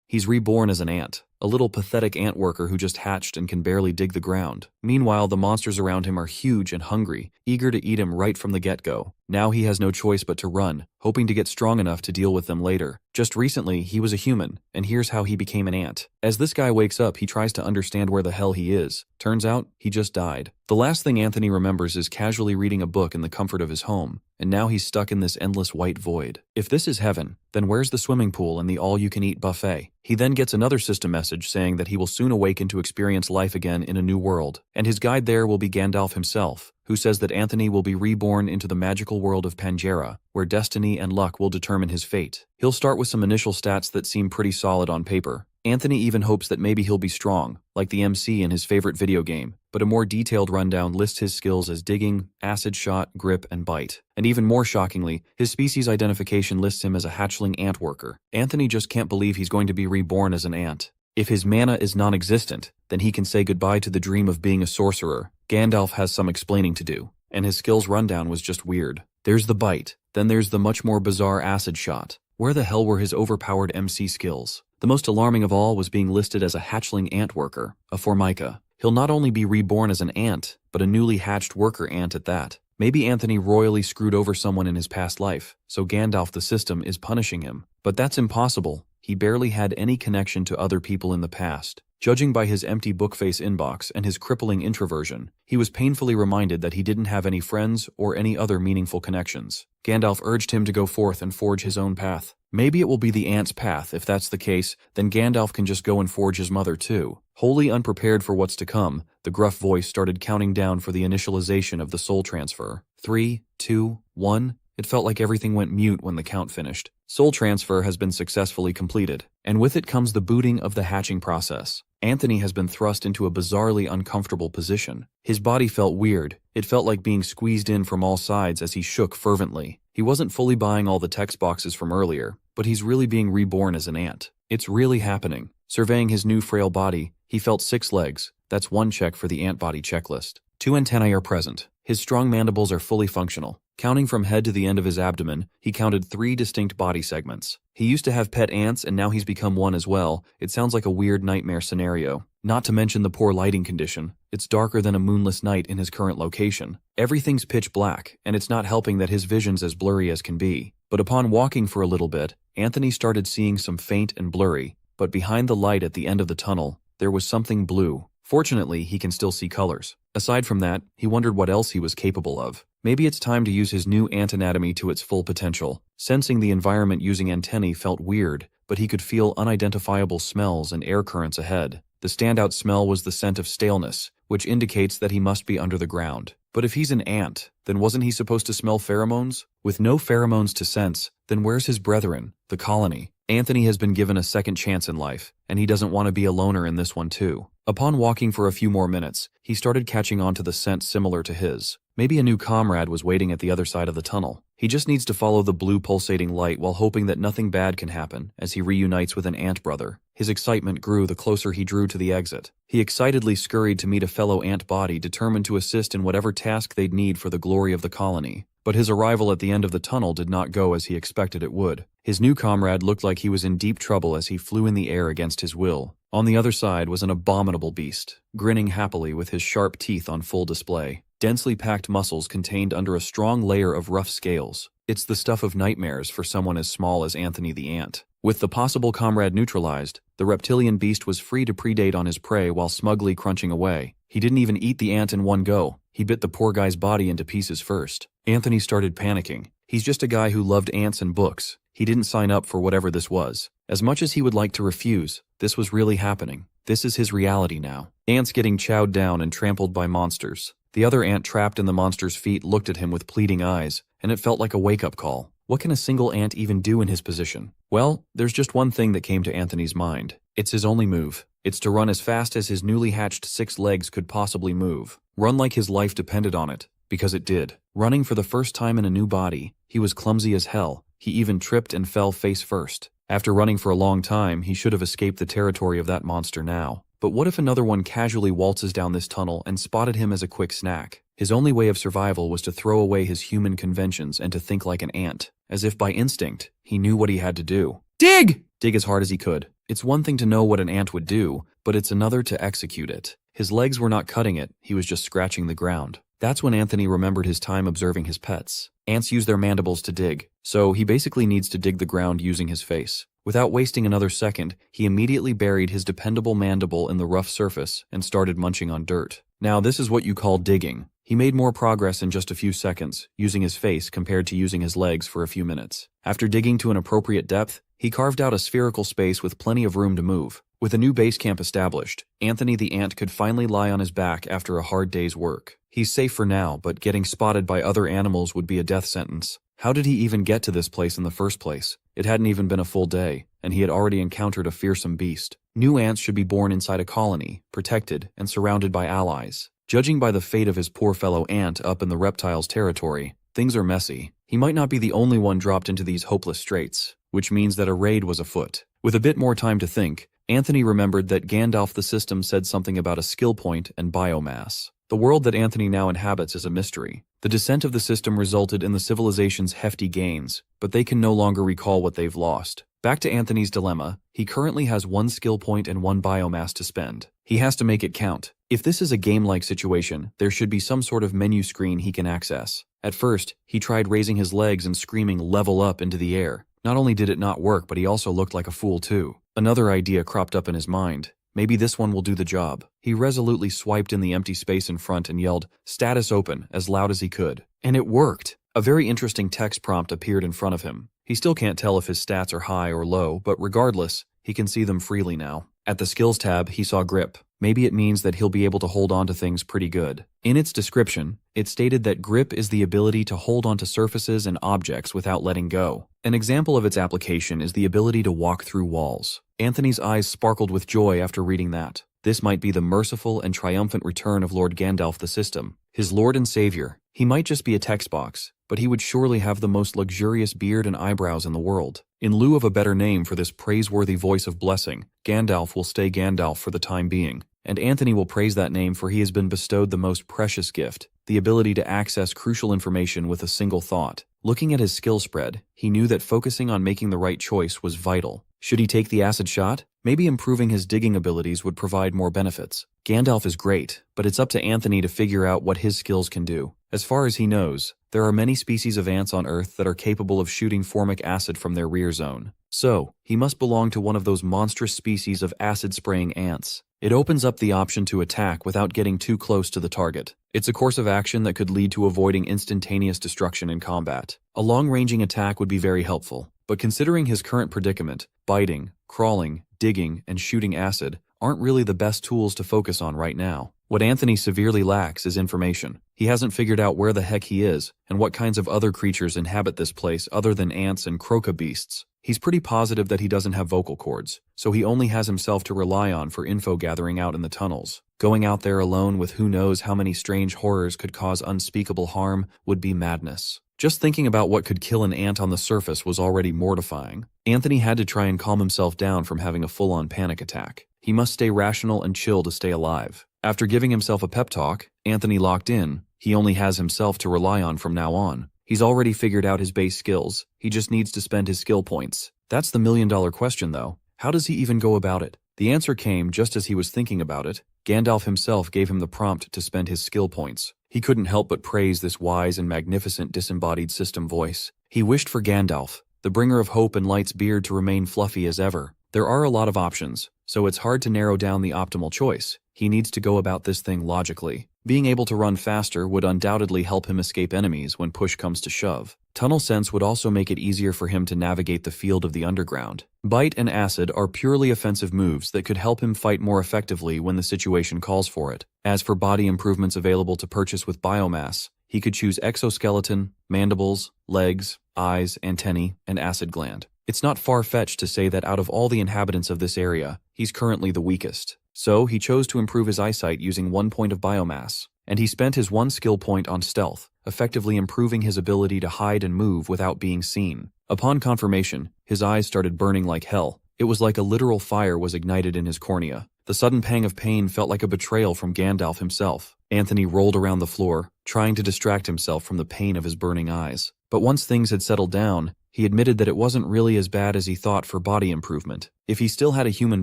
He's reborn as an ant, a little pathetic ant worker who just hatched and can barely dig the ground. Meanwhile, the monsters around him are huge and hungry, eager to eat him right from the get-go. Now he has no choice but to run, hoping to get strong enough to deal with them later. Just recently, he was a human, and here's how he became an ant. As this guy wakes up, he tries to understand where the hell he is. Turns out, he just died. The last thing Anthony remembers is casually reading a book in the comfort of his home, and now he's stuck in this endless white void. If this is heaven, then where's the swimming pool and the all-you-can-eat buffet? He then gets another system message saying that he will soon awaken to experience life again in a new world, and his guide there will be Gandalf himself, who says that Anthony will be reborn into the magical world of Pangera, where destiny and luck will determine his fate. He'll start with some initial stats that seem pretty solid on paper. Anthony even hopes that maybe he'll be strong, like the MC in his favorite video game, but a more detailed rundown lists his skills as digging, acid shot, grip, and bite. And even more shockingly, his species identification lists him as a hatchling ant worker. Anthony just can't believe he's going to be reborn as an ant. If his mana is non-existent, then he can say goodbye to the dream of being a sorcerer. Gandalf has some explaining to do, and his skills rundown was just weird. There's the bite, then there's the much more bizarre acid shot. Where the hell were his overpowered MC skills? The most alarming of all was being listed as a hatchling ant worker, a formica. He'll not only be reborn as an ant, but a newly hatched worker ant at that. Maybe Anthony royally screwed over someone in his past life, so Gandalf the system is punishing him. But that's impossible. He barely had any connection to other people in the past. Judging by his empty bookface inbox and his crippling introversion, he was painfully reminded that he didn't have any friends or any other meaningful connections. Gandalf urged him to go forth and forge his own path. Maybe it will be the ant's path. If that's the case, then Gandalf can just go and forge his mother too. Wholly unprepared for what's to come, the gruff voice started counting down for the initialization of the soul transfer. 3, 2, 1. It felt like everything went mute when the count finished. Soul transfer has been successfully completed, and with it comes the booting of the hatching process. Anthony has been thrust into a bizarrely uncomfortable position. His body felt weird. It felt like being squeezed in from all sides as he shook fervently. He wasn't fully buying all the text boxes from earlier, but he's really being reborn as an ant. It's really happening. Surveying his new frail body, he felt 6 legs. That's 1 check for the ant body checklist. 2 antennae are present. His strong mandibles are fully functional. Counting from head to the end of his abdomen, he counted 3 distinct body segments. He used to have pet ants and now he's become one as well. It sounds like a weird nightmare scenario. Not to mention the poor lighting condition. It's darker than a moonless night in his current location. Everything's pitch black, and it's not helping that his vision's as blurry as can be. But upon walking for a little bit, Anthony started seeing some faint and blurry, but behind the light at the end of the tunnel, there was something blue. Fortunately, he can still see colors. Aside from that, he wondered what else he was capable of. Maybe it's time to use his new ant anatomy to its full potential. Sensing the environment using antennae felt weird, but he could feel unidentifiable smells and air currents ahead. The standout smell was the scent of staleness, which indicates that he must be under the ground. But if he's an ant, then wasn't he supposed to smell pheromones? With no pheromones to sense, then where's his brethren, the colony? Anthony has been given a second chance in life, and he doesn't want to be a loner in this one too. Upon walking for a few more minutes, he started catching on to the scent similar to his. Maybe a new comrade was waiting at the other side of the tunnel. He just needs to follow the blue pulsating light while hoping that nothing bad can happen as he reunites with an ant brother. His excitement grew the closer he drew to the exit. He excitedly scurried to meet a fellow ant body determined to assist in whatever task they'd need for the glory of the colony. But his arrival at the end of the tunnel did not go as he expected it would. His new comrade looked like he was in deep trouble as he flew in the air against his will. On the other side was an abominable beast, grinning happily with his sharp teeth on full display. Densely packed muscles contained under a strong layer of rough scales. It's the stuff of nightmares for someone as small as Anthony the ant. With the possible comrade neutralized, the reptilian beast was free to predate on his prey while smugly crunching away. He didn't even eat the ant in one go. He bit the poor guy's body into pieces first. Anthony started panicking. He's just a guy who loved ants and books. He didn't sign up for whatever this was. As much as he would like to refuse, this was really happening. This is his reality now. Ants getting chowed down and trampled by monsters. The other ant trapped in the monster's feet looked at him with pleading eyes, and it felt like a wake-up call. What can a single ant even do in his position? Well, there's just one thing that came to Anthony's mind. It's his only move. It's to run as fast as his newly hatched 6 legs could possibly move. Run like his life depended on it, because it did. Running for the first time in a new body, he was clumsy as hell. He even tripped and fell face first. After running for a long time, he should have escaped the territory of that monster now. But what if another one casually waltzes down this tunnel and spotted him as a quick snack? His only way of survival was to throw away his human conventions and to think like an ant. As if by instinct, he knew what he had to do. Dig! Dig as hard as he could. It's one thing to know what an ant would do, but it's another to execute it. His legs were not cutting it, he was just scratching the ground. That's when Anthony remembered his time observing his pets. Ants use their mandibles to dig, so he basically needs to dig the ground using his face. Without wasting another second, he immediately buried his dependable mandible in the rough surface and started munching on dirt. Now this is what you call digging. He made more progress in just a few seconds, using his face compared to using his legs for a few minutes. After digging to an appropriate depth, he carved out a spherical space with plenty of room to move. With a new base camp established, Anthony the ant could finally lie on his back after a hard day's work. He's safe for now, but getting spotted by other animals would be a death sentence. How did he even get to this place in the first place? It hadn't even been a full day, and he had already encountered a fearsome beast. New ants should be born inside a colony, protected and surrounded by allies. Judging by the fate of his poor fellow ant up in the reptile's territory, things are messy. He might not be the only one dropped into these hopeless straits, which means that a raid was afoot. With a bit more time to think, Anthony remembered that Gandalf the system said something about a skill point and biomass. The world that Anthony now inhabits is a mystery. The descent of the system resulted in the civilization's hefty gains, but they can no longer recall what they've lost. Back to Anthony's dilemma, he currently has 1 skill point and 1 biomass to spend. He has to make it count. If this is a game-like situation, there should be some sort of menu screen he can access. At first, he tried raising his legs and screaming "level up" into the air. Not only did it not work, but he also looked like a fool too. Another idea cropped up in his mind. Maybe this one will do the job. He resolutely swiped in the empty space in front and yelled, "Status open," as loud as he could. And it worked! A very interesting text prompt appeared in front of him. He still can't tell if his stats are high or low, but regardless, he can see them freely now. At the Skills tab, he saw Grip. Maybe it means that he'll be able to hold on to things pretty good. In its description, it stated that Grip is the ability to hold onto surfaces and objects without letting go. An example of its application is the ability to walk through walls. Anthony's eyes sparkled with joy after reading that. This might be the merciful and triumphant return of Lord Gandalf the System, his lord and savior. He might just be a text box, but he would surely have the most luxurious beard and eyebrows in the world. In lieu of a better name for this praiseworthy voice of blessing, Gandalf will stay Gandalf for the time being, and Anthony will praise that name for he has been bestowed the most precious gift, the ability to access crucial information with a single thought. Looking at his skill spread, he knew that focusing on making the right choice was vital. Should he take the acid shot? Maybe improving his digging abilities would provide more benefits. Gandalf is great, but it's up to Anthony to figure out what his skills can do. As far as he knows, there are many species of ants on Earth that are capable of shooting formic acid from their rear zone. So, he must belong to one of those monstrous species of acid-spraying ants. It opens up the option to attack without getting too close to the target. It's a course of action that could lead to avoiding instantaneous destruction in combat. A long-ranging attack would be very helpful, but considering his current predicament, biting, crawling, digging, and shooting acid aren't really the best tools to focus on right now. What Anthony severely lacks is information. He hasn't figured out where the heck he is and what kinds of other creatures inhabit this place other than ants and croca beasts. He's pretty positive that he doesn't have vocal cords, so he only has himself to rely on for info gathering out in the tunnels. Going out there alone with who knows how many strange horrors could cause unspeakable harm would be madness. Just thinking about what could kill an ant on the surface was already mortifying. Anthony had to try and calm himself down from having a full-on panic attack. He must stay rational and chill to stay alive. After giving himself a pep talk, Anthony locked in. He only has himself to rely on from now on. He's already figured out his base skills. He just needs to spend his skill points. That's the million-dollar question, though. How does he even go about it? The answer came just as he was thinking about it. Gandalf himself gave him the prompt to spend his skill points. He couldn't help but praise this wise and magnificent disembodied system voice. He wished for Gandalf, the bringer of hope and light's beard, to remain fluffy as ever. There are a lot of options, so it's hard to narrow down the optimal choice. He needs to go about this thing logically. Being able to run faster would undoubtedly help him escape enemies when push comes to shove. Tunnel sense would also make it easier for him to navigate the field of the underground. Bite and acid are purely offensive moves that could help him fight more effectively when the situation calls for it. As for body improvements available to purchase with biomass, he could choose exoskeleton, mandibles, legs, eyes, antennae, and acid gland. It's not far-fetched to say that out of all the inhabitants of this area, he's currently the weakest. So he chose to improve his eyesight using 1 point of biomass, and he spent his 1 skill point on stealth, effectively improving his ability to hide and move without being seen. Upon confirmation, his eyes started burning like hell. It was like a literal fire was ignited in his cornea. The sudden pang of pain felt like a betrayal from Gandalf himself. Anthony rolled around the floor, trying to distract himself from the pain of his burning eyes. But once things had settled down, He admitted that it wasn't really as bad as he thought for body improvement. If he still had a human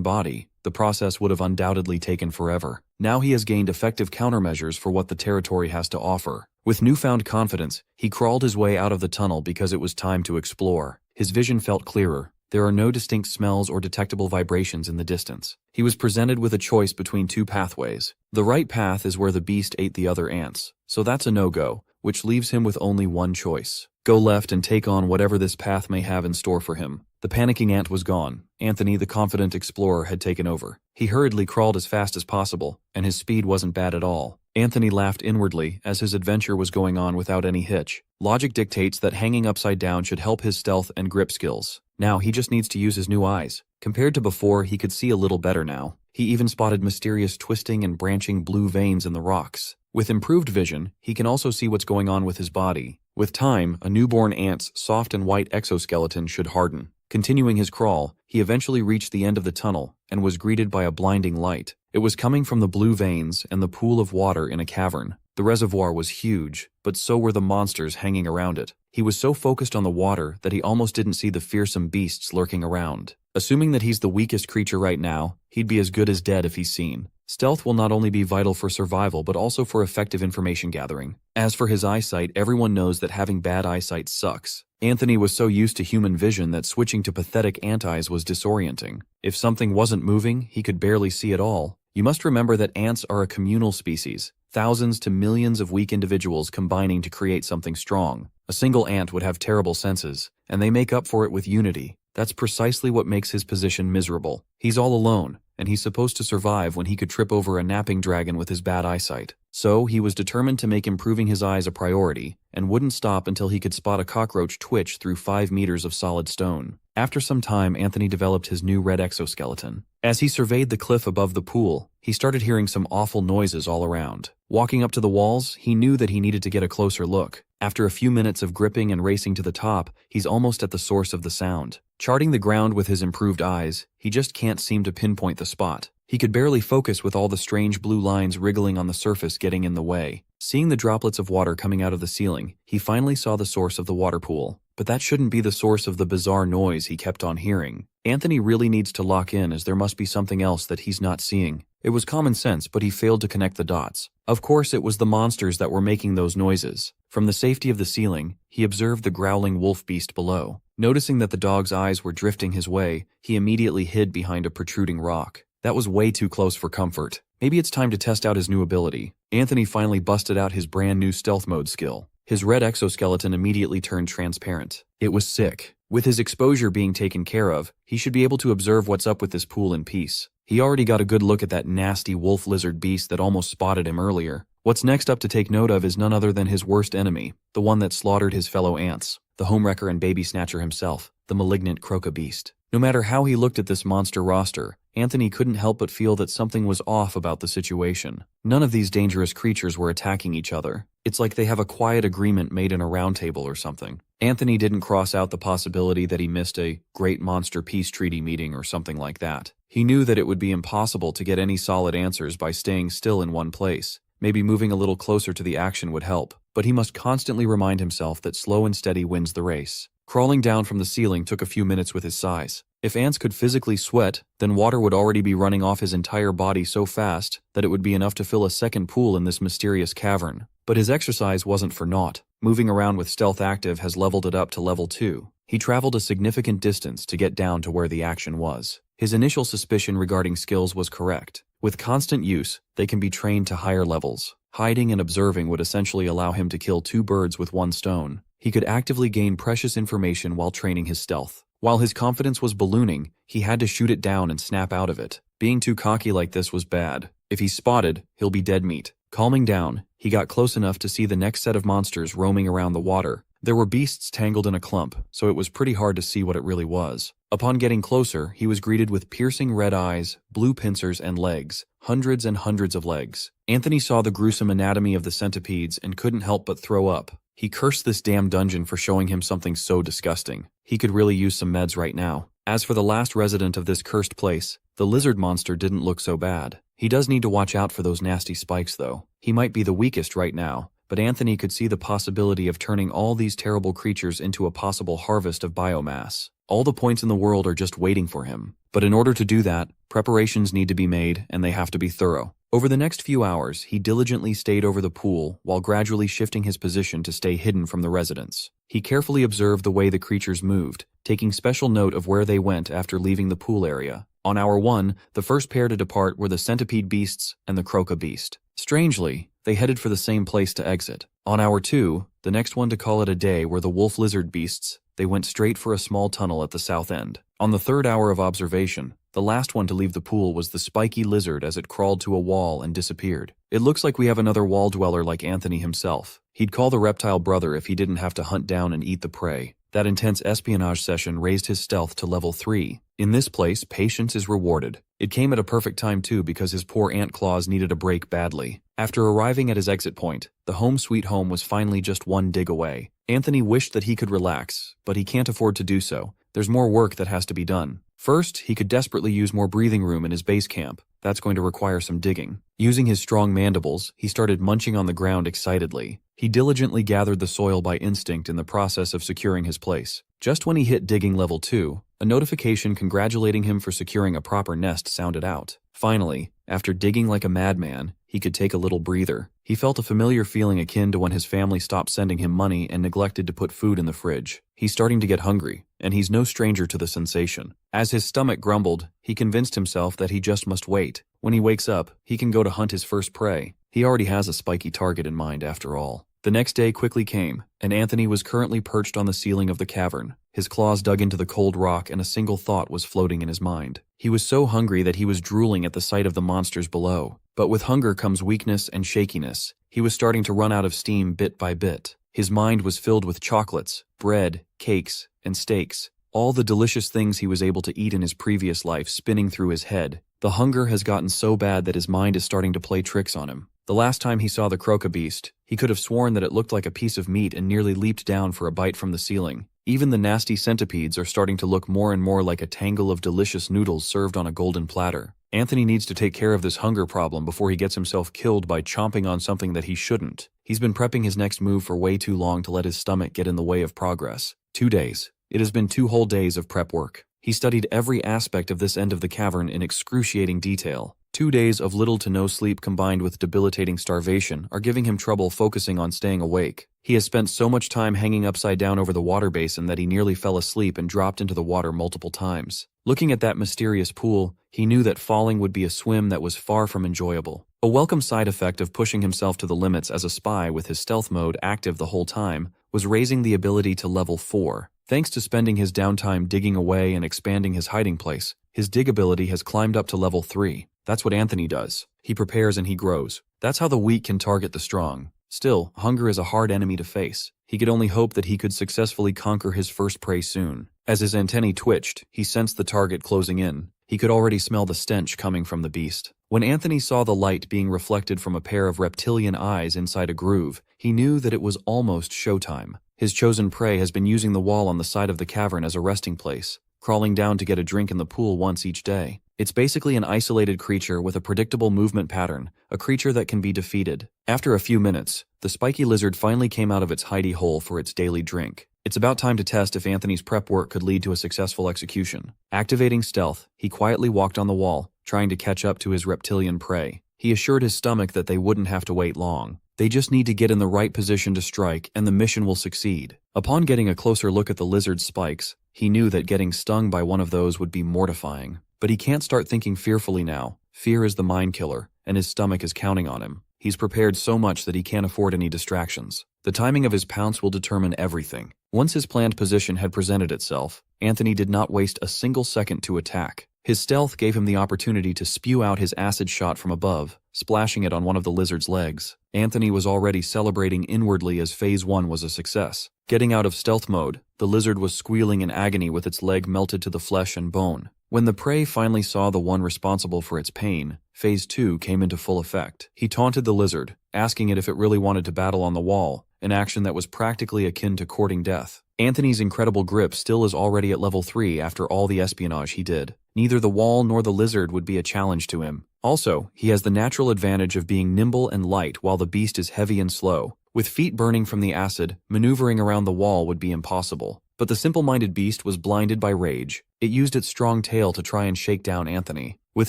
body, the process would have undoubtedly taken forever. Now he has gained effective countermeasures for what the territory has to offer. With newfound confidence, he crawled his way out of the tunnel because it was time to explore. His vision felt clearer. There are no distinct smells or detectable vibrations in the distance. He was presented with a choice between two pathways. The right path is where the beast ate the other ants, so that's a no-go, which leaves him with only one choice. Go left and take on whatever this path may have in store for him. The panicking ant was gone. Anthony, the confident explorer, had taken over. He hurriedly crawled as fast as possible, and his speed wasn't bad at all. Anthony laughed inwardly as his adventure was going on without any hitch. Logic dictates that hanging upside down should help his stealth and grip skills. Now he just needs to use his new eyes. Compared to before, he could see a little better now. He even spotted mysterious twisting and branching blue veins in the rocks. With improved vision, he can also see what's going on with his body. With time, a newborn ant's soft and white exoskeleton should harden. Continuing his crawl, he eventually reached the end of the tunnel and was greeted by a blinding light. It was coming from the blue veins and the pool of water in a cavern. The reservoir was huge, but so were the monsters hanging around it. He was so focused on the water that he almost didn't see the fearsome beasts lurking around. Assuming that he's the weakest creature right now, he'd be as good as dead if he's seen. Stealth will not only be vital for survival but also for effective information gathering. As for his eyesight, everyone knows that having bad eyesight sucks. Anthony was so used to human vision that switching to pathetic ant eyes was disorienting. If something wasn't moving, he could barely see at all. You must remember that ants are a communal species, thousands to millions of weak individuals combining to create something strong. A single ant would have terrible senses, and they make up for it with unity. That's precisely what makes his position miserable. He's all alone, and he's supposed to survive when he could trip over a napping dragon with his bad eyesight. So he was determined to make improving his eyes a priority, and wouldn't stop until he could spot a cockroach twitch through 5 meters of solid stone. After some time, Anthony developed his new red exoskeleton. As he surveyed the cliff above the pool, he started hearing some awful noises all around. Walking up to the walls, he knew that he needed to get a closer look. After a few minutes of gripping and racing to the top, he's almost at the source of the sound. Charting the ground with his improved eyes, he just can't seem to pinpoint the spot. He could barely focus with all the strange blue lines wriggling on the surface getting in the way. Seeing the droplets of water coming out of the ceiling, he finally saw the source of the water pool. But that shouldn't be the source of the bizarre noise he kept on hearing. Anthony really needs to lock in, as there must be something else that he's not seeing. It was common sense, but he failed to connect the dots. Of course, it was the monsters that were making those noises. From the safety of the ceiling, he observed the growling wolf beast below. Noticing that the dog's eyes were drifting his way, he immediately hid behind a protruding rock. That was way too close for comfort. Maybe it's time to test out his new ability. Anthony finally busted out his brand new stealth mode skill. His red exoskeleton immediately turned transparent. It was sick. With his exposure being taken care of, he should be able to observe what's up with this pool in peace. He already got a good look at that nasty wolf lizard beast that almost spotted him earlier. What's next up to take note of is none other than his worst enemy, the one that slaughtered his fellow ants, the homewrecker and baby snatcher himself, the malignant croca beast. No matter how he looked at this monster roster, Anthony couldn't help but feel that something was off about the situation. None of these dangerous creatures were attacking each other. It's like they have a quiet agreement made in a round table or something. Anthony didn't cross out the possibility that he missed a Great Monster Peace Treaty meeting or something like that. He knew that it would be impossible to get any solid answers by staying still in one place. Maybe moving a little closer to the action would help, but he must constantly remind himself that slow and steady wins the race. Crawling down from the ceiling took a few minutes with his size. If ants could physically sweat, then water would already be running off his entire body so fast that it would be enough to fill a second pool in this mysterious cavern. But his exercise wasn't for naught. Moving around with stealth active has leveled it up to level 2. He traveled a significant distance to get down to where the action was. His initial suspicion regarding skills was correct. With constant use, they can be trained to higher levels. Hiding and observing would essentially allow him to kill 2 birds with 1 stone. He could actively gain precious information while training his stealth. While his confidence was ballooning, he had to shoot it down and snap out of it. Being too cocky like this was bad. If he's spotted, he'll be dead meat. Calming down, he got close enough to see the next set of monsters roaming around the water. There were beasts tangled in a clump, so it was pretty hard to see what it really was. Upon getting closer, he was greeted with piercing red eyes, blue pincers, and legs. Hundreds and hundreds of legs. Anthony saw the gruesome anatomy of the centipedes and couldn't help but throw up. He cursed this damn dungeon for showing him something so disgusting. He could really use some meds right now. As for the last resident of this cursed place, the lizard monster didn't look so bad. He does need to watch out for those nasty spikes though. He might be the weakest right now, but Anthony could see the possibility of turning all these terrible creatures into a possible harvest of biomass. All the points in the world are just waiting for him. But in order to do that, preparations need to be made and they have to be thorough. Over the next few hours, he diligently stayed over the pool while gradually shifting his position to stay hidden from the residents. He carefully observed the way the creatures moved, taking special note of where they went after leaving the pool area. On hour 1, the first pair to depart were the centipede beasts and the croca beast. Strangely, they headed for the same place to exit. On hour 2, the next one to call it a day were the wolf lizard beasts. They went straight for a small tunnel at the south end. On the 3rd hour of observation, the last one to leave the pool was the spiky lizard as it crawled to a wall and disappeared. It looks like we have another wall dweller like Anthony himself. He'd call the reptile brother if he didn't have to hunt down and eat the prey. That intense espionage session raised his stealth to level 3. In this place, patience is rewarded. It came at a perfect time too because his poor ant claws needed a break badly. After arriving at his exit point, the home sweet home was finally just one dig away. Anthony wished that he could relax, but he can't afford to do so. There's more work that has to be done. First, he could desperately use more breathing room in his base camp. That's going to require some digging. Using his strong mandibles, he started munching on the ground excitedly. He diligently gathered the soil by instinct in the process of securing his place. Just when he hit digging level 2, a notification congratulating him for securing a proper nest sounded out. Finally, after digging like a madman, he could take a little breather. He felt a familiar feeling akin to when his family stopped sending him money and neglected to put food in the fridge. He's starting to get hungry, and he's no stranger to the sensation. As his stomach grumbled, he convinced himself that he just must wait. When he wakes up, he can go to hunt his first prey. He already has a spiky target in mind after all. The next day quickly came, and Anthony was currently perched on the ceiling of the cavern. His claws dug into the cold rock and a single thought was floating in his mind. He was so hungry that he was drooling at the sight of the monsters below. But with hunger comes weakness and shakiness. He was starting to run out of steam bit by bit. His mind was filled with chocolates, bread, cakes, and steaks. All the delicious things he was able to eat in his previous life spinning through his head. The hunger has gotten so bad that his mind is starting to play tricks on him. The last time he saw the croca beast, he could have sworn that it looked like a piece of meat and nearly leaped down for a bite from the ceiling. Even the nasty centipedes are starting to look more and more like a tangle of delicious noodles served on a golden platter. Anthony needs to take care of this hunger problem before he gets himself killed by chomping on something that he shouldn't. He's been prepping his next move for way too long to let his stomach get in the way of progress. 2 days. It has been 2 whole days of prep work. He studied every aspect of this end of the cavern in excruciating detail. 2 days of little to no sleep combined with debilitating starvation are giving him trouble focusing on staying awake. He has spent so much time hanging upside down over the water basin that he nearly fell asleep and dropped into the water multiple times. Looking at that mysterious pool, he knew that falling would be a swim that was far from enjoyable. A welcome side effect of pushing himself to the limits as a spy with his stealth mode active the whole time was raising the ability to level 4. Thanks to spending his downtime digging away and expanding his hiding place, his dig ability has climbed up to level 3. That's what Anthony does. He prepares and he grows. That's how the weak can target the strong. Still, hunger is a hard enemy to face. He could only hope that he could successfully conquer his first prey soon. As his antennae twitched, he sensed the target closing in. He could already smell the stench coming from the beast. When Anthony saw the light being reflected from a pair of reptilian eyes inside a groove, he knew that it was almost showtime. His chosen prey has been using the wall on the side of the cavern as a resting place, crawling down to get a drink in the pool once each day. It's basically an isolated creature with a predictable movement pattern, a creature that can be defeated. After a few minutes, the spiky lizard finally came out of its hidey hole for its daily drink. It's about time to test if Anthony's prep work could lead to a successful execution. Activating stealth, he quietly walked on the wall, trying to catch up to his reptilian prey. He assured his stomach that they wouldn't have to wait long. They just need to get in the right position to strike, and the mission will succeed. Upon getting a closer look at the lizard's spikes, he knew that getting stung by one of those would be mortifying. But he can't start thinking fearfully now. Fear is the mind killer, and his stomach is counting on him. He's prepared so much that he can't afford any distractions. The timing of his pounce will determine everything. Once his planned position had presented itself, Anthony did not waste a single second to attack. His stealth gave him the opportunity to spew out his acid shot from above, splashing it on one of the lizard's legs. Anthony was already celebrating inwardly as Phase 1 was a success. Getting out of stealth mode, the lizard was squealing in agony with its leg melted to the flesh and bone. When the prey finally saw the one responsible for its pain, Phase 2 came into full effect. He taunted the lizard, asking it if it really wanted to battle on the wall, an action that was practically akin to courting death. Anthony's incredible grip still is already at level 3 after all the espionage he did. Neither the wall nor the lizard would be a challenge to him. Also, he has the natural advantage of being nimble and light while the beast is heavy and slow. With feet burning from the acid, maneuvering around the wall would be impossible. But the simple-minded beast was blinded by rage. It used its strong tail to try and shake down Anthony. With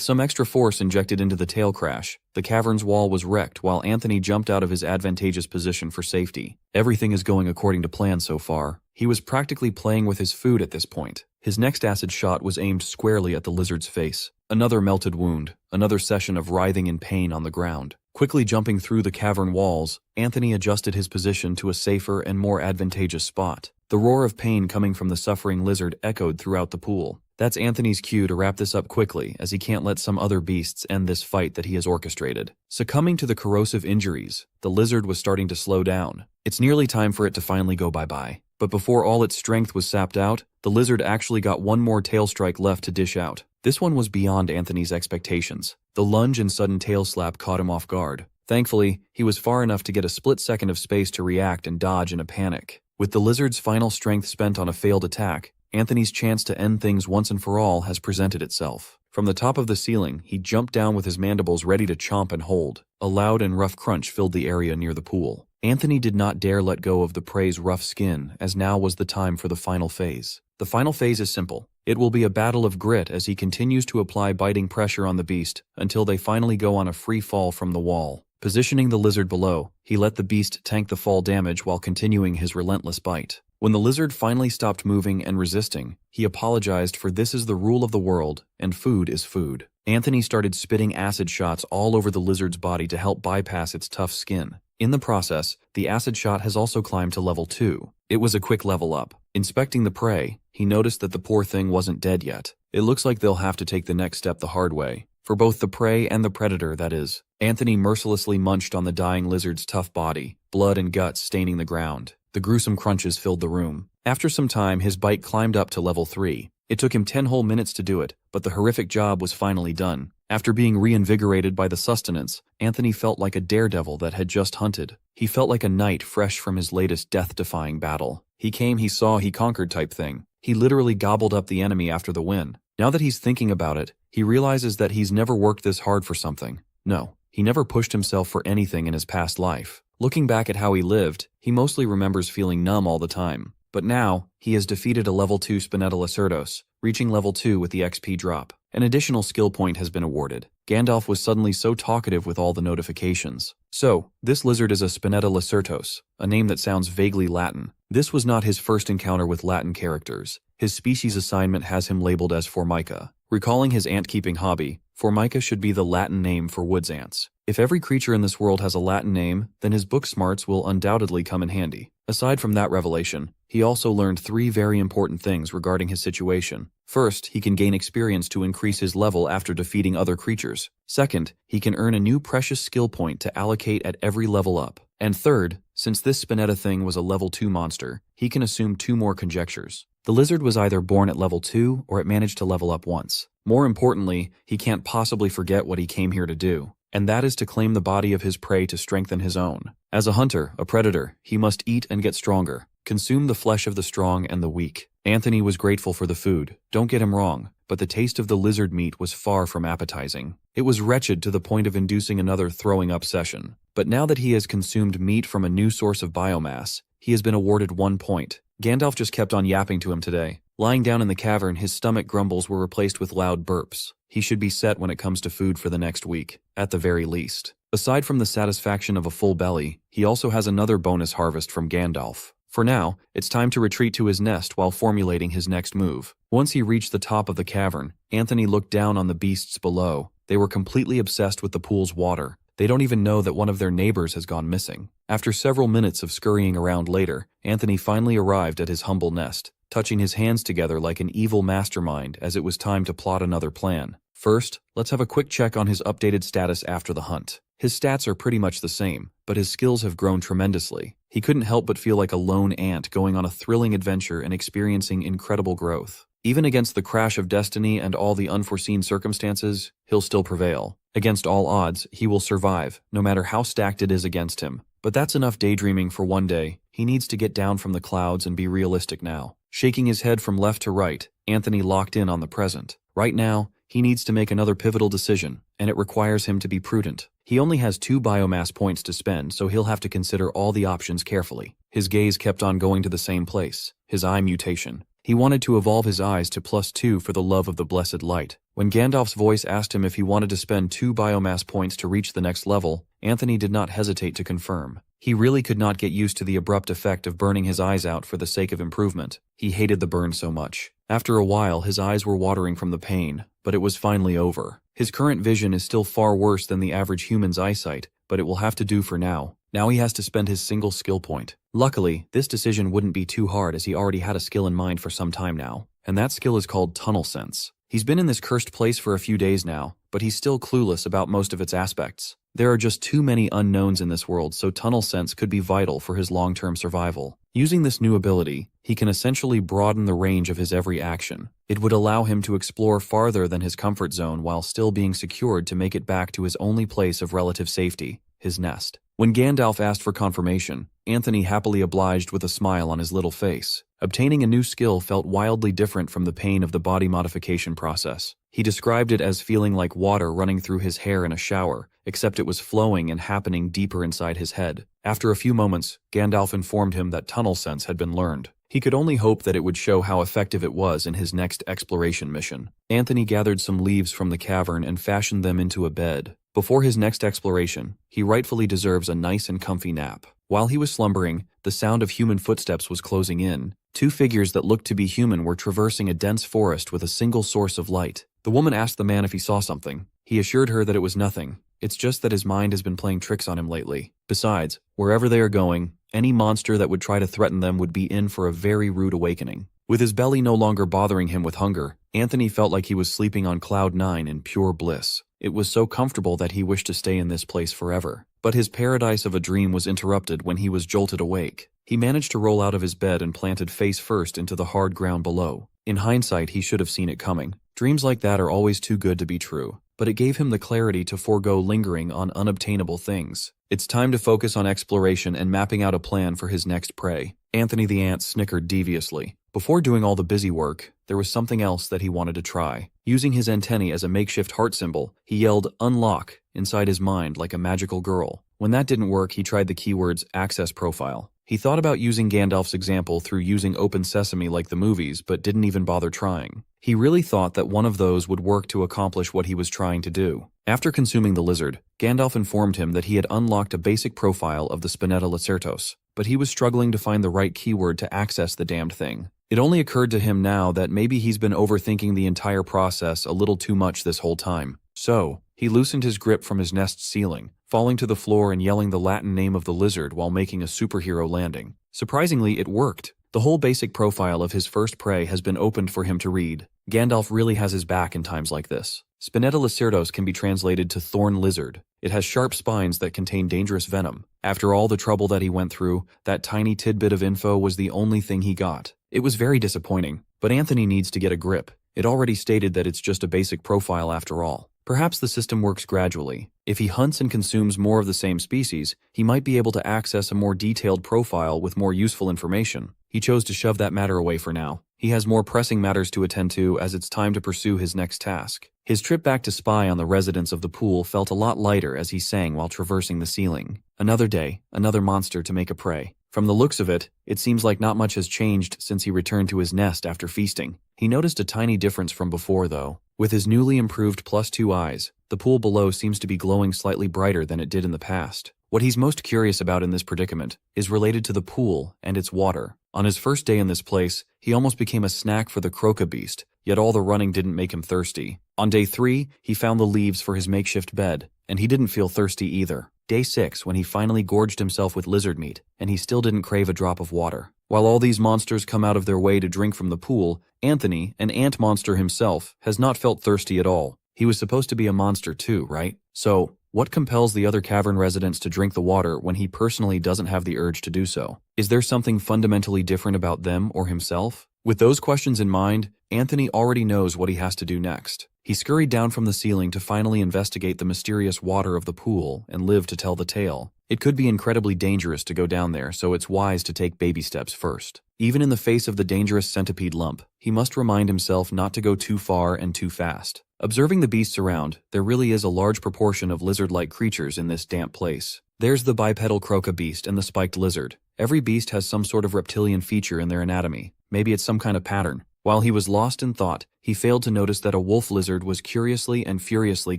some extra force injected into the tail crash, the cavern's wall was wrecked while Anthony jumped out of his advantageous position for safety. Everything is going according to plan so far. He was practically playing with his food at this point. His next acid shot was aimed squarely at the lizard's face. Another melted wound, another session of writhing in pain on the ground. Quickly jumping through the cavern walls, Anthony adjusted his position to a safer and more advantageous spot. The roar of pain coming from the suffering lizard echoed throughout the pool. That's Anthony's cue to wrap this up quickly, as he can't let some other beasts end this fight that he has orchestrated. Succumbing to the corrosive injuries, the lizard was starting to slow down. It's nearly time for it to finally go bye-bye. But before all its strength was sapped out, the lizard actually got one more tail strike left to dish out. This one was beyond Anthony's expectations. The lunge and sudden tail slap caught him off guard. Thankfully, he was far enough to get a split second of space to react and dodge in a panic. With the lizard's final strength spent on a failed attack, Anthony's chance to end things once and for all has presented itself. From the top of the ceiling, he jumped down with his mandibles ready to chomp and hold. A loud and rough crunch filled the area near the pool. Anthony did not dare let go of the prey's rough skin, as now was the time for the final phase. The final phase is simple. It will be a battle of grit as he continues to apply biting pressure on the beast until they finally go on a free fall from the wall. Positioning the lizard below, he let the beast tank the fall damage while continuing his relentless bite. When the lizard finally stopped moving and resisting, he apologized for this is the rule of the world, and food is food. Anthony started spitting acid shots all over the lizard's body to help bypass its tough skin. In the process, the acid shot has also climbed to level 2. It was a quick level up. Inspecting the prey, he noticed that the poor thing wasn't dead yet. It looks like they'll have to take the next step the hard way. For both the prey and the predator, that is. Anthony mercilessly munched on the dying lizard's tough body, blood and guts staining the ground. The gruesome crunches filled the room. After some time, his bite climbed up to level 3. It took him 10 whole minutes to do it, but the horrific job was finally done. After being reinvigorated by the sustenance, Anthony felt like a daredevil that had just hunted. He felt like a knight fresh from his latest death-defying battle. He came, he saw, he conquered type thing. He literally gobbled up the enemy after the win. Now that he's thinking about it, he realizes that he's never worked this hard for something. No, he never pushed himself for anything in his past life. Looking back at how he lived, he mostly remembers feeling numb all the time. But now, he has defeated a level 2 Spinetta reaching level 2 with the XP drop. An additional skill point has been awarded. Gandalf was suddenly so talkative with all the notifications. So, this lizard is a Spinetta, a name that sounds vaguely Latin. This was not his first encounter with Latin characters. His species assignment has him labeled as Formica. Recalling his ant-keeping hobby, Formica should be the Latin name for woods ants. If every creature in this world has a Latin name, then his book smarts will undoubtedly come in handy. Aside from that revelation, he also learned 3 very important things regarding his situation. First, he can gain experience to increase his level after defeating other creatures. Second, he can earn a new precious skill point to allocate at every level up. And third, since this Spinetta thing was a level 2 monster, he can assume 2 more conjectures. The lizard was either born at level 2 or it managed to level up once. More importantly, he can't possibly forget what he came here to do. And that is to claim the body of his prey to strengthen his own. As a hunter, a predator, he must eat and get stronger, consume the flesh of the strong and the weak. Anthony was grateful for the food, don't get him wrong, but the taste of the lizard meat was far from appetizing. It was wretched to the point of inducing another throwing up session. But now that he has consumed meat from a new source of biomass, he has been awarded 1 point. Gandalf just kept on yapping to him today. Lying down in the cavern, his stomach grumbles were replaced with loud burps. He should be set when it comes to food for the next week, at the very least. Aside from the satisfaction of a full belly, he also has another bonus harvest from Gandalf. For now, it's time to retreat to his nest while formulating his next move. Once he reached the top of the cavern, Anthony looked down on the beasts below. They were completely obsessed with the pool's water. They don't even know that one of their neighbors has gone missing. After several minutes of scurrying around later, Anthony finally arrived at his humble nest, touching his hands together like an evil mastermind as it was time to plot another plan. First, let's have a quick check on his updated status after the hunt. His stats are pretty much the same, but his skills have grown tremendously. He couldn't help but feel like a lone ant going on a thrilling adventure and experiencing incredible growth. Even against the crash of destiny and all the unforeseen circumstances, he'll still prevail. Against all odds, he will survive, no matter how stacked it is against him. But that's enough daydreaming for one day. He needs to get down from the clouds and be realistic now. Shaking his head from left to right, Anthony locked in on the present. Right now, he needs to make another pivotal decision, and it requires him to be prudent. He only has 2 biomass points to spend, so he'll have to consider all the options carefully. His gaze kept on going to the same place, his eye mutation. He wanted to evolve his eyes to +2 for the love of the blessed light. When Gandalf's voice asked him if he wanted to spend 2 biomass points to reach the next level, Anthony did not hesitate to confirm. He really could not get used to the abrupt effect of burning his eyes out for the sake of improvement. He hated the burn so much. After a while, his eyes were watering from the pain, but it was finally over. His current vision is still far worse than the average human's eyesight, but it will have to do for now. Now he has to spend his single skill point. Luckily, this decision wouldn't be too hard as he already had a skill in mind for some time now, and that skill is called tunnel sense. He's been in this cursed place for a few days now, but he's still clueless about most of its aspects. There are just too many unknowns in this world, so tunnel sense could be vital for his long-term survival. Using this new ability, he can essentially broaden the range of his every action. It would allow him to explore farther than his comfort zone while still being secured to make it back to his only place of relative safety, his nest. When Gandalf asked for confirmation, Anthony happily obliged with a smile on his little face. Obtaining a new skill felt wildly different from the pain of the body modification process. He described it as feeling like water running through his hair in a shower, except it was flowing and happening deeper inside his head. After a few moments, Gandalf informed him that tunnel sense had been learned. He could only hope that it would show how effective it was in his next exploration mission. Anthony gathered some leaves from the cavern and fashioned them into a bed. Before his next exploration, he rightfully deserves a nice and comfy nap. While he was slumbering, the sound of human footsteps was closing in. 2 figures that looked to be human were traversing a dense forest with a single source of light. The woman asked the man if he saw something. He assured her that it was nothing. It's just that his mind has been playing tricks on him lately. Besides, wherever they are going, any monster that would try to threaten them would be in for a very rude awakening. With his belly no longer bothering him with hunger, Anthony felt like he was sleeping on cloud 9 in pure bliss. It was so comfortable that he wished to stay in this place forever. But his paradise of a dream was interrupted when he was jolted awake. He managed to roll out of his bed and planted face first into the hard ground below. In hindsight, he should have seen it coming. Dreams like that are always too good to be true. But it gave him the clarity to forego lingering on unobtainable things. It's time to focus on exploration and mapping out a plan for his next prey. Anthony the ant snickered deviously. Before doing all the busy work, there was something else that he wanted to try. Using his antennae as a makeshift heart symbol, he yelled "unlock" inside his mind like a magical girl. When that didn't work, he tried the keywords access profile. He thought about using Gandalf's example through using Open Sesame like the movies, but didn't even bother trying. He really thought that one of those would work to accomplish what he was trying to do. After consuming the lizard, Gandalf informed him that he had unlocked a basic profile of the Spinetta Lacertos, but he was struggling to find the right keyword to access the damned thing. It only occurred to him now that maybe he's been overthinking the entire process a little too much this whole time. So, he loosened his grip from his nest's ceiling, falling to the floor and yelling the Latin name of the lizard while making a superhero landing. Surprisingly, it worked. The whole basic profile of his first prey has been opened for him to read. Gandalf really has his back in times like this. Spinetta Lacertos can be translated to thorn lizard. It has sharp spines that contain dangerous venom. After all the trouble that he went through, that tiny tidbit of info was the only thing he got. It was very disappointing, but Anthony needs to get a grip. It already stated that it's just a basic profile after all. Perhaps the system works gradually. If he hunts and consumes more of the same species, he might be able to access a more detailed profile with more useful information. He chose to shove that matter away for now. He has more pressing matters to attend to as it's time to pursue his next task. His trip back to spy on the residents of the pool felt a lot lighter as he sang while traversing the ceiling. Another day, another monster to make a prey. From the looks of it, it seems like not much has changed since he returned to his nest after feasting. He noticed a tiny difference from before, though. With his newly improved +2 eyes, the pool below seems to be glowing slightly brighter than it did in the past. What he's most curious about in this predicament is related to the pool and its water. On his first day in this place, he almost became a snack for the croca beast, yet all the running didn't make him thirsty. On day 3, he found the leaves for his makeshift bed, and he didn't feel thirsty either. Day 6, when he finally gorged himself with lizard meat, and he still didn't crave a drop of water. While all these monsters come out of their way to drink from the pool, Anthony, an ant monster himself, has not felt thirsty at all. He was supposed to be a monster too, right? So, what compels the other cavern residents to drink the water when he personally doesn't have the urge to do so? Is there something fundamentally different about them or himself? With those questions in mind, Anthony already knows what he has to do next. He scurried down from the ceiling to finally investigate the mysterious water of the pool and live to tell the tale. It could be incredibly dangerous to go down there, so it's wise to take baby steps first. Even in the face of the dangerous centipede lump, he must remind himself not to go too far and too fast. Observing the beasts around, there really is a large proportion of lizard-like creatures in this damp place. There's the bipedal croca beast and the spiked lizard. Every beast has some sort of reptilian feature in their anatomy. Maybe it's some kind of pattern. While he was lost in thought, he failed to notice that a wolf lizard was curiously and furiously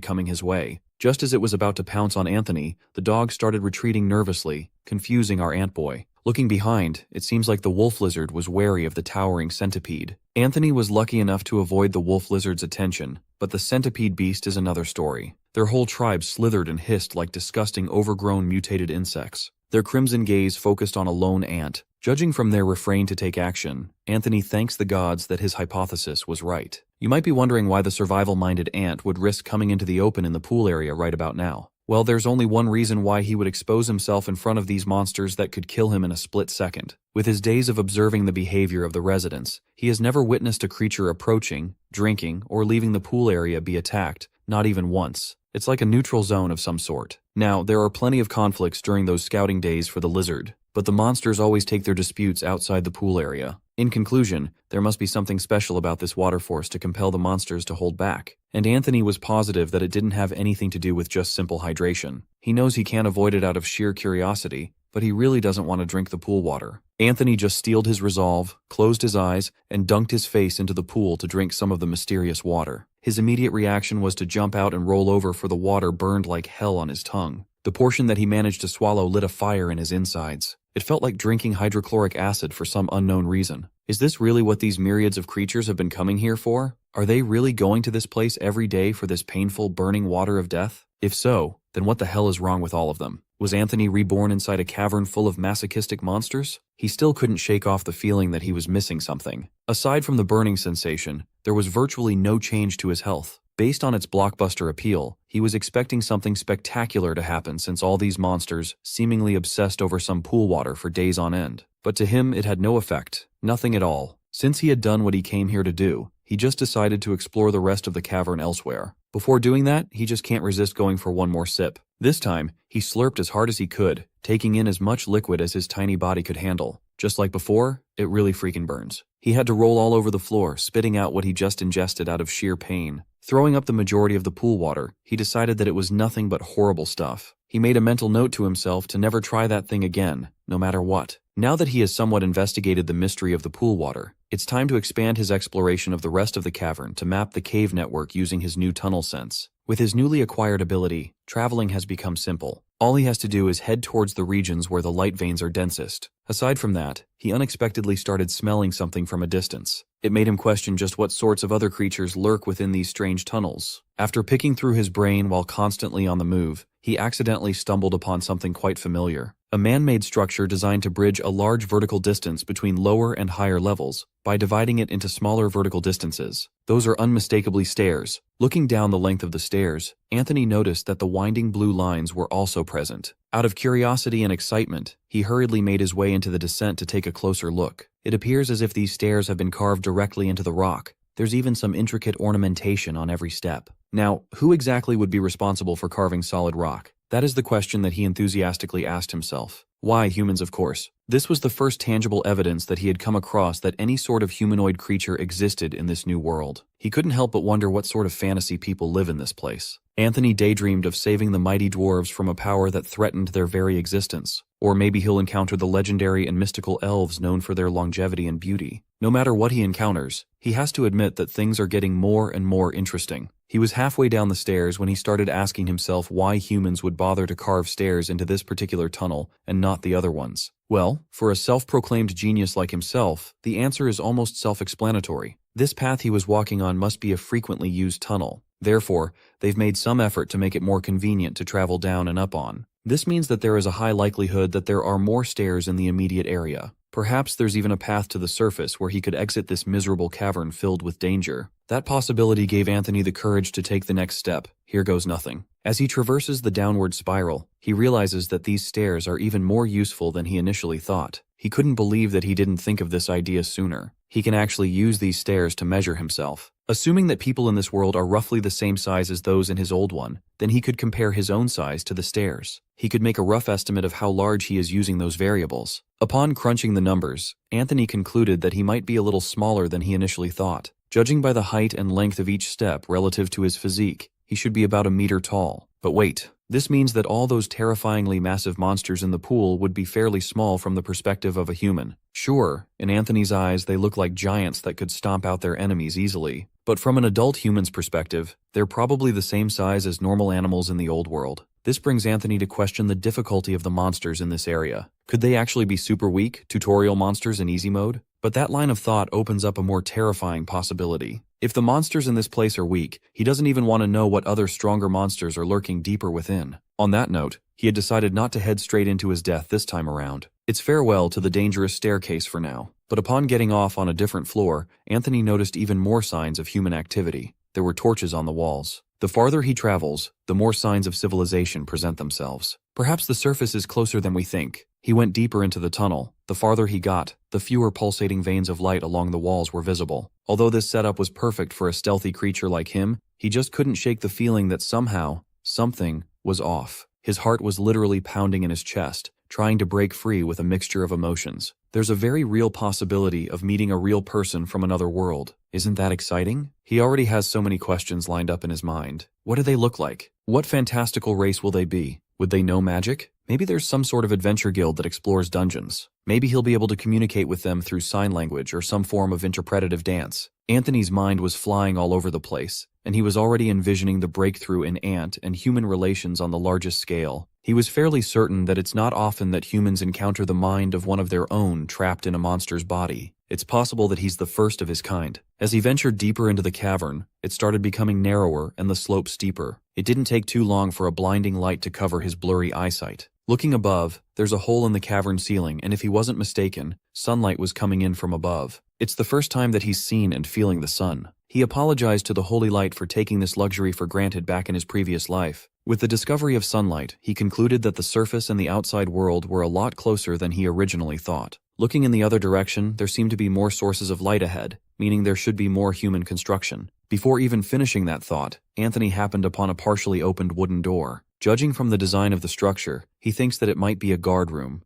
coming his way. Just as it was about to pounce on Anthony, the dog started retreating nervously, confusing our ant boy. Looking behind, it seems like the wolf lizard was wary of the towering centipede. Anthony was lucky enough to avoid the wolf lizard's attention, but the centipede beast is another story. Their whole tribe slithered and hissed like disgusting overgrown mutated insects. Their crimson gaze focused on a lone ant. Judging from their refrain to take action, Anthony thanks the gods that his hypothesis was right. You might be wondering why the survival-minded ant would risk coming into the open in the pool area right about now. Well, there's only one reason why he would expose himself in front of these monsters that could kill him in a split second. With his days of observing the behavior of the residents, he has never witnessed a creature approaching, drinking, or leaving the pool area be attacked, not even once. It's like a neutral zone of some sort. Now, there are plenty of conflicts during those scouting days for the lizard, but the monsters always take their disputes outside the pool area. In conclusion, there must be something special about this water force to compel the monsters to hold back. And Anthony was positive that it didn't have anything to do with just simple hydration. He knows he can't avoid it out of sheer curiosity, but he really doesn't want to drink the pool water. Anthony just steeled his resolve, closed his eyes, and dunked his face into the pool to drink some of the mysterious water. His immediate reaction was to jump out and roll over, for the water burned like hell on his tongue. The portion that he managed to swallow lit a fire in his insides. It felt like drinking hydrochloric acid for some unknown reason. Is this really what these myriads of creatures have been coming here for? Are they really going to this place every day for this painful, burning water of death? If so, then what the hell is wrong with all of them? Was Anthony reborn inside a cavern full of masochistic monsters? He still couldn't shake off the feeling that he was missing something. Aside from the burning sensation, there was virtually no change to his health. Based on its blockbuster appeal, he was expecting something spectacular to happen, since all these monsters seemingly obsessed over some pool water for days on end. But to him, it had no effect. Nothing at all. Since he had done what he came here to do, he just decided to explore the rest of the cavern elsewhere. Before doing that, he just can't resist going for one more sip. This time, he slurped as hard as he could, taking in as much liquid as his tiny body could handle. Just like before, it really freaking burns. He had to roll all over the floor, spitting out what he just ingested out of sheer pain. Throwing up the majority of the pool water, he decided that it was nothing but horrible stuff. He made a mental note to himself to never try that thing again, no matter what. Now that he has somewhat investigated the mystery of the pool water, it's time to expand his exploration of the rest of the cavern to map the cave network using his new tunnel sense. With his newly acquired ability, traveling has become simple. All he has to do is head towards the regions where the light veins are densest. Aside from that, he unexpectedly started smelling something from a distance. It made him question just what sorts of other creatures lurk within these strange tunnels. After picking through his brain while constantly on the move, he accidentally stumbled upon something quite familiar. A man-made structure designed to bridge a large vertical distance between lower and higher levels by dividing it into smaller vertical distances. Those are unmistakably stairs. Looking down the length of the stairs, Anthony noticed that the winding blue lines were also present. Out of curiosity and excitement, he hurriedly made his way into the descent to take a closer look. It appears as if these stairs have been carved directly into the rock. There's even some intricate ornamentation on every step. Now, who exactly would be responsible for carving solid rock? That is the question that he enthusiastically asked himself. Why, humans, of course. This was the first tangible evidence that he had come across that any sort of humanoid creature existed in this new world. He couldn't help but wonder what sort of fantasy people live in this place. Anthony daydreamed of saving the mighty dwarves from a power that threatened their very existence. Or maybe he'll encounter the legendary and mystical elves known for their longevity and beauty. No matter what he encounters, he has to admit that things are getting more and more interesting. He was halfway down the stairs when he started asking himself why humans would bother to carve stairs into this particular tunnel and not the other ones. Well, for a self-proclaimed genius like himself, the answer is almost self-explanatory. This path he was walking on must be a frequently used tunnel. Therefore, they've made some effort to make it more convenient to travel down and up on. This means that there is a high likelihood that there are more stairs in the immediate area. Perhaps there's even a path to the surface where he could exit this miserable cavern filled with danger. That possibility gave Anthony the courage to take the next step. Here goes nothing. As he traverses the downward spiral, he realizes that these stairs are even more useful than he initially thought. He couldn't believe that he didn't think of this idea sooner. He can actually use these stairs to measure himself. Assuming that people in this world are roughly the same size as those in his old one, then he could compare his own size to the stairs. He could make a rough estimate of how large he is using those variables. Upon crunching the numbers, Anthony concluded that he might be a little smaller than he initially thought. Judging by the height and length of each step relative to his physique, he should be about a meter tall. But wait, this means that all those terrifyingly massive monsters in the pool would be fairly small from the perspective of a human. Sure, in Anthony's eyes they look like giants that could stomp out their enemies easily. But from an adult human's perspective, they're probably the same size as normal animals in the old world. This brings Anthony to question the difficulty of the monsters in this area. Could they actually be super weak, tutorial monsters in easy mode? But that line of thought opens up a more terrifying possibility. If the monsters in this place are weak, he doesn't even want to know what other stronger monsters are lurking deeper within. On that note, he had decided not to head straight into his death this time around. It's farewell to the dangerous staircase for now. But upon getting off on a different floor, Anthony noticed even more signs of human activity. There were torches on the walls. The farther he travels, the more signs of civilization present themselves. Perhaps the surface is closer than we think. He went deeper into the tunnel. The farther he got, the fewer pulsating veins of light along the walls were visible. Although this setup was perfect for a stealthy creature like him, he just couldn't shake the feeling that somehow, something was off. His heart was literally pounding in his chest, trying to break free with a mixture of emotions. There's a very real possibility of meeting a real person from another world. Isn't that exciting? He already has so many questions lined up in his mind. What do they look like? What fantastical race will they be? Would they know magic? Maybe there's some sort of adventure guild that explores dungeons. Maybe he'll be able to communicate with them through sign language or some form of interpretative dance. Anthony's mind was flying all over the place, and he was already envisioning the breakthrough in ant and human relations on the largest scale. He was fairly certain that it's not often that humans encounter the mind of one of their own trapped in a monster's body. It's possible that he's the first of his kind. As he ventured deeper into the cavern, it started becoming narrower and the slope steeper. It didn't take too long for a blinding light to cover his blurry eyesight. Looking above, there's a hole in the cavern ceiling, and if he wasn't mistaken, sunlight was coming in from above. It's the first time that he's seen and feeling the sun. He apologized to the holy light for taking this luxury for granted back in his previous life. With the discovery of sunlight, he concluded that the surface and the outside world were a lot closer than he originally thought. Looking in the other direction, there seemed to be more sources of light ahead, meaning there should be more human construction. Before even finishing that thought, Anthony happened upon a partially opened wooden door. Judging from the design of the structure, he thinks that it might be a guard room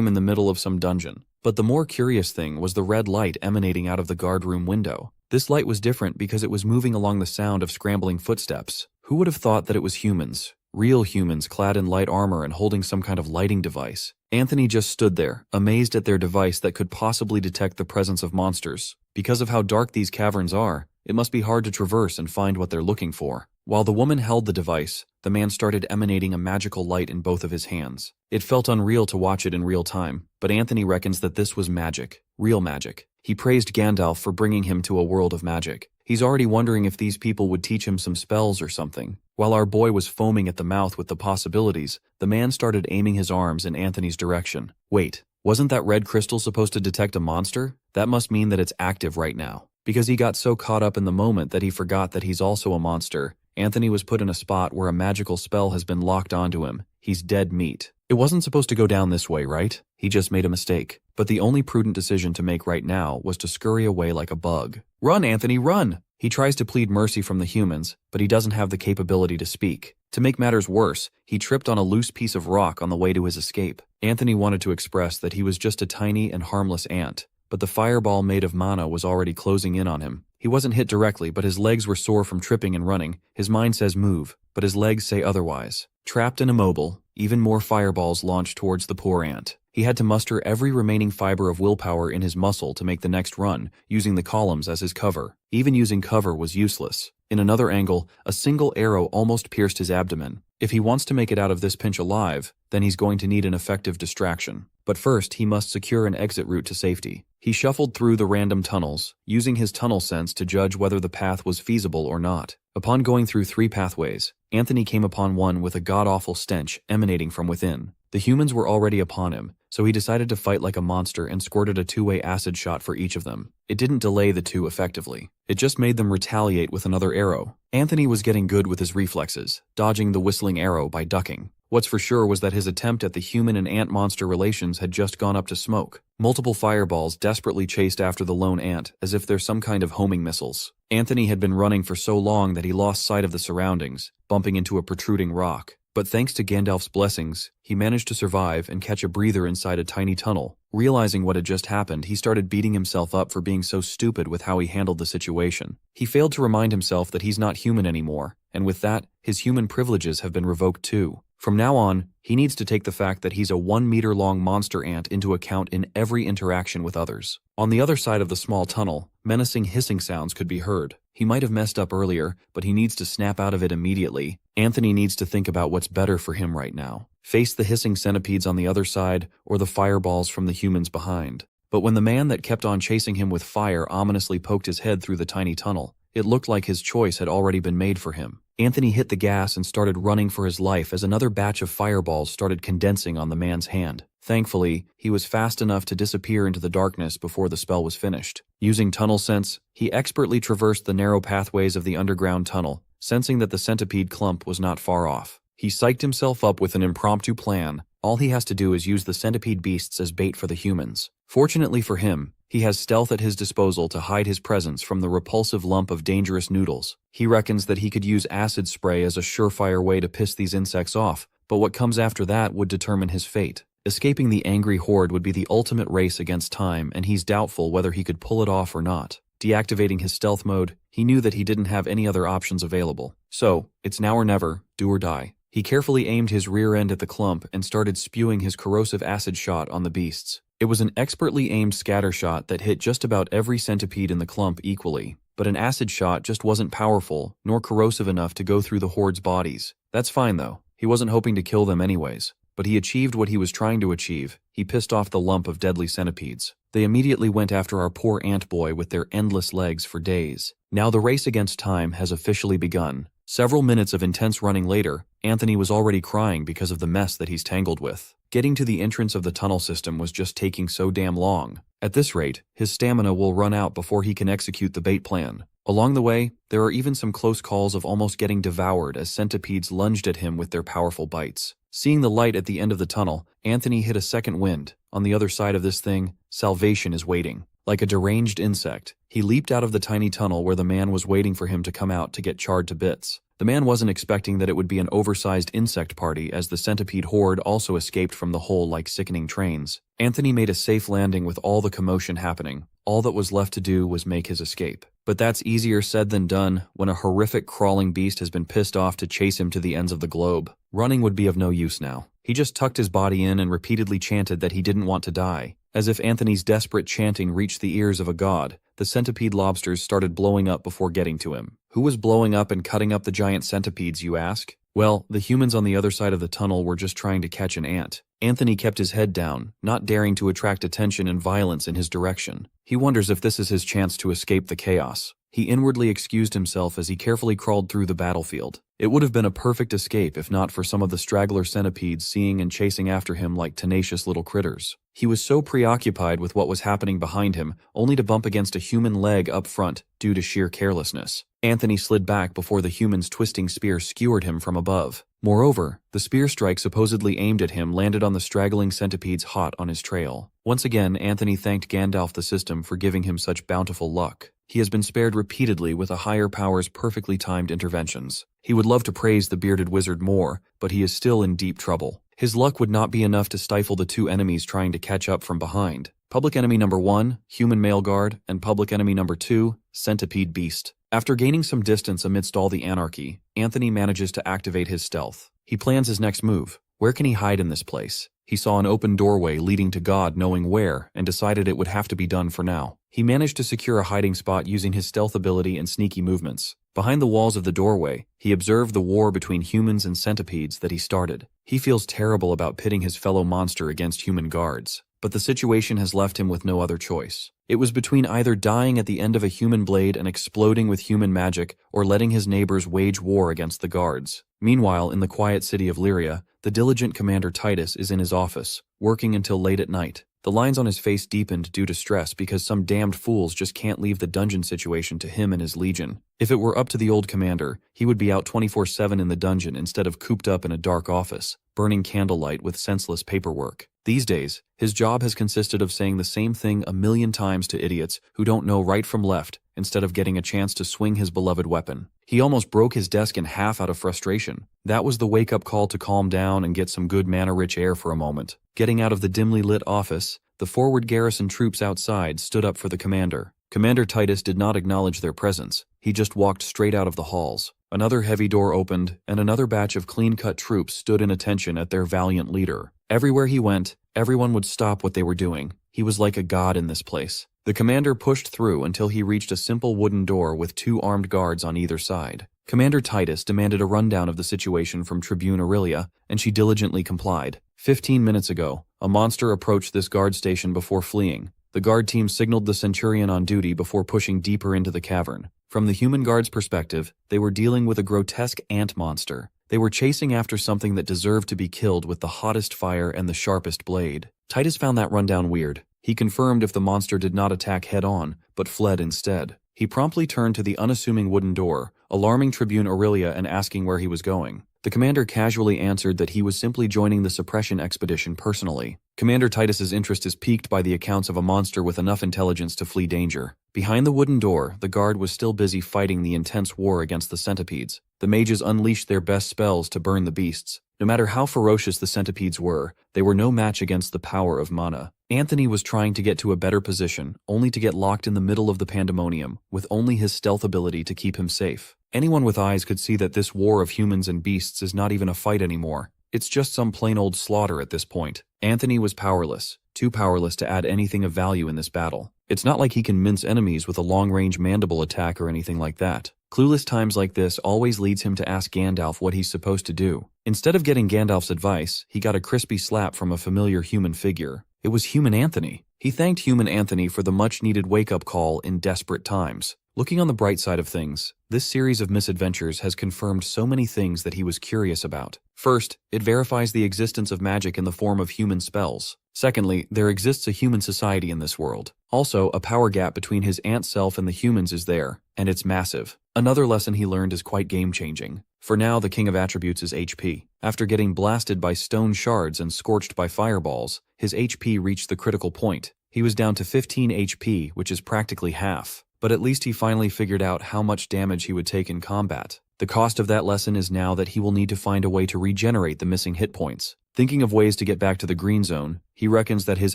in the middle of some dungeon. But the more curious thing was the red light emanating out of the guard room window. This light was different because it was moving along the sound of scrambling footsteps. Who would have thought that it was humans? Real humans clad in light armor and holding some kind of lighting device. Anthony just stood there, amazed at their device that could possibly detect the presence of monsters. Because of how dark these caverns are, it must be hard to traverse and find what they're looking for. While the woman held the device, the man started emanating a magical light in both of his hands. It felt unreal to watch it in real time, but Anthony reckons that this was magic. Real magic. He praised Gandalf for bringing him to a world of magic. He's already wondering if these people would teach him some spells or something. While our boy was foaming at the mouth with the possibilities, the man started aiming his arms in Anthony's direction. Wait, wasn't that red crystal supposed to detect a monster? That must mean that it's active right now. Because he got so caught up in the moment that he forgot that he's also a monster, Anthony was put in a spot where a magical spell has been locked onto him. He's dead meat. It wasn't supposed to go down this way, right? He just made a mistake. But the only prudent decision to make right now was to scurry away like a bug. Run, Anthony, run! He tries to plead mercy from the humans, but he doesn't have the capability to speak. To make matters worse, he tripped on a loose piece of rock on the way to his escape. Anthony wanted to express that he was just a tiny and harmless ant, but the fireball made of mana was already closing in on him. He wasn't hit directly, but his legs were sore from tripping and running. His mind says move, but his legs say otherwise. Trapped and immobile, even more fireballs launched towards the poor ant. He had to muster every remaining fiber of willpower in his muscle to make the next run, using the columns as his cover. Even using cover was useless. In another angle, a single arrow almost pierced his abdomen. If he wants to make it out of this pinch alive, then he's going to need an effective distraction. But first, he must secure an exit route to safety. He shuffled through the random tunnels, using his tunnel sense to judge whether the path was feasible or not. Upon going through 3 pathways, Anthony came upon one with a god-awful stench emanating from within. The humans were already upon him, so he decided to fight like a monster and squirted a 2-way acid shot for each of them. It didn't delay the 2 effectively. It just made them retaliate with another arrow. Anthony was getting good with his reflexes, dodging the whistling arrow by ducking. What's for sure was that his attempt at the human and ant monster relations had just gone up to smoke. Multiple fireballs desperately chased after the lone ant, as if they're some kind of homing missiles. Anthony had been running for so long that he lost sight of the surroundings, bumping into a protruding rock. But thanks to Gandalf's blessings, he managed to survive and catch a breather inside a tiny tunnel. Realizing what had just happened, he started beating himself up for being so stupid with how he handled the situation. He failed to remind himself that he's not human anymore, and with that, his human privileges have been revoked too. From now on, he needs to take the fact that he's a 1-meter-long monster ant into account in every interaction with others. On the other side of the small tunnel, menacing hissing sounds could be heard. He might have messed up earlier, but he needs to snap out of it immediately. Anthony needs to think about what's better for him right now. Face the hissing centipedes on the other side, or the fireballs from the humans behind. But when the man that kept on chasing him with fire ominously poked his head through the tiny tunnel, it looked like his choice had already been made for him. Anthony hit the gas and started running for his life as another batch of fireballs started condensing on the man's hand. Thankfully, he was fast enough to disappear into the darkness before the spell was finished. Using tunnel sense, he expertly traversed the narrow pathways of the underground tunnel, sensing that the centipede clump was not far off. He psyched himself up with an impromptu plan. All he has to do is use the centipede beasts as bait for the humans. Fortunately for him, he has stealth at his disposal to hide his presence from the repulsive lump of dangerous noodles. He reckons that he could use acid spray as a surefire way to piss these insects off, but what comes after that would determine his fate. Escaping the angry horde would be the ultimate race against time, and he's doubtful whether he could pull it off or not. Deactivating his stealth mode, he knew that he didn't have any other options available. So, it's now or never, do or die. He carefully aimed his rear end at the clump and started spewing his corrosive acid shot on the beasts. It was an expertly aimed scatter shot that hit just about every centipede in the clump equally, but an acid shot just wasn't powerful nor corrosive enough to go through the horde's bodies. That's fine though, he wasn't hoping to kill them anyways, but he achieved what he was trying to achieve. He pissed off the lump of deadly centipedes. They immediately went after our poor ant boy with their endless legs for days. Now the race against time has officially begun. Several minutes of intense running later, Anthony was already crying because of the mess that he's tangled with. Getting to the entrance of the tunnel system was just taking so damn long. At this rate, his stamina will run out before he can execute the bait plan. Along the way, there are even some close calls of almost getting devoured as centipedes lunged at him with their powerful bites. Seeing the light at the end of the tunnel, Anthony hit a second wind. On the other side of this thing, salvation is waiting. Like a deranged insect, he leaped out of the tiny tunnel where the man was waiting for him to come out to get charred to bits. The man wasn't expecting that it would be an oversized insect party, as the centipede horde also escaped from the hole like sickening trains. Anthony made a safe landing with all the commotion happening. All that was left to do was make his escape. But that's easier said than done when a horrific crawling beast has been pissed off to chase him to the ends of the globe. Running would be of no use now. He just tucked his body in and repeatedly chanted that he didn't want to die. As if Anthony's desperate chanting reached the ears of a god, the centipede lobsters started blowing up before getting to him. Who was blowing up and cutting up the giant centipedes, you ask? Well, the humans on the other side of the tunnel were just trying to catch an ant. Anthony kept his head down, not daring to attract attention and violence in his direction. He wonders if this is his chance to escape the chaos. He inwardly excused himself as he carefully crawled through the battlefield. It would have been a perfect escape if not for some of the straggler centipedes seeing and chasing after him like tenacious little critters. He was so preoccupied with what was happening behind him, only to bump against a human leg up front due to sheer carelessness. Anthony slid back before the human's twisting spear skewered him from above. Moreover, the spear strike supposedly aimed at him landed on the straggling centipedes hot on his trail. Once again, Anthony thanked Gandalf the system for giving him such bountiful luck. He has been spared repeatedly with a higher power's perfectly timed interventions. He would love to praise the bearded wizard more, but he is still in deep trouble. His luck would not be enough to stifle the two enemies trying to catch up from behind. Public enemy number 1, human male guard, and public enemy number 2, centipede beast. After gaining some distance amidst all the anarchy, Anthony manages to activate his stealth. He plans his next move. Where can he hide in this place? He saw an open doorway leading to God knowing where and decided it would have to be done for now. He managed to secure a hiding spot using his stealth ability and sneaky movements. Behind the walls of the doorway, he observed the war between humans and centipedes that he started. He feels terrible about pitting his fellow monster against human guards, but the situation has left him with no other choice. It was between either dying at the end of a human blade and exploding with human magic or letting his neighbors wage war against the guards. Meanwhile, in the quiet city of Lyria, the diligent Commander Titus is in his office, working until late at night. The lines on his face deepened due to stress because some damned fools just can't leave the dungeon situation to him and his legion. If it were up to the old commander, he would be out 24/7 in the dungeon instead of cooped up in a dark office, burning candlelight with senseless paperwork. These days, his job has consisted of saying the same thing a million times to idiots who don't know right from left instead of getting a chance to swing his beloved weapon. He almost broke his desk in half out of frustration. That was the wake-up call to calm down and get some good mana-rich air for a moment. Getting out of the dimly lit office, the forward garrison troops outside stood up for the commander. Commander Titus did not acknowledge their presence. He just walked straight out of the halls. Another heavy door opened, and another batch of clean-cut troops stood in attention at their valiant leader. Everywhere he went, everyone would stop what they were doing. He was like a god in this place. The commander pushed through until he reached a simple wooden door with 2 armed guards on either side. Commander Titus demanded a rundown of the situation from Tribune Aurelia, and she diligently complied. 15 minutes ago, a monster approached this guard station before fleeing. The guard team signaled the Centurion on duty before pushing deeper into the cavern. From the human guard's perspective, they were dealing with a grotesque ant monster. They were chasing after something that deserved to be killed with the hottest fire and the sharpest blade. Titus found that rundown weird. He confirmed if the monster did not attack head-on, but fled instead. He promptly turned to the unassuming wooden door, alarming Tribune Aurelia and asking where he was going. The commander casually answered that he was simply joining the suppression expedition personally. Commander Titus's interest is piqued by the accounts of a monster with enough intelligence to flee danger. Behind the wooden door, the guard was still busy fighting the intense war against the centipedes. The mages unleashed their best spells to burn the beasts. No matter how ferocious the centipedes were, they were no match against the power of mana. Anthony was trying to get to a better position, only to get locked in the middle of the pandemonium, with only his stealth ability to keep him safe. Anyone with eyes could see that this war of humans and beasts is not even a fight anymore. It's just some plain old slaughter at this point. Anthony was powerless, too powerless to add anything of value in this battle. It's not like he can mince enemies with a long-range mandible attack or anything like that. Clueless times like this always leads him to ask Gandalf what he's supposed to do. Instead of getting Gandalf's advice, he got a crispy slap from a familiar human figure. It was Human Anthony. He thanked Human Anthony for the much-needed wake-up call in desperate times. Looking on the bright side of things, this series of misadventures has confirmed so many things that he was curious about. First, it verifies the existence of magic in the form of human spells. Secondly, there exists a human society in this world. Also, a power gap between his ant self and the humans is there, and it's massive. Another lesson he learned is quite game-changing. For now, the king of attributes is HP. After getting blasted by stone shards and scorched by fireballs, his HP reached the critical point. He was down to 15 HP, which is practically half. But at least he finally figured out how much damage he would take in combat. The cost of that lesson is now that he will need to find a way to regenerate the missing hit points. Thinking of ways to get back to the green zone, he reckons that his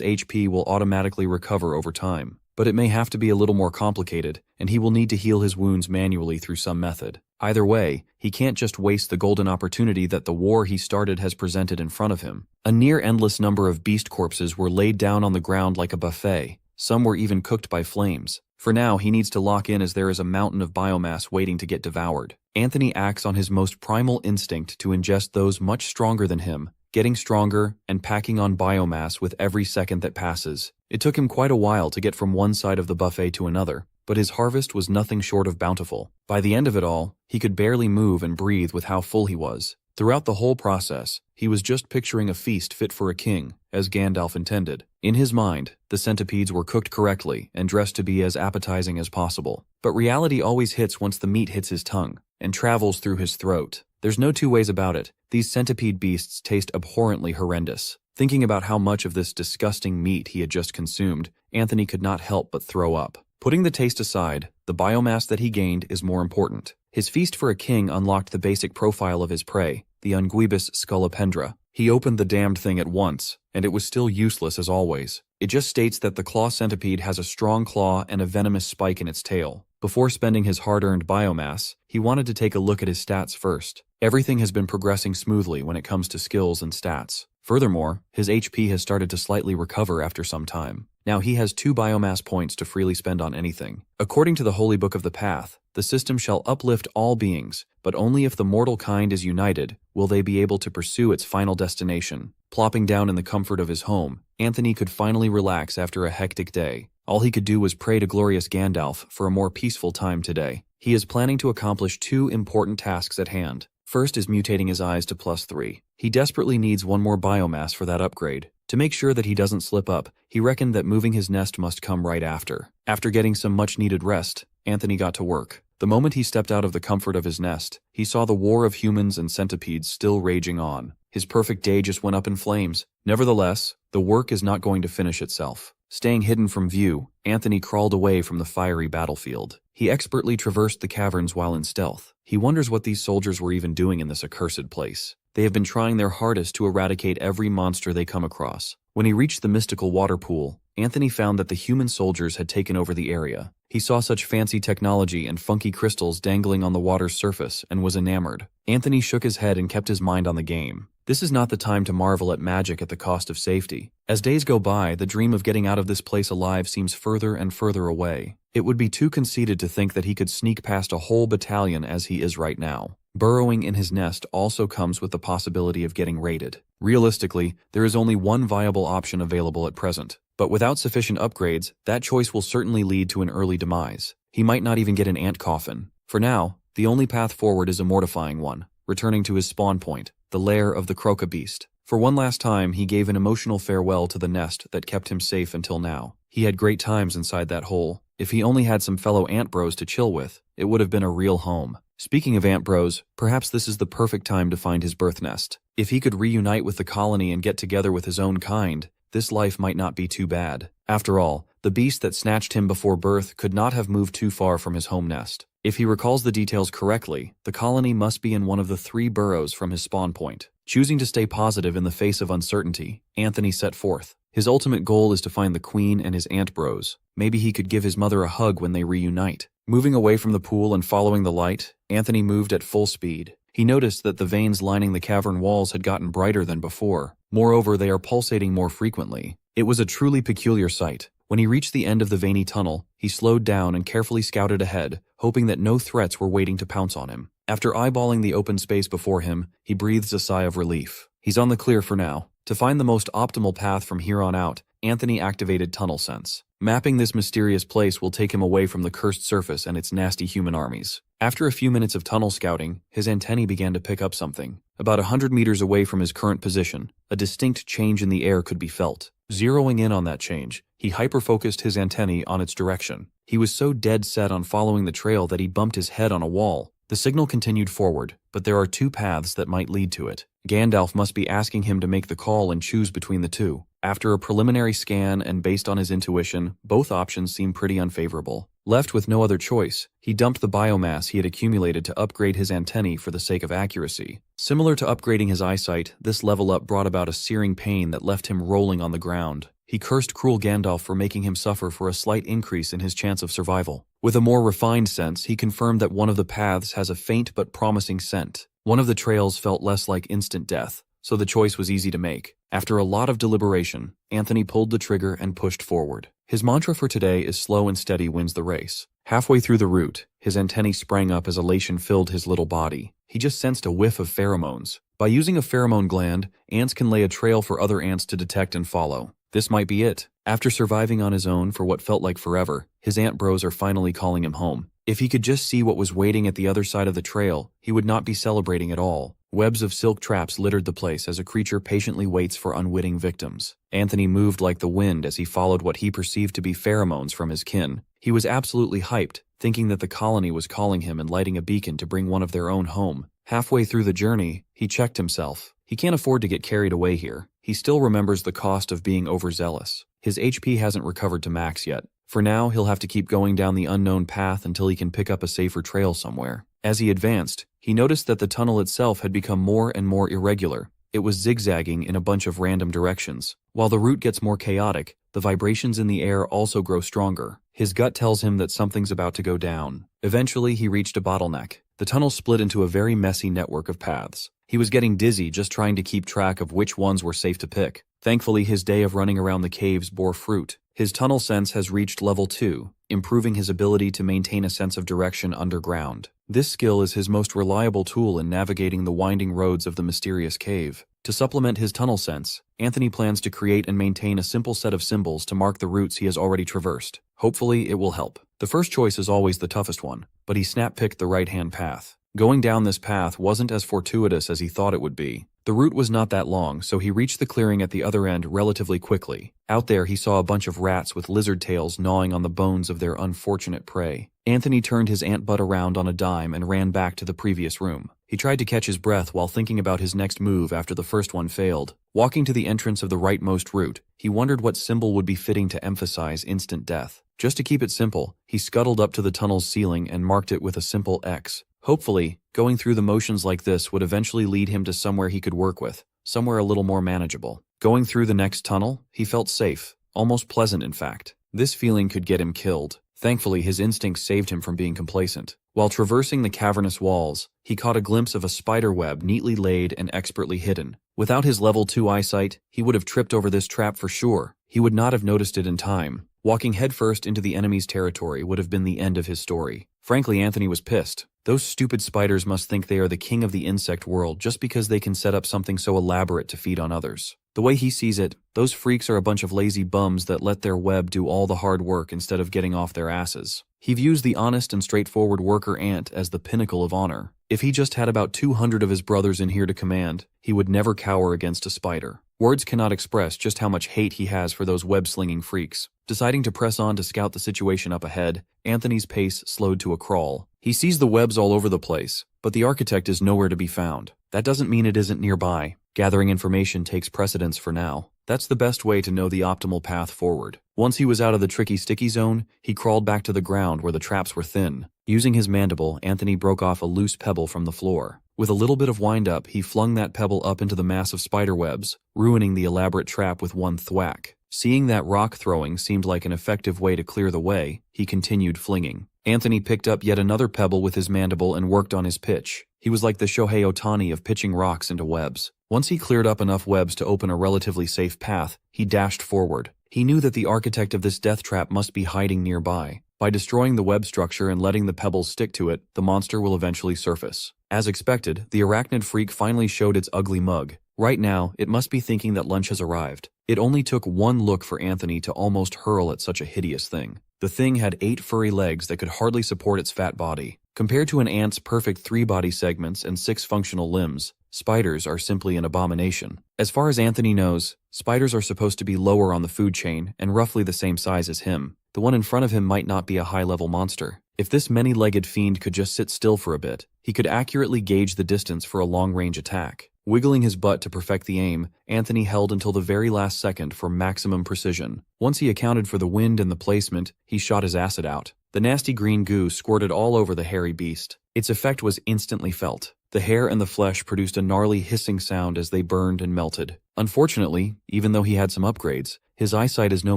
HP will automatically recover over time. But it may have to be a little more complicated, and he will need to heal his wounds manually through some method. Either way, he can't just waste the golden opportunity that the war he started has presented in front of him. A near-endless number of beast corpses were laid down on the ground like a buffet. Some were even cooked by flames. For now, he needs to lock in as there is a mountain of biomass waiting to get devoured. Anthony acts on his most primal instinct to ingest those much stronger than him, getting stronger and packing on biomass with every second that passes. It took him quite a while to get from one side of the buffet to another, but his harvest was nothing short of bountiful. By the end of it all, he could barely move and breathe with how full he was. Throughout the whole process, he was just picturing a feast fit for a king, as Gandalf intended. In his mind, the centipedes were cooked correctly and dressed to be as appetizing as possible. But reality always hits once the meat hits his tongue and travels through his throat. There's no two ways about it. These centipede beasts taste abhorrently horrendous. Thinking about how much of this disgusting meat he had just consumed, Anthony could not help but throw up. Putting the taste aside, the biomass that he gained is more important. His feast for a king unlocked the basic profile of his prey, the Unguibus scolopendra. He opened the damned thing at once, and it was still useless as always. It just states that the claw centipede has a strong claw and a venomous spike in its tail. Before spending his hard-earned biomass, he wanted to take a look at his stats first. Everything has been progressing smoothly when it comes to skills and stats. Furthermore, his HP has started to slightly recover after some time. Now he has 2 biomass points to freely spend on anything. According to the Holy Book of the Path, the system shall uplift all beings, but only if the mortal kind is united will they be able to pursue its final destination. Plopping down in the comfort of his home, Anthony could finally relax after a hectic day. All he could do was pray to glorious Gandalf for a more peaceful time today. He is planning to accomplish 2 important tasks at hand. First is mutating his eyes to +3. He desperately needs 1 more biomass for that upgrade. To make sure that he doesn't slip up, he reckoned that moving his nest must come right after. After getting some much-needed rest, Anthony got to work. The moment he stepped out of the comfort of his nest, he saw the war of humans and centipedes still raging on. His perfect day just went up in flames. Nevertheless, the work is not going to finish itself. Staying hidden from view, Anthony crawled away from the fiery battlefield. He expertly traversed the caverns while in stealth. He wonders what these soldiers were even doing in this accursed place. They have been trying their hardest to eradicate every monster they come across. When he reached the mystical water pool, Anthony found that the human soldiers had taken over the area. He saw such fancy technology and funky crystals dangling on the water's surface and was enamored. Anthony shook his head and kept his mind on the game. This is not the time to marvel at magic at the cost of safety. As days go by, the dream of getting out of this place alive seems further and further away. It would be too conceited to think that he could sneak past a whole battalion as he is right now. Burrowing in his nest also comes with the possibility of getting raided. Realistically, there is only one viable option available at present. But without sufficient upgrades, that choice will certainly lead to an early demise. He might not even get an ant coffin. For now, the only path forward is a mortifying one, returning to his spawn point, the lair of the croca beast. For one last time, he gave an emotional farewell to the nest that kept him safe until now. He had great times inside that hole. If he only had some fellow ant bros to chill with, it would have been a real home. Speaking of ant bros, perhaps this is the perfect time to find his birth nest. If he could reunite with the colony and get together with his own kind, this life might not be too bad. After all, the beast that snatched him before birth could not have moved too far from his home nest. If he recalls the details correctly, the colony must be in one of the 3 burrows from his spawn point. Choosing to stay positive in the face of uncertainty, Anthony set forth. His ultimate goal is to find the queen and his ant bros. Maybe he could give his mother a hug when they reunite. Moving away from the pool and following the light, Anthony moved at full speed. He noticed that the veins lining the cavern walls had gotten brighter than before. Moreover, they are pulsating more frequently. It was a truly peculiar sight. When he reached the end of the veiny tunnel, he slowed down and carefully scouted ahead, hoping that no threats were waiting to pounce on him. After eyeballing the open space before him, he breathed a sigh of relief. He's on the clear for now. To find the most optimal path from here on out, Anthony activated tunnel sense. Mapping this mysterious place will take him away from the cursed surface and its nasty human armies. After a few minutes of tunnel scouting, his antennae began to pick up something. About 100 meters away from his current position, a distinct change in the air could be felt. Zeroing in on that change, he hyper-focused his antennae on its direction. He was so dead set on following the trail that he bumped his head on a wall. The signal continued forward, but there are 2 paths that might lead to it. Gandalf must be asking him to make the call and choose between the 2. After a preliminary scan and based on his intuition, both options seem pretty unfavorable. Left with no other choice, he dumped the biomass he had accumulated to upgrade his antennae for the sake of accuracy. Similar to upgrading his eyesight, this level up brought about a searing pain that left him rolling on the ground. He cursed cruel Gandalf for making him suffer for a slight increase in his chance of survival. With a more refined sense, he confirmed that one of the paths has a faint but promising scent. One of the trails felt less like instant death, so the choice was easy to make. After a lot of deliberation, Anthony pulled the trigger and pushed forward. His mantra for today is slow and steady wins the race. Halfway through the route, his antennae sprang up as elation filled his little body. He just sensed a whiff of pheromones. By using a pheromone gland, ants can lay a trail for other ants to detect and follow. This might be it. After surviving on his own for what felt like forever, his ant bros are finally calling him home. If he could just see what was waiting at the other side of the trail, he would not be celebrating at all. Webs of silk traps littered the place as a creature patiently waits for unwitting victims. Anthony moved like the wind as he followed what he perceived to be pheromones from his kin. He was absolutely hyped, thinking that the colony was calling him and lighting a beacon to bring one of their own home. Halfway through the journey, he checked himself. He can't afford to get carried away here. He still remembers the cost of being overzealous. His HP hasn't recovered to max yet. For now, he'll have to keep going down the unknown path until he can pick up a safer trail somewhere. As he advanced, he noticed that the tunnel itself had become more and more irregular. It was zigzagging in a bunch of random directions. While the route gets more chaotic, the vibrations in the air also grow stronger. His gut tells him that something's about to go down. Eventually, he reached a bottleneck. The tunnel split into a very messy network of paths. He was getting dizzy just trying to keep track of which ones were safe to pick. Thankfully, his day of running around the caves bore fruit. His tunnel sense has reached level 2, improving his ability to maintain a sense of direction underground. This skill is his most reliable tool in navigating the winding roads of the mysterious cave. To supplement his tunnel sense, Anthony plans to create and maintain a simple set of symbols to mark the routes he has already traversed. Hopefully, it will help. The first choice is always the toughest one, but he snap-picked the right-hand path. Going down this path wasn't as fortuitous as he thought it would be. The route was not that long, so he reached the clearing at the other end relatively quickly. Out there, he saw a bunch of rats with lizard tails gnawing on the bones of their unfortunate prey. Anthony turned his ant butt around on a dime and ran back to the previous room. He tried to catch his breath while thinking about his next move after the first one failed. Walking to the entrance of the rightmost route, he wondered what symbol would be fitting to emphasize instant death. Just to keep it simple, he scuttled up to the tunnel's ceiling and marked it with a simple X. Hopefully, going through the motions like this would eventually lead him to somewhere he could work with, somewhere a little more manageable. Going through the next tunnel, he felt safe, almost pleasant in fact. This feeling could get him killed. Thankfully, his instincts saved him from being complacent. While traversing the cavernous walls, he caught a glimpse of a spider web neatly laid and expertly hidden. Without his level 2 eyesight, he would have tripped over this trap for sure. He would not have noticed it in time. Walking headfirst into the enemy's territory would have been the end of his story. Frankly, Anthony was pissed. Those stupid spiders must think they are the king of the insect world just because they can set up something so elaborate to feed on others. The way he sees it, those freaks are a bunch of lazy bums that let their web do all the hard work instead of getting off their asses. He views the honest and straightforward worker ant as the pinnacle of honor. If he just had about 200 of his brothers in here to command, he would never cower against a spider. Words cannot express just how much hate he has for those web-slinging freaks. Deciding to press on to scout the situation up ahead, Anthony's pace slowed to a crawl. He sees the webs all over the place, but the architect is nowhere to be found. That doesn't mean it isn't nearby. Gathering information takes precedence for now. That's the best way to know the optimal path forward. Once he was out of the tricky sticky zone, he crawled back to the ground where the traps were thin. Using his mandible, Anthony broke off a loose pebble from the floor. With a little bit of wind-up, he flung that pebble up into the mass of spider webs, ruining the elaborate trap with one thwack. Seeing that rock throwing seemed like an effective way to clear the way, he continued flinging. Anthony picked up yet another pebble with his mandible and worked on his pitch. He was like the Shohei Ohtani of pitching rocks into webs. Once he cleared up enough webs to open a relatively safe path, he dashed forward. He knew that the architect of this death trap must be hiding nearby. By destroying the web structure and letting the pebbles stick to it, the monster will eventually surface. As expected, the arachnid freak finally showed its ugly mug. Right now, it must be thinking that lunch has arrived. It only took one look for Anthony to almost hurl at such a hideous thing. The thing had 8 furry legs that could hardly support its fat body. Compared to an ant's perfect 3 body segments and 6 functional limbs, spiders are simply an abomination. As far as Anthony knows, spiders are supposed to be lower on the food chain and roughly the same size as him. The one in front of him might not be a high-level monster. If this many-legged fiend could just sit still for a bit, he could accurately gauge the distance for a long-range attack. Wiggling his butt to perfect the aim, Anthony held until the very last second for maximum precision. Once he accounted for the wind and the placement, he shot his acid out. The nasty green goo squirted all over the hairy beast. Its effect was instantly felt. The hair and the flesh produced a gnarly hissing sound as they burned and melted. Unfortunately, even though he had some upgrades, his eyesight is no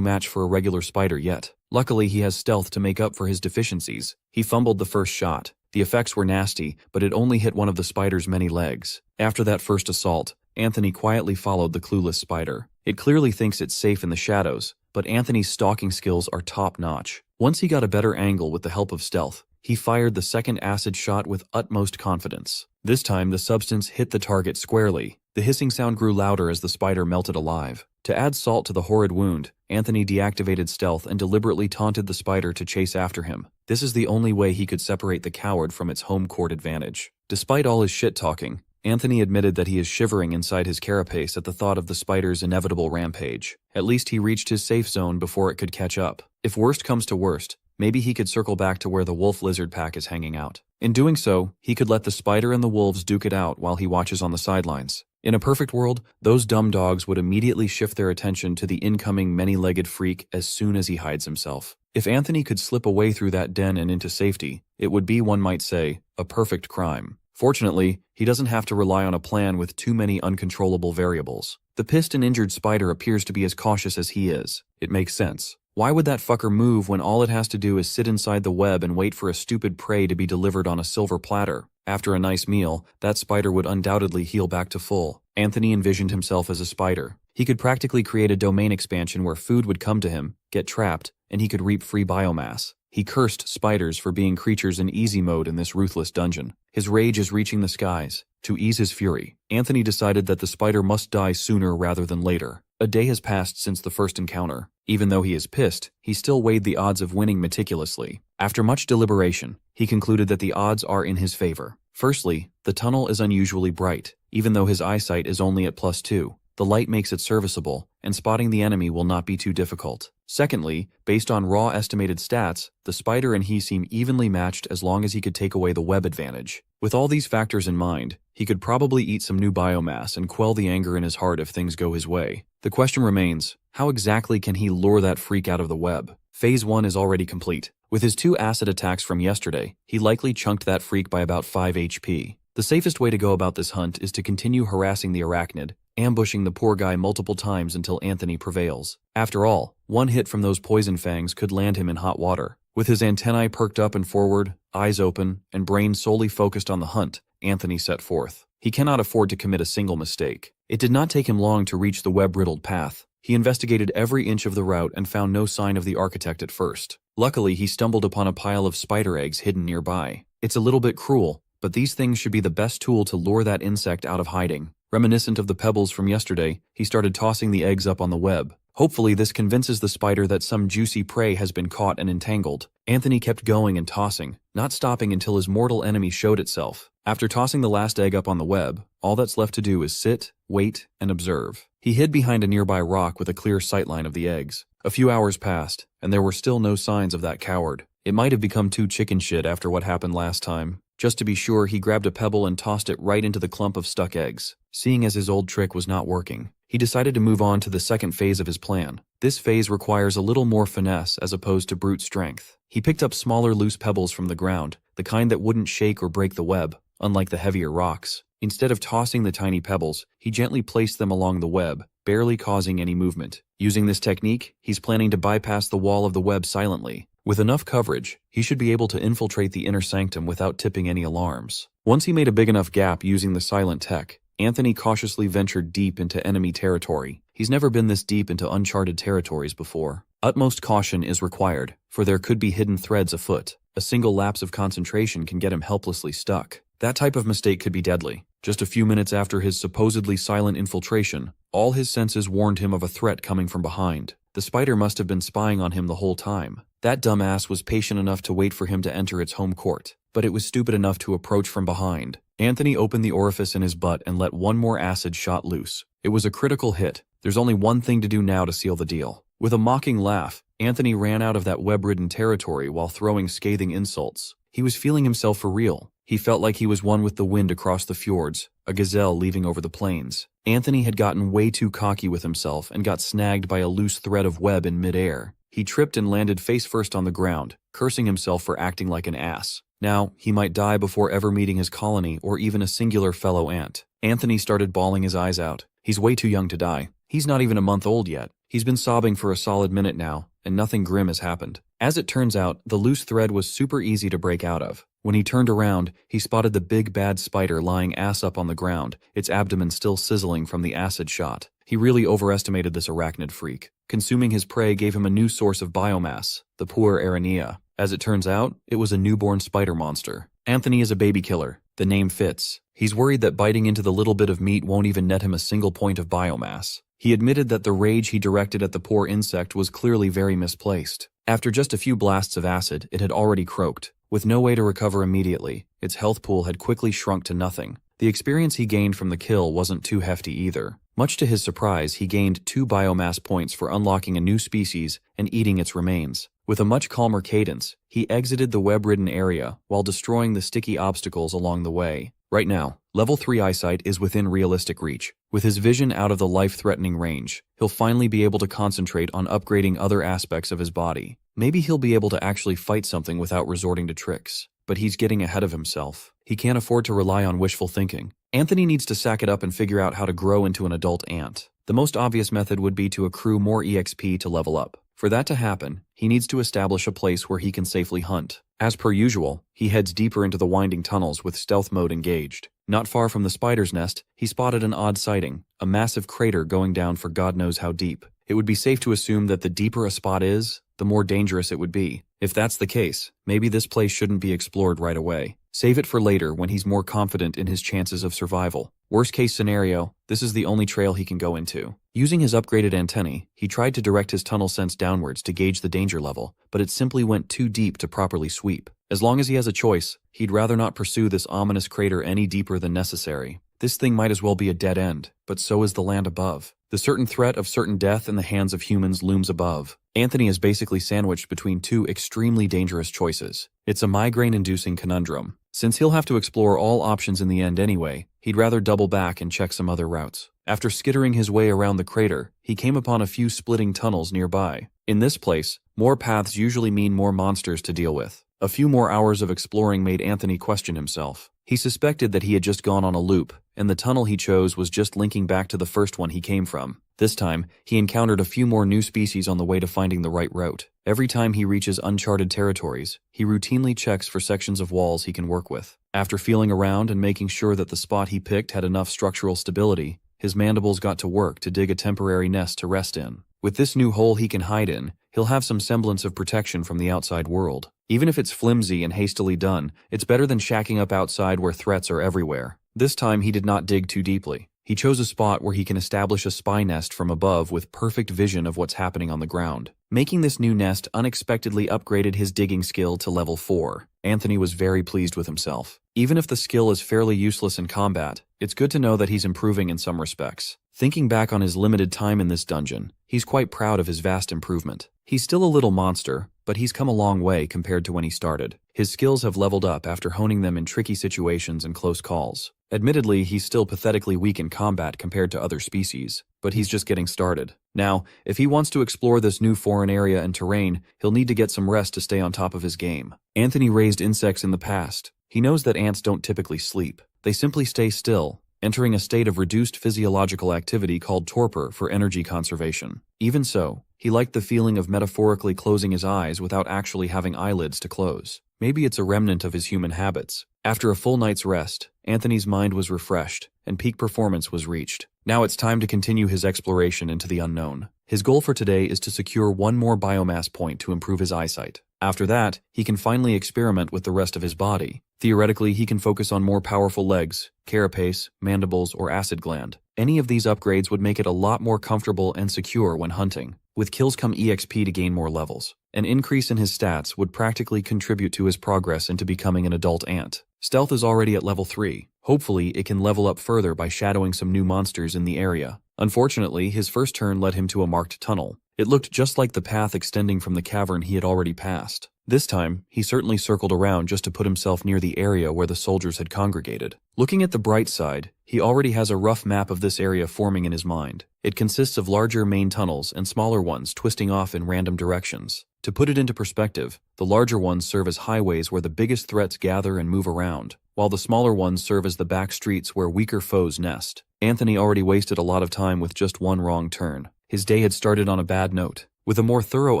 match for a regular spider yet. Luckily, he has stealth to make up for his deficiencies. He fumbled the first shot. The effects were nasty, but it only hit one of the spider's many legs. After that first assault, Anthony quietly followed the clueless spider. It clearly thinks it's safe in the shadows, but Anthony's stalking skills are top-notch. Once he got a better angle with the help of stealth, he fired the second acid shot with utmost confidence. This time, the substance hit the target squarely. The hissing sound grew louder as the spider melted alive. To add salt to the horrid wound, Anthony deactivated stealth and deliberately taunted the spider to chase after him. This is the only way he could separate the coward from its home court advantage. Despite all his shit-talking, Anthony admitted that he is shivering inside his carapace at the thought of the spider's inevitable rampage. At least he reached his safe zone before it could catch up. If worst comes to worst, maybe he could circle back to where the wolf lizard pack is hanging out. In doing so, he could let the spider and the wolves duke it out while he watches on the sidelines. In a perfect world, those dumb dogs would immediately shift their attention to the incoming many-legged freak as soon as he hides himself. If Anthony could slip away through that den and into safety, it would be, one might say, a perfect crime. Fortunately, he doesn't have to rely on a plan with too many uncontrollable variables. The pissed and injured spider appears to be as cautious as he is. It makes sense. Why would that fucker move when all it has to do is sit inside the web and wait for a stupid prey to be delivered on a silver platter? After a nice meal, that spider would undoubtedly heal back to full. Anthony envisioned himself as a spider. He could practically create a domain expansion where food would come to him, get trapped, and he could reap free biomass. He cursed spiders for being creatures in easy mode in this ruthless dungeon. His rage is reaching the skies. To ease his fury, Anthony decided that the spider must die sooner rather than later. A day has passed since the first encounter. Even though he is pissed, he still weighed the odds of winning meticulously. After much deliberation, he concluded that the odds are in his favor. Firstly, the tunnel is unusually bright, even though his eyesight is only at +2. The light makes it serviceable, and spotting the enemy will not be too difficult. Secondly, based on raw estimated stats, the spider and he seem evenly matched as long as he could take away the web advantage. With all these factors in mind, he could probably eat some new biomass and quell the anger in his heart if things go his way. The question remains, how exactly can he lure that freak out of the web? Phase 1 is already complete. With his 2 acid attacks from yesterday, he likely chunked that freak by about 5 HP. The safest way to go about this hunt is to continue harassing the arachnid, ambushing the poor guy multiple times until Anthony prevails. After all, one hit from those poison fangs could land him in hot water. With his antennae perked up and forward, eyes open, and brain solely focused on the hunt, Anthony set forth. He cannot afford to commit a single mistake. It did not take him long to reach the web-riddled path. He investigated every inch of the route and found no sign of the architect at first. Luckily, he stumbled upon a pile of spider eggs hidden nearby. It's a little bit cruel, but these things should be the best tool to lure that insect out of hiding. Reminiscent of the pebbles from yesterday, he started tossing the eggs up on the web. Hopefully this convinces the spider that some juicy prey has been caught and entangled. Anthony kept going and tossing, not stopping until his mortal enemy showed itself. After tossing the last egg up on the web, all that's left to do is sit, wait, and observe. He hid behind a nearby rock with a clear sightline of the eggs. A few hours passed, and there were still no signs of that coward. It might have become too chicken shit after what happened last time. Just to be sure, he grabbed a pebble and tossed it right into the clump of stuck eggs. Seeing as his old trick was not working, he decided to move on to the second phase of his plan. This phase requires a little more finesse as opposed to brute strength. He picked up smaller loose pebbles from the ground, the kind that wouldn't shake or break the web, unlike the heavier rocks. Instead of tossing the tiny pebbles, he gently placed them along the web, barely causing any movement. Using this technique, he's planning to bypass the wall of the web silently. With enough coverage, he should be able to infiltrate the inner sanctum without tipping any alarms. Once he made a big enough gap using the silent tech, Anthony cautiously ventured deep into enemy territory. He's never been this deep into uncharted territories before. Utmost caution is required, for there could be hidden threads afoot. A single lapse of concentration can get him helplessly stuck. That type of mistake could be deadly. Just a few minutes after his supposedly silent infiltration, all his senses warned him of a threat coming from behind. The spider must have been spying on him the whole time. That dumbass was patient enough to wait for him to enter its home court, but it was stupid enough to approach from behind. Anthony opened the orifice in his butt and let one more acid shot loose. It was a critical hit. There's only one thing to do now to seal the deal. With a mocking laugh, Anthony ran out of that web-ridden territory while throwing scathing insults. He was feeling himself for real. He felt like he was one with the wind across the fjords, a gazelle leaving over the plains. Anthony had gotten way too cocky with himself and got snagged by a loose thread of web in midair. He tripped and landed face first on the ground, cursing himself for acting like an ass. Now, he might die before ever meeting his colony or even a singular fellow ant. Anthony started bawling his eyes out. He's way too young to die. He's not even a month old yet. He's been sobbing for a solid minute now, and nothing grim has happened. As it turns out, the loose thread was super easy to break out of. When he turned around, he spotted the big bad spider lying ass up on the ground, its abdomen still sizzling from the acid shot. He really overestimated this arachnid freak. Consuming his prey gave him a new source of biomass, the poor arania. As it turns out, it was a newborn spider monster. Anthony is a baby killer. The name fits. He's worried that biting into the little bit of meat won't even net him a single point of biomass. He admitted that the rage he directed at the poor insect was clearly very misplaced. After just a few blasts of acid, it had already croaked. With no way to recover immediately, its health pool had quickly shrunk to nothing. The experience he gained from the kill wasn't too hefty either. Much to his surprise, he gained 2 biomass points for unlocking a new species and eating its remains. With a much calmer cadence, he exited the web-ridden area while destroying the sticky obstacles along the way. Right now, level 3 eyesight is within realistic reach. With his vision out of the life-threatening range, he'll finally be able to concentrate on upgrading other aspects of his body. Maybe he'll be able to actually fight something without resorting to tricks. But he's getting ahead of himself. He can't afford to rely on wishful thinking. Anthony needs to sack it up and figure out how to grow into an adult ant. The most obvious method would be to accrue more EXP to level up. For that to happen, he needs to establish a place where he can safely hunt. As per usual, he heads deeper into the winding tunnels with stealth mode engaged. Not far from the spider's nest, he spotted an odd sighting, a massive crater going down for God knows how deep. It would be safe to assume that the deeper a spot is, the more dangerous it would be. If that's the case, maybe this place shouldn't be explored right away. Save it for later when he's more confident in his chances of survival. Worst case scenario, this is the only trail he can go into. Using his upgraded antennae, he tried to direct his tunnel sense downwards to gauge the danger level, but it simply went too deep to properly sweep. As long as he has a choice, he'd rather not pursue this ominous crater any deeper than necessary. This thing might as well be a dead end, but so is the land above. The certain threat of certain death in the hands of humans looms above. Anthony is basically sandwiched between 2 extremely dangerous choices. It's a migraine-inducing conundrum. Since he'll have to explore all options in the end anyway, he'd rather double back and check some other routes. After skittering his way around the crater, he came upon a few splitting tunnels nearby. In this place, More paths usually mean more monsters to deal with. A few more hours of exploring made Anthony question himself. He suspected that he had just gone on a loop, and the tunnel he chose was just linking back to the first one he came from. This time, he encountered a few more new species on the way to finding the right route. Every time he reaches uncharted territories, he routinely checks for sections of walls he can work with. After feeling around and making sure that the spot he picked had enough structural stability, his mandibles got to work to dig a temporary nest to rest in. With this new hole he can hide in, he'll have some semblance of protection from the outside world. Even if it's flimsy and hastily done, it's better than shacking up outside where threats are everywhere. This time he did not dig too deeply. He chose a spot where he can establish a spy nest from above with perfect vision of what's happening on the ground. Making this new nest unexpectedly upgraded his digging skill to level 4. Anthony was very pleased with himself. Even if the skill is fairly useless in combat, it's good to know that he's improving in some respects. Thinking back on his limited time in this dungeon, he's quite proud of his vast improvement. He's still a little monster, but he's come a long way compared to when he started. His skills have leveled up after honing them in tricky situations and close calls. Admittedly, he's still pathetically weak in combat compared to other species, but he's just getting started. Now, if he wants to explore this new foreign area and terrain, he'll need to get some rest to stay on top of his game. Anthony raised insects in the past. He knows that ants don't typically sleep. They simply stay still, entering a state of reduced physiological activity called torpor for energy conservation. Even so, he liked the feeling of metaphorically closing his eyes without actually having eyelids to close. Maybe it's a remnant of his human habits. After a full night's rest, Anthony's mind was refreshed, and peak performance was reached. Now it's time to continue his exploration into the unknown. His goal for today is to secure one more biomass point to improve his eyesight. After that, he can finally experiment with the rest of his body. Theoretically, he can focus on more powerful legs, carapace, mandibles, or acid gland. Any of these upgrades would make it a lot more comfortable and secure when hunting. With kills come EXP to gain more levels. An increase in his stats would practically contribute to his progress into becoming an adult ant. Stealth is already at level 3. Hopefully, it can level up further by shadowing some new monsters in the area. Unfortunately, his first turn led him to a marked tunnel. It looked just like the path extending from the cavern he had already passed. This time, he certainly circled around just to put himself near the area where the soldiers had congregated. Looking at the bright side, he already has a rough map of this area forming in his mind. It consists of larger main tunnels and smaller ones twisting off in random directions. To put it into perspective, the larger ones serve as highways where the biggest threats gather and move around, while the smaller ones serve as the back streets where weaker foes nest. Anthony already wasted a lot of time with just one wrong turn. His day had started on a bad note. With a more thorough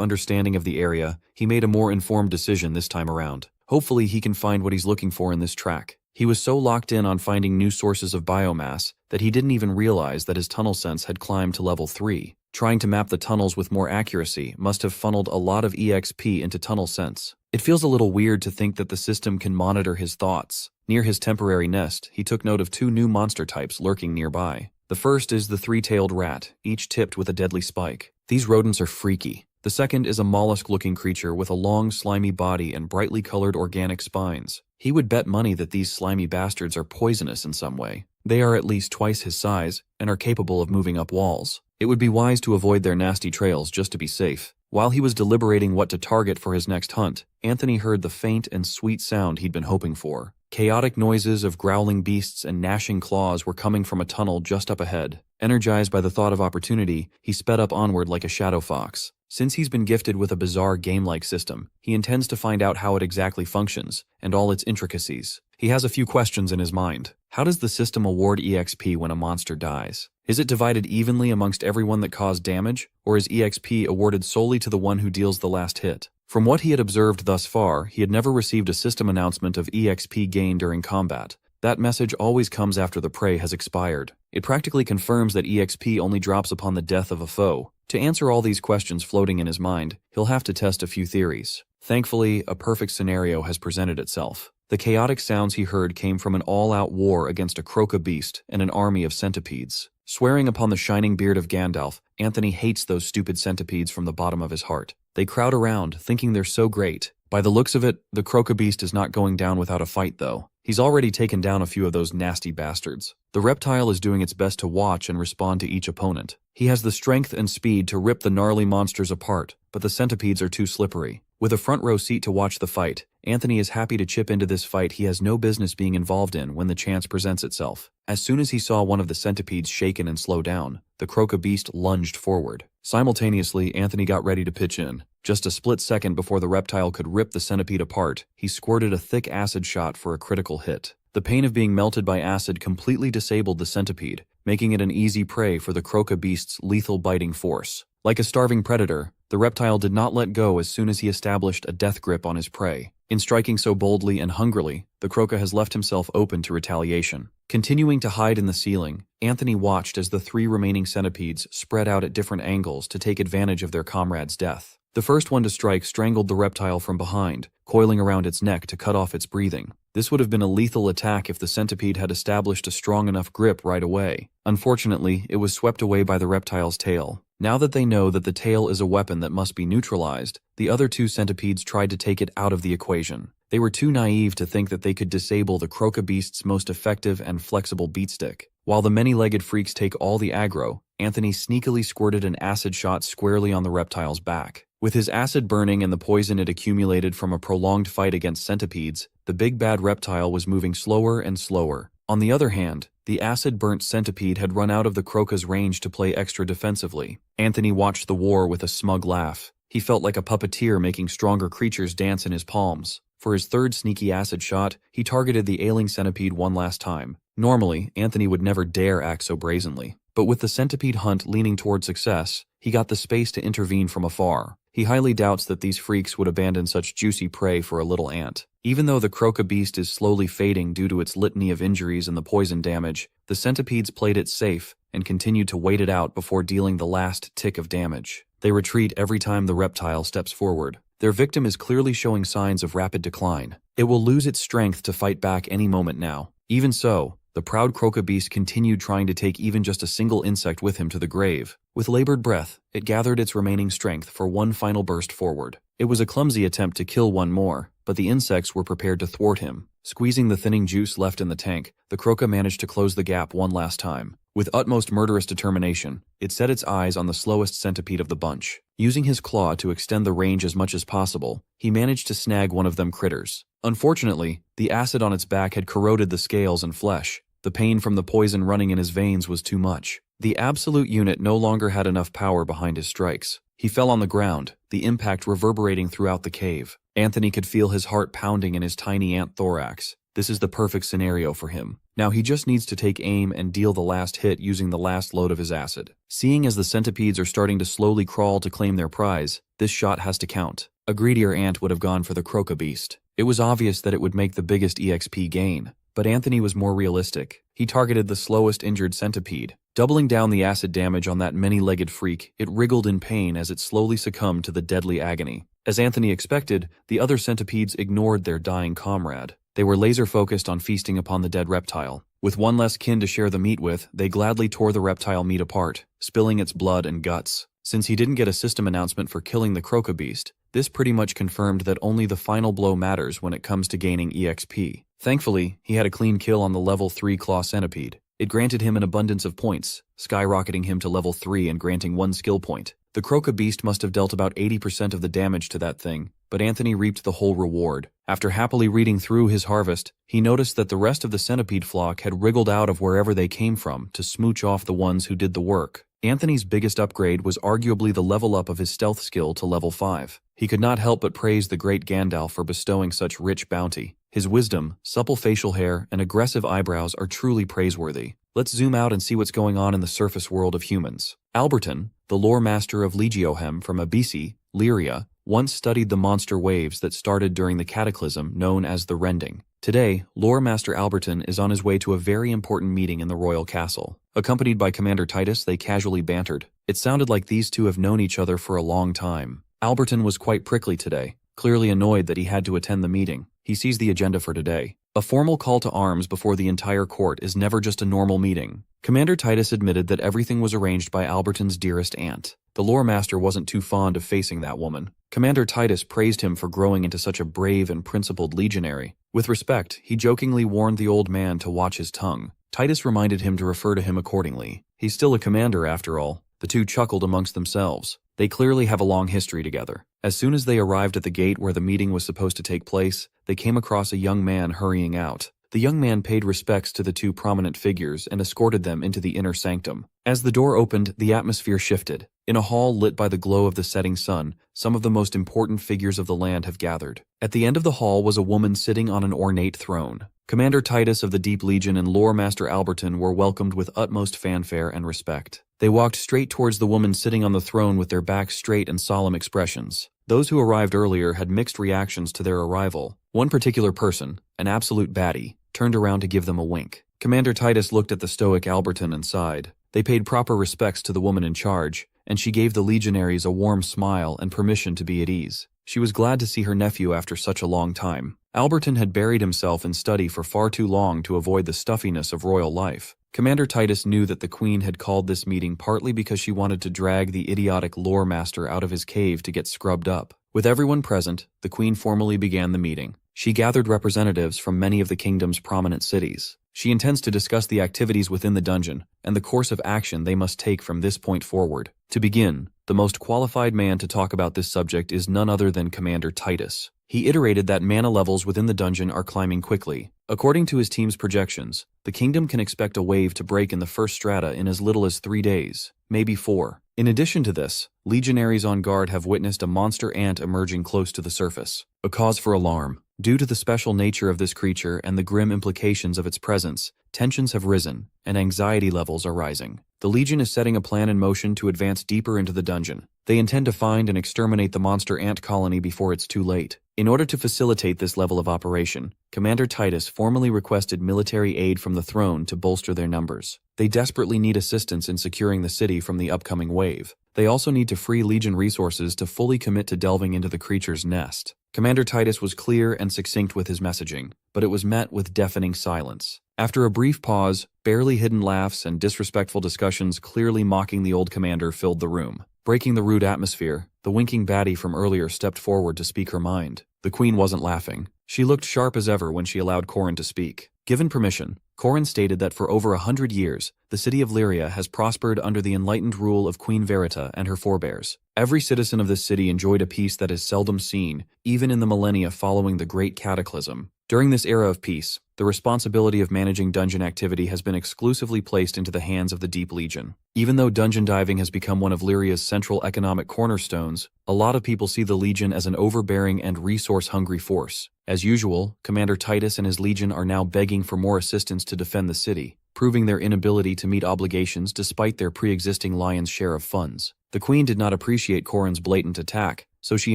understanding of the area, he made a more informed decision this time around. Hopefully he can find what he's looking for in this track. He was so locked in on finding new sources of biomass that he didn't even realize that his tunnel sense had climbed to level 3. Trying to map the tunnels with more accuracy must have funneled a lot of EXP into tunnel sense. It feels a little weird to think that the system can monitor his thoughts. Near his temporary nest, he took note of 2 new monster types lurking nearby. The first is the 3-tailed rat, each tipped with a deadly spike. These rodents are freaky. The second is a mollusk-looking creature with a long, slimy body and brightly colored organic spines. He would bet money that these slimy bastards are poisonous in some way. They are at least twice his size and are capable of moving up walls. It would be wise to avoid their nasty trails just to be safe. While he was deliberating what to target for his next hunt, Anthony heard the faint and sweet sound he'd been hoping for. Chaotic noises of growling beasts and gnashing claws were coming from a tunnel just up ahead. Energized by the thought of opportunity, he sped up onward like a shadow fox. Since he's been gifted with a bizarre game-like system, he intends to find out how it exactly functions and all its intricacies. He has a few questions in his mind. How does the system award EXP when a monster dies? Is it divided evenly amongst everyone that caused damage, or is EXP awarded solely to the one who deals the last hit? From what he had observed thus far, he had never received a system announcement of EXP gain during combat. That message always comes after the prey has expired. It practically confirms that EXP only drops upon the death of a foe. To answer all these questions floating in his mind, he'll have to test a few theories. Thankfully, a perfect scenario has presented itself. The chaotic sounds he heard came from an all-out war against a croca beast and an army of centipedes. Swearing upon the shining beard of Gandalf, Anthony hates those stupid centipedes from the bottom of his heart. They crowd around, thinking they're so great. By the looks of it, the croca beast is not going down without a fight, though. He's already taken down a few of those nasty bastards. The reptile is doing its best to watch and respond to each opponent. He has the strength and speed to rip the gnarly monsters apart, but the centipedes are too slippery. With a front row seat to watch the fight, Anthony is happy to chip into this fight he has no business being involved in when the chance presents itself. As soon as he saw one of the centipedes shaken and slow down, the croca beast lunged forward. Simultaneously, Anthony got ready to pitch in. Just a split second before the reptile could rip the centipede apart, he squirted a thick acid shot for a critical hit. The pain of being melted by acid completely disabled the centipede, making it an easy prey for the croca beast's lethal biting force. Like a starving predator, the reptile did not let go as soon as he established a death grip on his prey. In striking so boldly and hungrily, the croca has left himself open to retaliation. Continuing to hide in the ceiling, Anthony watched as the 3 remaining centipedes spread out at different angles to take advantage of their comrade's death. The first one to strike strangled the reptile from behind, coiling around its neck to cut off its breathing. This would have been a lethal attack if the centipede had established a strong enough grip right away. Unfortunately, it was swept away by the reptile's tail. Now that they know that the tail is a weapon that must be neutralized, the other 2 centipedes tried to take it out of the equation. They were too naive to think that they could disable the croca beast's most effective and flexible beatstick. While the many-legged freaks take all the aggro, Anthony sneakily squirted an acid shot squarely on the reptile's back. With his acid burning and the poison it accumulated from a prolonged fight against centipedes, the big bad reptile was moving slower and slower. On the other hand, the acid-burnt centipede had run out of the croca's range to play extra defensively. Anthony watched the war with a smug laugh. He felt like a puppeteer making stronger creatures dance in his palms. For his third sneaky acid shot, he targeted the ailing centipede one last time. Normally, Anthony would never dare act so brazenly. But with the centipede hunt leaning toward success, he got the space to intervene from afar. He highly doubts that these freaks would abandon such juicy prey for a little ant. Even though the croca beast is slowly fading due to its litany of injuries and the poison damage, the centipedes played it safe and continued to wait it out before dealing the last tick of damage. They retreat every time the reptile steps forward. Their victim is clearly showing signs of rapid decline. It will lose its strength to fight back any moment now. Even so, the proud croca beast continued trying to take even just a single insect with him to the grave. With labored breath, it gathered its remaining strength for one final burst forward. It was a clumsy attempt to kill one more, but the insects were prepared to thwart him. Squeezing the thinning juice left in the tank, the croca managed to close the gap one last time. With utmost murderous determination, it set its eyes on the slowest centipede of the bunch. Using his claw to extend the range as much as possible, he managed to snag one of them critters. Unfortunately, the acid on its back had corroded the scales and flesh. The pain from the poison running in his veins was too much. The absolute unit no longer had enough power behind his strikes. He fell on the ground, the impact reverberating throughout the cave. Anthony could feel his heart pounding in his tiny ant thorax. This is the perfect scenario for him. Now he just needs to take aim and deal the last hit using the last load of his acid. Seeing as the centipedes are starting to slowly crawl to claim their prize, this shot has to count. A greedier ant would have gone for the croca beast. It was obvious that it would make the biggest EXP gain, but Anthony was more realistic. He targeted the slowest injured centipede. Doubling down the acid damage on that many-legged freak, it wriggled in pain as it slowly succumbed to the deadly agony. As Anthony expected, the other centipedes ignored their dying comrade. They were laser-focused on feasting upon the dead reptile. With one less kin to share the meat with, they gladly tore the reptile meat apart, spilling its blood and guts. Since he didn't get a system announcement for killing the croca beast, this pretty much confirmed that only the final blow matters when it comes to gaining EXP. Thankfully, he had a clean kill on the level 3 claw centipede. It granted him an abundance of points, skyrocketing him to level 3 and granting 1 skill point. The croca beast must have dealt about 80% of the damage to that thing, but Anthony reaped the whole reward. After happily reading through his harvest, he noticed that the rest of the centipede flock had wriggled out of wherever they came from to smooch off the ones who did the work. Anthony's biggest upgrade was arguably the level up of his stealth skill to level 5. He could not help but praise the great Gandalf for bestowing such rich bounty. His wisdom, supple facial hair, and aggressive eyebrows are truly praiseworthy. Let's zoom out and see what's going on in the surface world of humans. Alberton, the lore master of Legiohem from Abisi, Lyria, once studied the monster waves that started during the cataclysm known as the Rending. Today, lore master Alberton is on his way to a very important meeting in the royal castle. Accompanied by Commander Titus, they casually bantered. It sounded like these two have known each other for a long time. Alberton was quite prickly today, clearly annoyed that he had to attend the meeting. He sees the agenda for today. A formal call to arms before the entire court is never just a normal meeting. Commander Titus admitted that everything was arranged by Alberton's dearest aunt. The lore master wasn't too fond of facing that woman. Commander Titus praised him for growing into such a brave and principled legionary. With respect, he jokingly warned the old man to watch his tongue. Titus reminded him to refer to him accordingly. He's still a commander after all. The two chuckled amongst themselves. They clearly have a long history together. As soon as they arrived at the gate where the meeting was supposed to take place, they came across a young man hurrying out. The young man paid respects to the two prominent figures and escorted them into the inner sanctum. As the door opened, the atmosphere shifted. In a hall lit by the glow of the setting sun, some of the most important figures of the land have gathered. At the end of the hall was a woman sitting on an ornate throne. Commander Titus of the Deep Legion and Lore Master Alberton were welcomed with utmost fanfare and respect. They walked straight towards the woman sitting on the throne with their backs straight and solemn expressions. Those who arrived earlier had mixed reactions to their arrival. One particular person, an absolute baddie, turned around to give them a wink. Commander Titus looked at the stoic Alberton and sighed. They paid proper respects to the woman in charge, and she gave the legionaries a warm smile and permission to be at ease. She was glad to see her nephew after such a long time. Alberton had buried himself in study for far too long to avoid the stuffiness of royal life. Commander Titus knew that the Queen had called this meeting partly because she wanted to drag the idiotic lore master out of his cave to get scrubbed up. With everyone present, the Queen formally began the meeting. She gathered representatives from many of the kingdom's prominent cities. She intends to discuss the activities within the dungeon and the course of action they must take from this point forward. To begin, the most qualified man to talk about this subject is none other than Commander Titus. He iterated that mana levels within the dungeon are climbing quickly. According to his team's projections, the kingdom can expect a wave to break in the first strata in as little as 3 days, maybe 4. In addition to this, legionaries on guard have witnessed a monster ant emerging close to the surface. A cause for alarm. Due to the special nature of this creature and the grim implications of its presence, tensions have risen, and anxiety levels are rising. The Legion is setting a plan in motion to advance deeper into the dungeon. They intend to find and exterminate the monster ant colony before it's too late. In order to facilitate this level of operation, Commander Titus formally requested military aid from the throne to bolster their numbers. They desperately need assistance in securing the city from the upcoming wave. They also need to free Legion resources to fully commit to delving into the creature's nest. Commander Titus was clear and succinct with his messaging, but it was met with deafening silence. After a brief pause, barely hidden laughs and disrespectful discussions clearly mocking the old commander filled the room. Breaking the rude atmosphere, the winking baddie from earlier stepped forward to speak her mind. The Queen wasn't laughing. She looked sharp as ever when she allowed Corin to speak. Given permission, Corin stated that for over 100 years, the city of Lyria has prospered under the enlightened rule of Queen Verita and her forebears. Every citizen of this city enjoyed a peace that is seldom seen, even in the millennia following the Great Cataclysm. During this era of peace, the responsibility of managing dungeon activity has been exclusively placed into the hands of the Deep Legion. Even though dungeon diving has become one of Lyria's central economic cornerstones, a lot of people see the Legion as an overbearing and resource-hungry force. As usual, Commander Titus and his Legion are now begging for more assistance to defend the city, proving their inability to meet obligations despite their pre-existing lion's share of funds. The Queen did not appreciate Corin's blatant attack, so she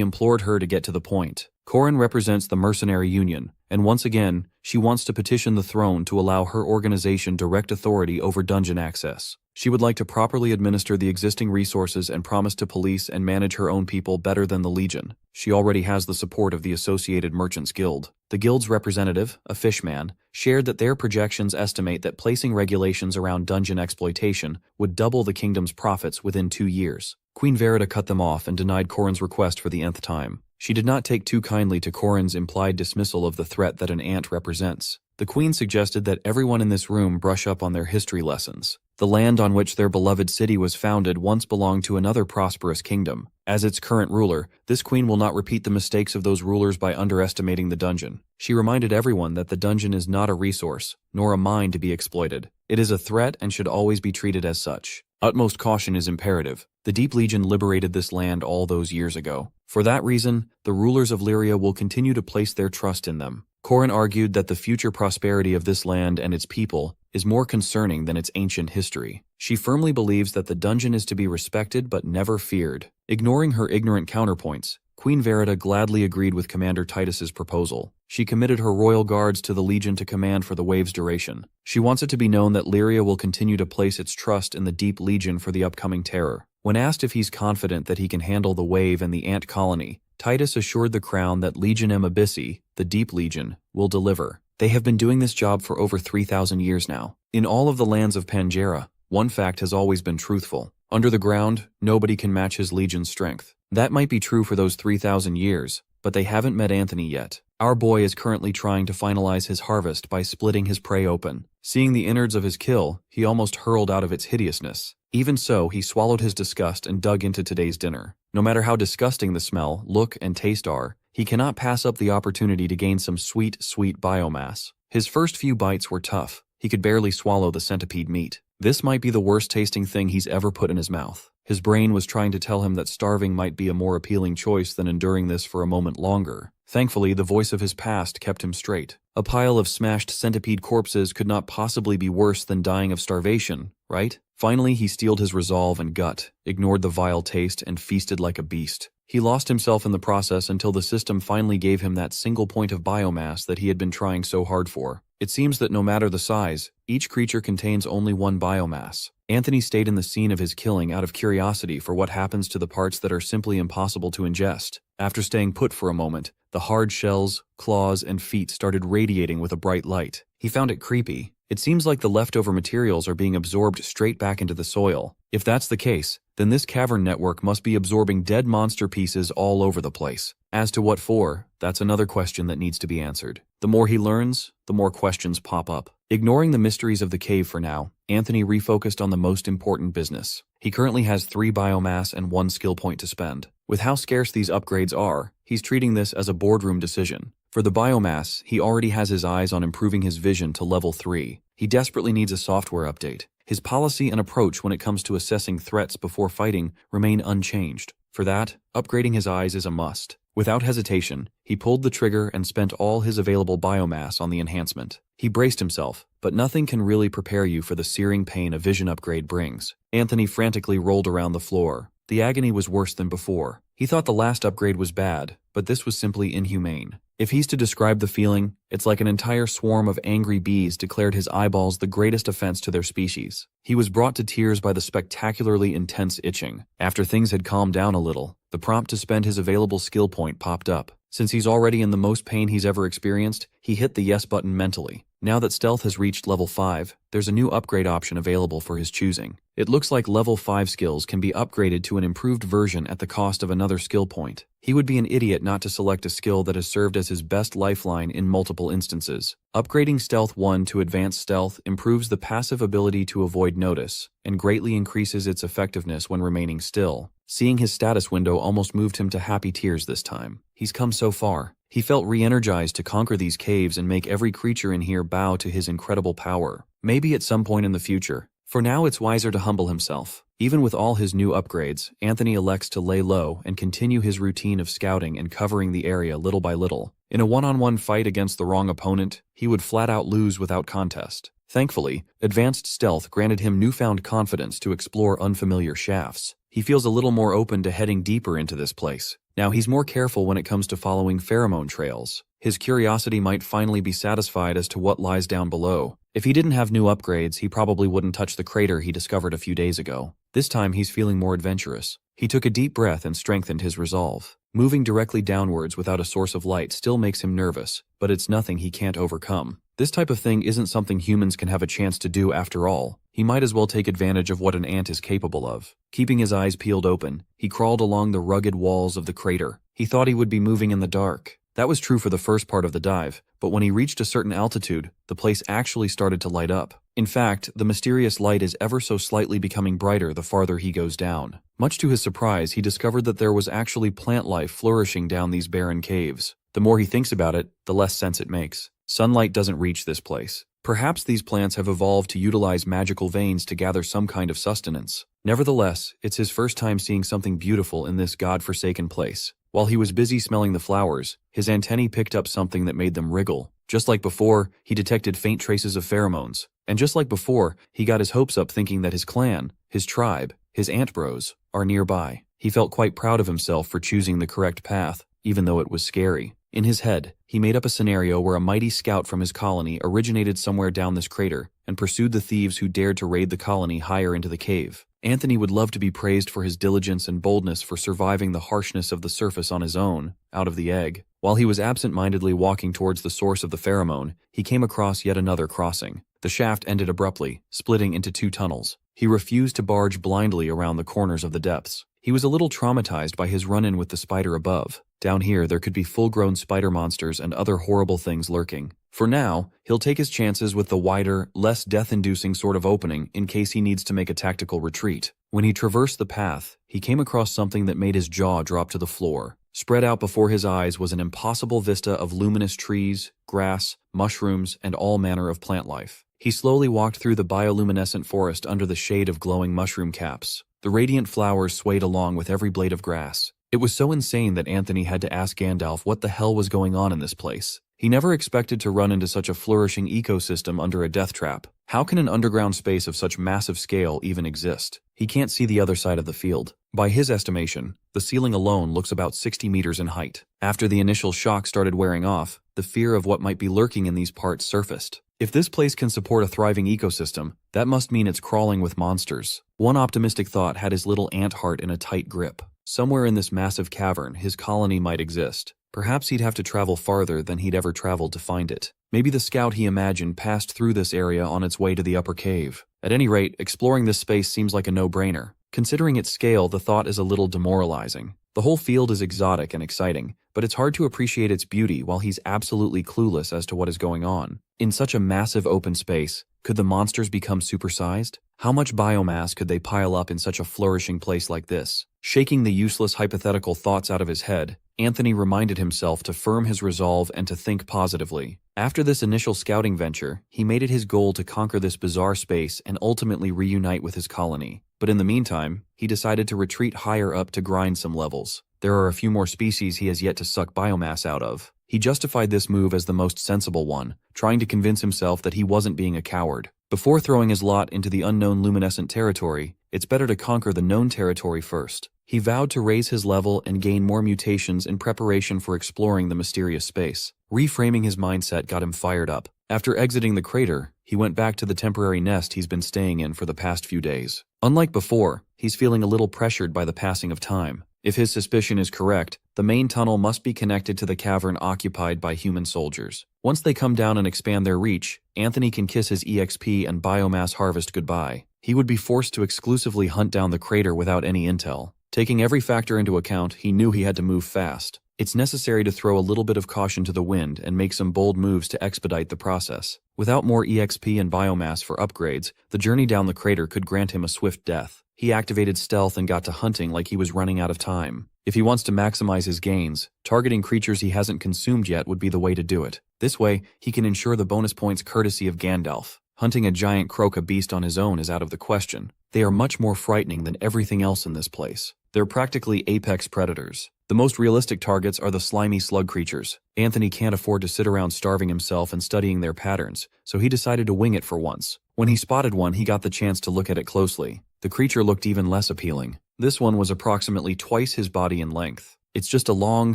implored her to get to the point. Corin represents the mercenary union, and once again, she wants to petition the throne to allow her organization direct authority over dungeon access. She would like to properly administer the existing resources and promise to police and manage her own people better than the Legion. She already has the support of the Associated Merchants Guild. The guild's representative, a fishman, shared that their projections estimate that placing regulations around dungeon exploitation would double the kingdom's profits within 2 years. Queen Verita cut them off and denied Corin's request for the nth time. She did not take too kindly to Corin's implied dismissal of the threat that an ant represents. The Queen suggested that everyone in this room brush up on their history lessons. The land on which their beloved city was founded once belonged to another prosperous kingdom. As its current ruler, this queen will not repeat the mistakes of those rulers by underestimating the dungeon. She reminded everyone that the dungeon is not a resource, nor a mine to be exploited. It is a threat and should always be treated as such. Utmost caution is imperative. The Deep Legion liberated this land all those years ago. For that reason, the rulers of Lyria will continue to place their trust in them. Corin argued that the future prosperity of this land and its people is more concerning than its ancient history. She firmly believes that the dungeon is to be respected but never feared. Ignoring her ignorant counterpoints, Queen Verita gladly agreed with Commander Titus's proposal. She committed her royal guards to the Legion to command for the wave's duration. She wants it to be known that Lyria will continue to place its trust in the Deep Legion for the upcoming terror. When asked if he's confident that he can handle the wave and the ant colony, Titus assured the crown that Legionem Abyssi, the Deep Legion, will deliver. They have been doing this job for over 3,000 years now. In all of the lands of Pangea, one fact has always been truthful. Under the ground, nobody can match his legion's strength. That might be true for those 3,000 years, but they haven't met Anthony yet. Our boy is currently trying to finalize his harvest by splitting his prey open. Seeing the innards of his kill, he almost hurled out of its hideousness. Even so, he swallowed his disgust and dug into today's dinner. No matter how disgusting the smell, look, and taste are, he cannot pass up the opportunity to gain some sweet, sweet biomass. His first few bites were tough. He could barely swallow the centipede meat. This might be the worst tasting thing he's ever put in his mouth. His brain was trying to tell him that starving might be a more appealing choice than enduring this for a moment longer. Thankfully, the voice of his past kept him straight. A pile of smashed centipede corpses could not possibly be worse than dying of starvation, right? Finally, he steeled his resolve and gut, ignored the vile taste, and feasted like a beast. He lost himself in the process until the system finally gave him that single point of biomass that he had been trying so hard for. It seems that no matter the size, each creature contains only one biomass. Anthony stayed in the scene of his killing out of curiosity for what happens to the parts that are simply impossible to ingest. After staying put for a moment, the hard shells, claws, and feet started radiating with a bright light. He found it creepy. It seems like the leftover materials are being absorbed straight back into the soil. If that's the case, then this cavern network must be absorbing dead monster pieces all over the place. As to what for, that's another question that needs to be answered. The more he learns, the more questions pop up. Ignoring the mysteries of the cave for now, Anthony refocused on the most important business. He currently has 3 biomass and 1 skill point to spend. With how scarce these upgrades are, he's treating this as a boardroom decision. For the biomass, he already has his eyes on improving his vision to level 3. He desperately needs a software update. His policy and approach when it comes to assessing threats before fighting remain unchanged. For that, upgrading his eyes is a must. Without hesitation, he pulled the trigger and spent all his available biomass on the enhancement. He braced himself, but nothing can really prepare you for the searing pain a vision upgrade brings. Anthony frantically rolled around the floor. The agony was worse than before. He thought the last upgrade was bad, but this was simply inhumane. If he's to describe the feeling, it's like an entire swarm of angry bees declared his eyeballs the greatest offense to their species. He was brought to tears by the spectacularly intense itching. After things had calmed down a little, the prompt to spend his available skill point popped up. Since he's already in the most pain he's ever experienced, he hit the yes button mentally. Now that Stealth has reached level 5, there's a new upgrade option available for his choosing. It looks like level 5 skills can be upgraded to an improved version at the cost of another skill point. He would be an idiot not to select a skill that has served as his best lifeline in multiple instances. Upgrading Stealth 1 to Advanced Stealth improves the passive ability to avoid notice, and greatly increases its effectiveness when remaining still. Seeing his status window almost moved him to happy tears this time. He's come so far. He felt re-energized to conquer these caves and make every creature in here bow to his incredible power. Maybe at some point in the future. For now, it's wiser to humble himself. Even with all his new upgrades, Anthony elects to lay low and continue his routine of scouting and covering the area little by little. In a one-on-one fight against the wrong opponent, he would flat out lose without contest. Thankfully, Advanced Stealth granted him newfound confidence to explore unfamiliar shafts. He feels a little more open to heading deeper into this place. Now he's more careful when it comes to following pheromone trails. His curiosity might finally be satisfied as to what lies down below. If he didn't have new upgrades, he probably wouldn't touch the crater he discovered a few days ago. This time he's feeling more adventurous. He took a deep breath and strengthened his resolve. Moving directly downwards without a source of light still makes him nervous, but it's nothing he can't overcome. This type of thing isn't something humans can have a chance to do after all. He might as well take advantage of what an ant is capable of. Keeping his eyes peeled open, he crawled along the rugged walls of the crater. He thought he would be moving in the dark. That was true for the first part of the dive, but when he reached a certain altitude, the place actually started to light up. In fact, the mysterious light is ever so slightly becoming brighter the farther he goes down. Much to his surprise, he discovered that there was actually plant life flourishing down these barren caves. The more he thinks about it, the less sense it makes. Sunlight doesn't reach this place. Perhaps these plants have evolved to utilize magical veins to gather some kind of sustenance. Nevertheless, it's his first time seeing something beautiful in this god-forsaken place. While he was busy smelling the flowers, his antennae picked up something that made them wriggle. Just like before, he detected faint traces of pheromones. And just like before, he got his hopes up thinking that his clan, his tribe, his ant bros, are nearby. He felt quite proud of himself for choosing the correct path, even though it was scary. In his head, he made up a scenario where a mighty scout from his colony originated somewhere down this crater and pursued the thieves who dared to raid the colony higher into the cave. Anthony would love to be praised for his diligence and boldness for surviving the harshness of the surface on his own, out of the egg. While he was absent-mindedly walking towards the source of the pheromone, he came across yet another crossing. The shaft ended abruptly, splitting into 2 tunnels. He refused to barge blindly around the corners of the depths. He was a little traumatized by his run-in with the spider above. Down here, there could be full-grown spider monsters and other horrible things lurking. For now, he'll take his chances with the wider, less death-inducing sort of opening in case he needs to make a tactical retreat. When he traversed the path, he came across something that made his jaw drop to the floor. Spread out before his eyes was an impossible vista of luminous trees, grass, mushrooms, and all manner of plant life. He slowly walked through the bioluminescent forest under the shade of glowing mushroom caps. The radiant flowers swayed along with every blade of grass. It was so insane that Anthony had to ask Gandalf what the hell was going on in this place. He never expected to run into such a flourishing ecosystem under a death trap. How can an underground space of such massive scale even exist? He can't see the other side of the field. By his estimation, the ceiling alone looks about 60 meters in height. After the initial shock started wearing off, the fear of what might be lurking in these parts surfaced. If this place can support a thriving ecosystem, that must mean it's crawling with monsters. One optimistic thought had his little ant heart in a tight grip. Somewhere in this massive cavern, his colony might exist. Perhaps he'd have to travel farther than he'd ever traveled to find it. Maybe the scout he imagined passed through this area on its way to the upper cave. At any rate, exploring this space seems like a no-brainer. Considering its scale, the thought is a little demoralizing. The whole field is exotic and exciting, but it's hard to appreciate its beauty while he's absolutely clueless as to what is going on. In such a massive open space, could the monsters become supersized? How much biomass could they pile up in such a flourishing place like this? Shaking the useless hypothetical thoughts out of his head, Anthony reminded himself to firm his resolve and to think positively. After this initial scouting venture, he made it his goal to conquer this bizarre space and ultimately reunite with his colony. But in the meantime, he decided to retreat higher up to grind some levels. There are a few more species he has yet to suck biomass out of. He justified this move as the most sensible one, trying to convince himself that he wasn't being a coward. Before throwing his lot into the unknown luminescent territory, it's better to conquer the known territory first. He vowed to raise his level and gain more mutations in preparation for exploring the mysterious space. Reframing his mindset got him fired up. After exiting the crater, he went back to the temporary nest he's been staying in for the past few days. Unlike before, he's feeling a little pressured by the passing of time. If his suspicion is correct, the main tunnel must be connected to the cavern occupied by human soldiers. Once they come down and expand their reach, Anthony can kiss his EXP and biomass harvest goodbye. He would be forced to exclusively hunt down the crater without any intel. Taking every factor into account, he knew he had to move fast. It's necessary to throw a little bit of caution to the wind and make some bold moves to expedite the process. Without more EXP and biomass for upgrades, the journey down the crater could grant him a swift death. He activated stealth and got to hunting like he was running out of time. If he wants to maximize his gains, targeting creatures he hasn't consumed yet would be the way to do it. This way, he can ensure the bonus points courtesy of Gandalf. Hunting a giant croca beast on his own is out of the question. They are much more frightening than everything else in this place. They're practically apex predators. The most realistic targets are the slimy slug creatures. Anthony can't afford to sit around starving himself and studying their patterns, so he decided to wing it for once. When he spotted one, he got the chance to look at it closely. The creature looked even less appealing. This one was approximately twice his body in length. It's just a long,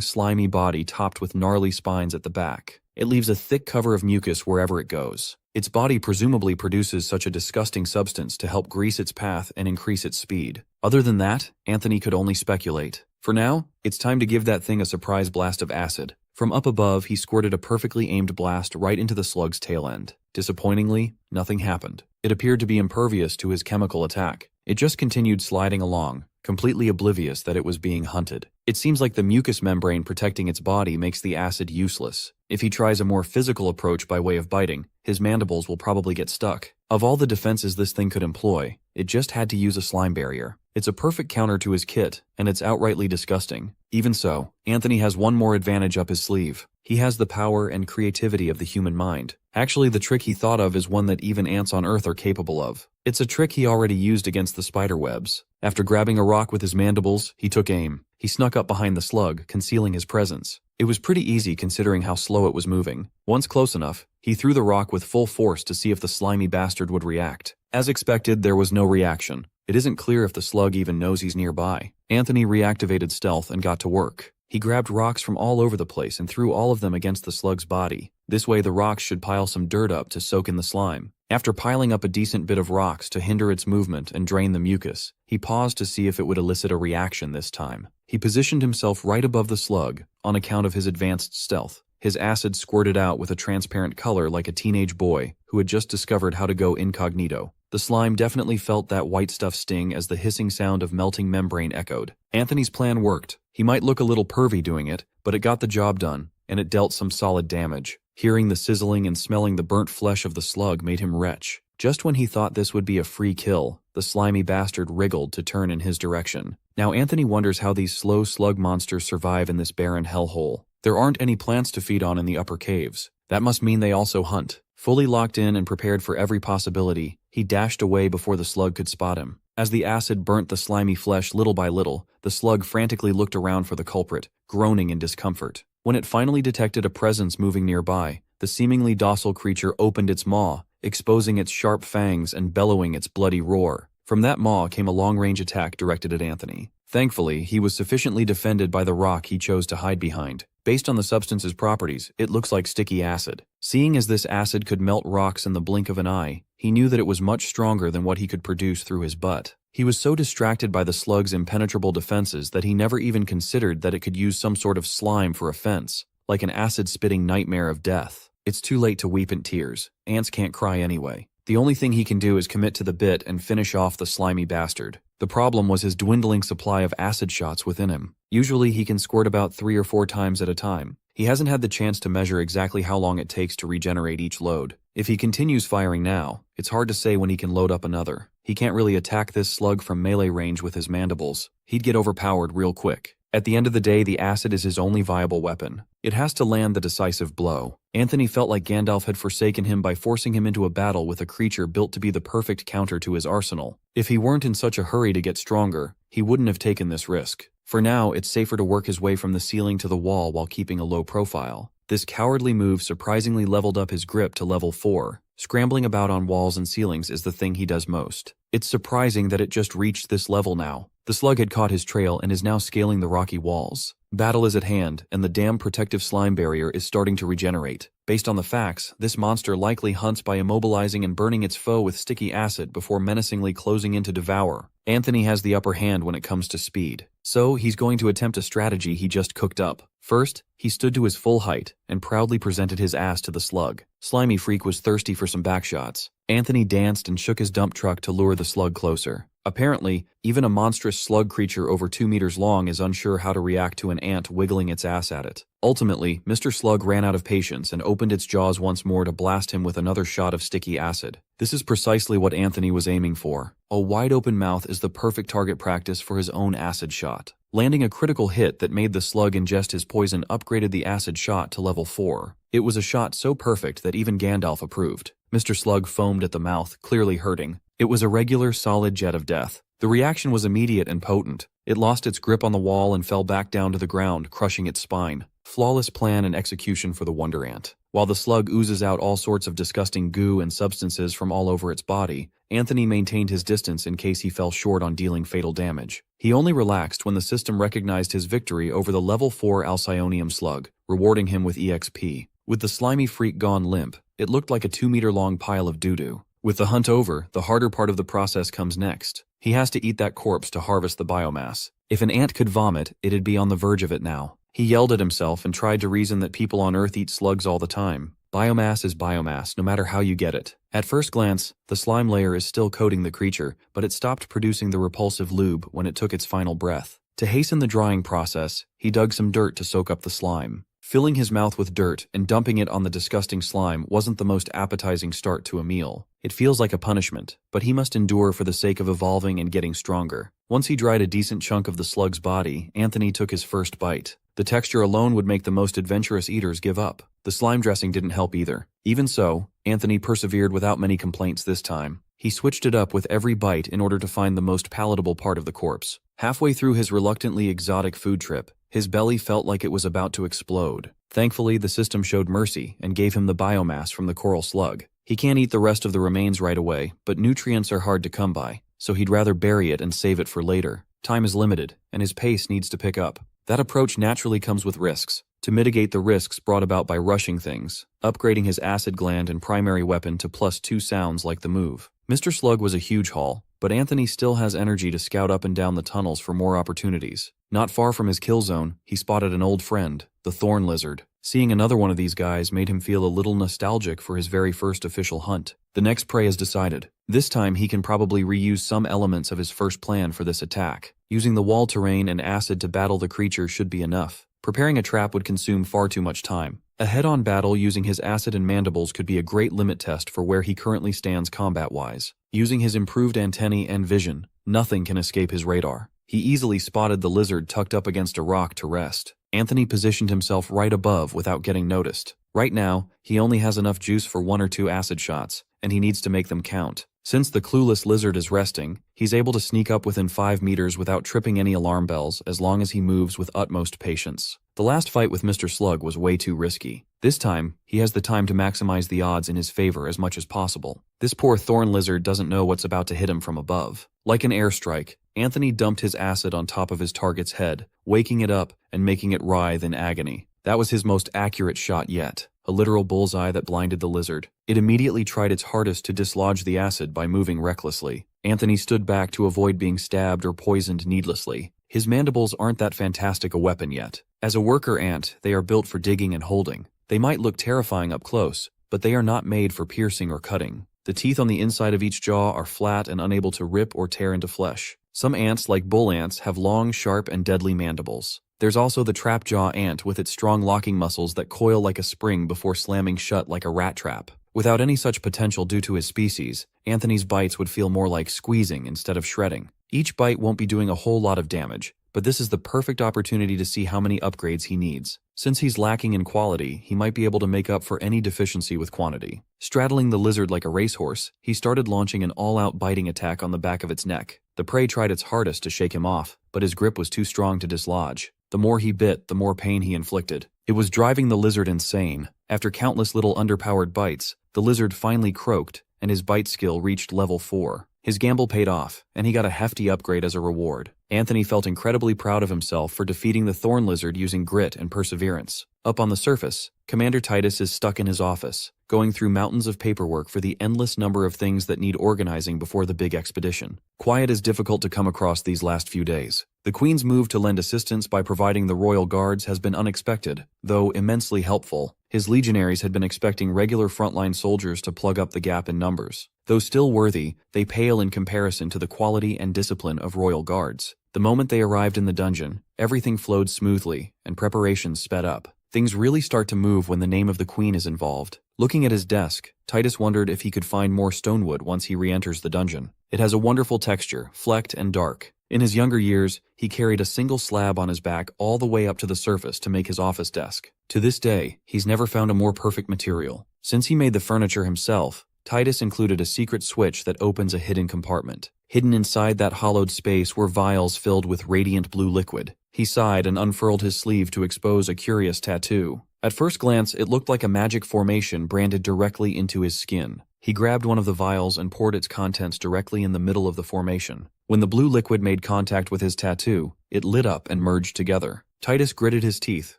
slimy body topped with gnarly spines at the back. It leaves a thick cover of mucus wherever it goes. Its body presumably produces such a disgusting substance to help grease its path and increase its speed. Other than that, Anthony could only speculate. For now, it's time to give that thing a surprise blast of acid. From up above, he squirted a perfectly aimed blast right into the slug's tail end. Disappointingly, nothing happened. It appeared to be impervious to his chemical attack. It just continued sliding along, completely oblivious that it was being hunted. It seems like the mucous membrane protecting its body makes the acid useless. If he tries a more physical approach by way of biting, his mandibles will probably get stuck. Of all the defenses this thing could employ, it just had to use a slime barrier. It's a perfect counter to his kit, and it's outrightly disgusting. Even so, Anthony has one more advantage up his sleeve. He has the power and creativity of the human mind. Actually, the trick he thought of is one that even ants on Earth are capable of. It's a trick he already used against the spider webs. After grabbing a rock with his mandibles, he took aim. He snuck up behind the slug, concealing his presence. It was pretty easy considering how slow it was moving. Once close enough, he threw the rock with full force to see if the slimy bastard would react. As expected, there was no reaction. It isn't clear if the slug even knows he's nearby. Anthony reactivated stealth and got to work. He grabbed rocks from all over the place and threw all of them against the slug's body. This way the rocks should pile some dirt up to soak in the slime. After piling up a decent bit of rocks to hinder its movement and drain the mucus, he paused to see if it would elicit a reaction this time. He positioned himself right above the slug, on account of his advanced stealth. His acid squirted out with a transparent color like a teenage boy who had just discovered how to go incognito. The slime definitely felt that white stuff sting as the hissing sound of melting membrane echoed. Anthony's plan worked. He might look a little pervy doing it, but it got the job done, and it dealt some solid damage. Hearing the sizzling and smelling the burnt flesh of the slug made him retch. Just when he thought this would be a free kill, the slimy bastard wriggled to turn in his direction. Now Anthony wonders how these slow slug monsters survive in this barren hellhole. There aren't any plants to feed on in the upper caves. That must mean they also hunt. Fully locked in and prepared for every possibility, he dashed away before the slug could spot him. As the acid burnt the slimy flesh little by little, the slug frantically looked around for the culprit, groaning in discomfort. When it finally detected a presence moving nearby, the seemingly docile creature opened its maw, exposing its sharp fangs and bellowing its bloody roar. From that maw came a long-range attack directed at Anthony. Thankfully, he was sufficiently defended by the rock he chose to hide behind. Based on the substance's properties, it looks like sticky acid. Seeing as this acid could melt rocks in the blink of an eye, he knew that it was much stronger than what he could produce through his butt. He was so distracted by the slug's impenetrable defenses that he never even considered that it could use some sort of slime for offense, like an acid-spitting nightmare of death. It's too late to weep in tears. Ants can't cry anyway. The only thing he can do is commit to the bit and finish off the slimy bastard. The problem was his dwindling supply of acid shots within him. Usually he can squirt about 3 or 4 times at a time. He hasn't had the chance to measure exactly how long it takes to regenerate each load. If he continues firing now, it's hard to say when he can load up another. He can't really attack this slug from melee range with his mandibles. He'd get overpowered real quick. At the end of the day, the acid is his only viable weapon. It has to land the decisive blow. Anthony felt like Gandalf had forsaken him by forcing him into a battle with a creature built to be the perfect counter to his arsenal. If he weren't in such a hurry to get stronger, he wouldn't have taken this risk. For now, it's safer to work his way from the ceiling to the wall while keeping a low profile. This cowardly move surprisingly leveled up his grip to level 4. Scrambling about on walls and ceilings is the thing he does most. It's surprising that it just reached this level now. The slug had caught his trail and is now scaling the rocky walls. Battle is at hand, and the damn protective slime barrier is starting to regenerate. Based on the facts, this monster likely hunts by immobilizing and burning its foe with sticky acid before menacingly closing in to devour. Anthony has the upper hand when it comes to speed. So, he's going to attempt a strategy he just cooked up. First, he stood to his full height and proudly presented his ass to the slug. Slimy Freak was thirsty for some backshots. Anthony danced and shook his dump truck to lure the slug closer. Apparently, even a monstrous slug creature over 2 meters long is unsure how to react to an ant wiggling its ass at it. Ultimately, Mr. Slug ran out of patience and opened its jaws once more to blast him with another shot of sticky acid. This is precisely what Anthony was aiming for. A wide-open mouth is the perfect target practice for his own acid shot. Landing a critical hit that made the slug ingest his poison upgraded the acid shot to level 4. It was a shot so perfect that even Gandalf approved. Mr. Slug foamed at the mouth, clearly hurting. It was a regular, solid jet of death. The reaction was immediate and potent. It lost its grip on the wall and fell back down to the ground, crushing its spine. Flawless plan and execution for the Wonder Ant. While the slug oozes out all sorts of disgusting goo and substances from all over its body, Anthony maintained his distance in case he fell short on dealing fatal damage. He only relaxed when the system recognized his victory over the level 4 Alcyonium slug, rewarding him with EXP. With the slimy freak gone limp, it looked like a 2-meter-long pile of doo-doo. With the hunt over, the harder part of the process comes next. He has to eat that corpse to harvest the biomass. If an ant could vomit, it'd be on the verge of it now. He yelled at himself and tried to reason that people on Earth eat slugs all the time. Biomass is biomass, no matter how you get it. At first glance, the slime layer is still coating the creature, but it stopped producing the repulsive lube when it took its final breath. To hasten the drying process, he dug some dirt to soak up the slime. Filling his mouth with dirt and dumping it on the disgusting slime wasn't the most appetizing start to a meal. It feels like a punishment, but he must endure for the sake of evolving and getting stronger. Once he dried a decent chunk of the slug's body, Anthony took his first bite. The texture alone would make the most adventurous eaters give up. The slime dressing didn't help either. Even so, Anthony persevered without many complaints this time. He switched it up with every bite in order to find the most palatable part of the corpse. Halfway through his reluctantly exotic food trip, his belly felt like it was about to explode. Thankfully, the system showed mercy and gave him the biomass from the coral slug. He can't eat the rest of the remains right away, but nutrients are hard to come by, so he'd rather bury it and save it for later. Time is limited, and his pace needs to pick up. That approach naturally comes with risks. To mitigate the risks brought about by rushing things, upgrading his acid gland and primary weapon to +2 sounds like the move. Mr. Slug was a huge haul, but Anthony still has energy to scout up and down the tunnels for more opportunities. Not far from his kill zone, he spotted an old friend, the thorn lizard. Seeing another one of these guys made him feel a little nostalgic for his very first official hunt. The next prey is decided. This time he can probably reuse some elements of his first plan for this attack. Using the wall terrain and acid to battle the creature should be enough. Preparing a trap would consume far too much time. A head-on battle using his acid and mandibles could be a great limit test for where he currently stands combat-wise. Using his improved antennae and vision, nothing can escape his radar. He easily spotted the lizard tucked up against a rock to rest. Anthony positioned himself right above without getting noticed. Right now, he only has enough juice for 1 or 2 acid shots, and he needs to make them count. Since the clueless lizard is resting, he's able to sneak up within 5 meters without tripping any alarm bells as long as he moves with utmost patience. The last fight with Mr. Slug was way too risky. This time, he has the time to maximize the odds in his favor as much as possible. This poor thorn lizard doesn't know what's about to hit him from above. Like an airstrike, Anthony dumped his acid on top of his target's head, waking it up and making it writhe in agony. That was his most accurate shot yet. A literal bullseye that blinded the lizard. It immediately tried its hardest to dislodge the acid by moving recklessly. Anthony stood back to avoid being stabbed or poisoned needlessly. His mandibles aren't that fantastic a weapon yet. As a worker ant, they are built for digging and holding. They might look terrifying up close, but they are not made for piercing or cutting. The teeth on the inside of each jaw are flat and unable to rip or tear into flesh. Some ants, like bull ants, have long, sharp, and deadly mandibles. There's also the trap jaw ant with its strong locking muscles that coil like a spring before slamming shut like a rat trap. Without any such potential due to his species, Anthony's bites would feel more like squeezing instead of shredding. Each bite won't be doing a whole lot of damage, but this is the perfect opportunity to see how many upgrades he needs. Since he's lacking in quality, he might be able to make up for any deficiency with quantity. Straddling the lizard like a racehorse, he started launching an all-out biting attack on the back of its neck. The prey tried its hardest to shake him off, but his grip was too strong to dislodge. The more he bit, the more pain he inflicted. It was driving the lizard insane. After countless little underpowered bites, the lizard finally croaked, and his bite skill reached level 4. His gamble paid off, and he got a hefty upgrade as a reward. Anthony felt incredibly proud of himself for defeating the thorn lizard using grit and perseverance. Up on the surface, Commander Titus is stuck in his office, going through mountains of paperwork for the endless number of things that need organizing before the big expedition. Quiet is difficult to come across these last few days. The Queen's move to lend assistance by providing the royal guards has been unexpected, though immensely helpful. His legionaries had been expecting regular frontline soldiers to plug up the gap in numbers. Though still worthy, they pale in comparison to the quality and discipline of royal guards. The moment they arrived in the dungeon, everything flowed smoothly, and preparations sped up. Things really start to move when the name of the Queen is involved. Looking at his desk, Titus wondered if he could find more stonewood once he re-enters the dungeon. It has a wonderful texture, flecked and dark. In his younger years, he carried a single slab on his back all the way up to the surface to make his office desk. To this day, he's never found a more perfect material. Since he made the furniture himself, Titus included a secret switch that opens a hidden compartment. Hidden inside that hollowed space were vials filled with radiant blue liquid. He sighed and unfurled his sleeve to expose a curious tattoo. At first glance, it looked like a magic formation branded directly into his skin. He grabbed one of the vials and poured its contents directly in the middle of the formation. When the blue liquid made contact with his tattoo, it lit up and merged together. Titus gritted his teeth,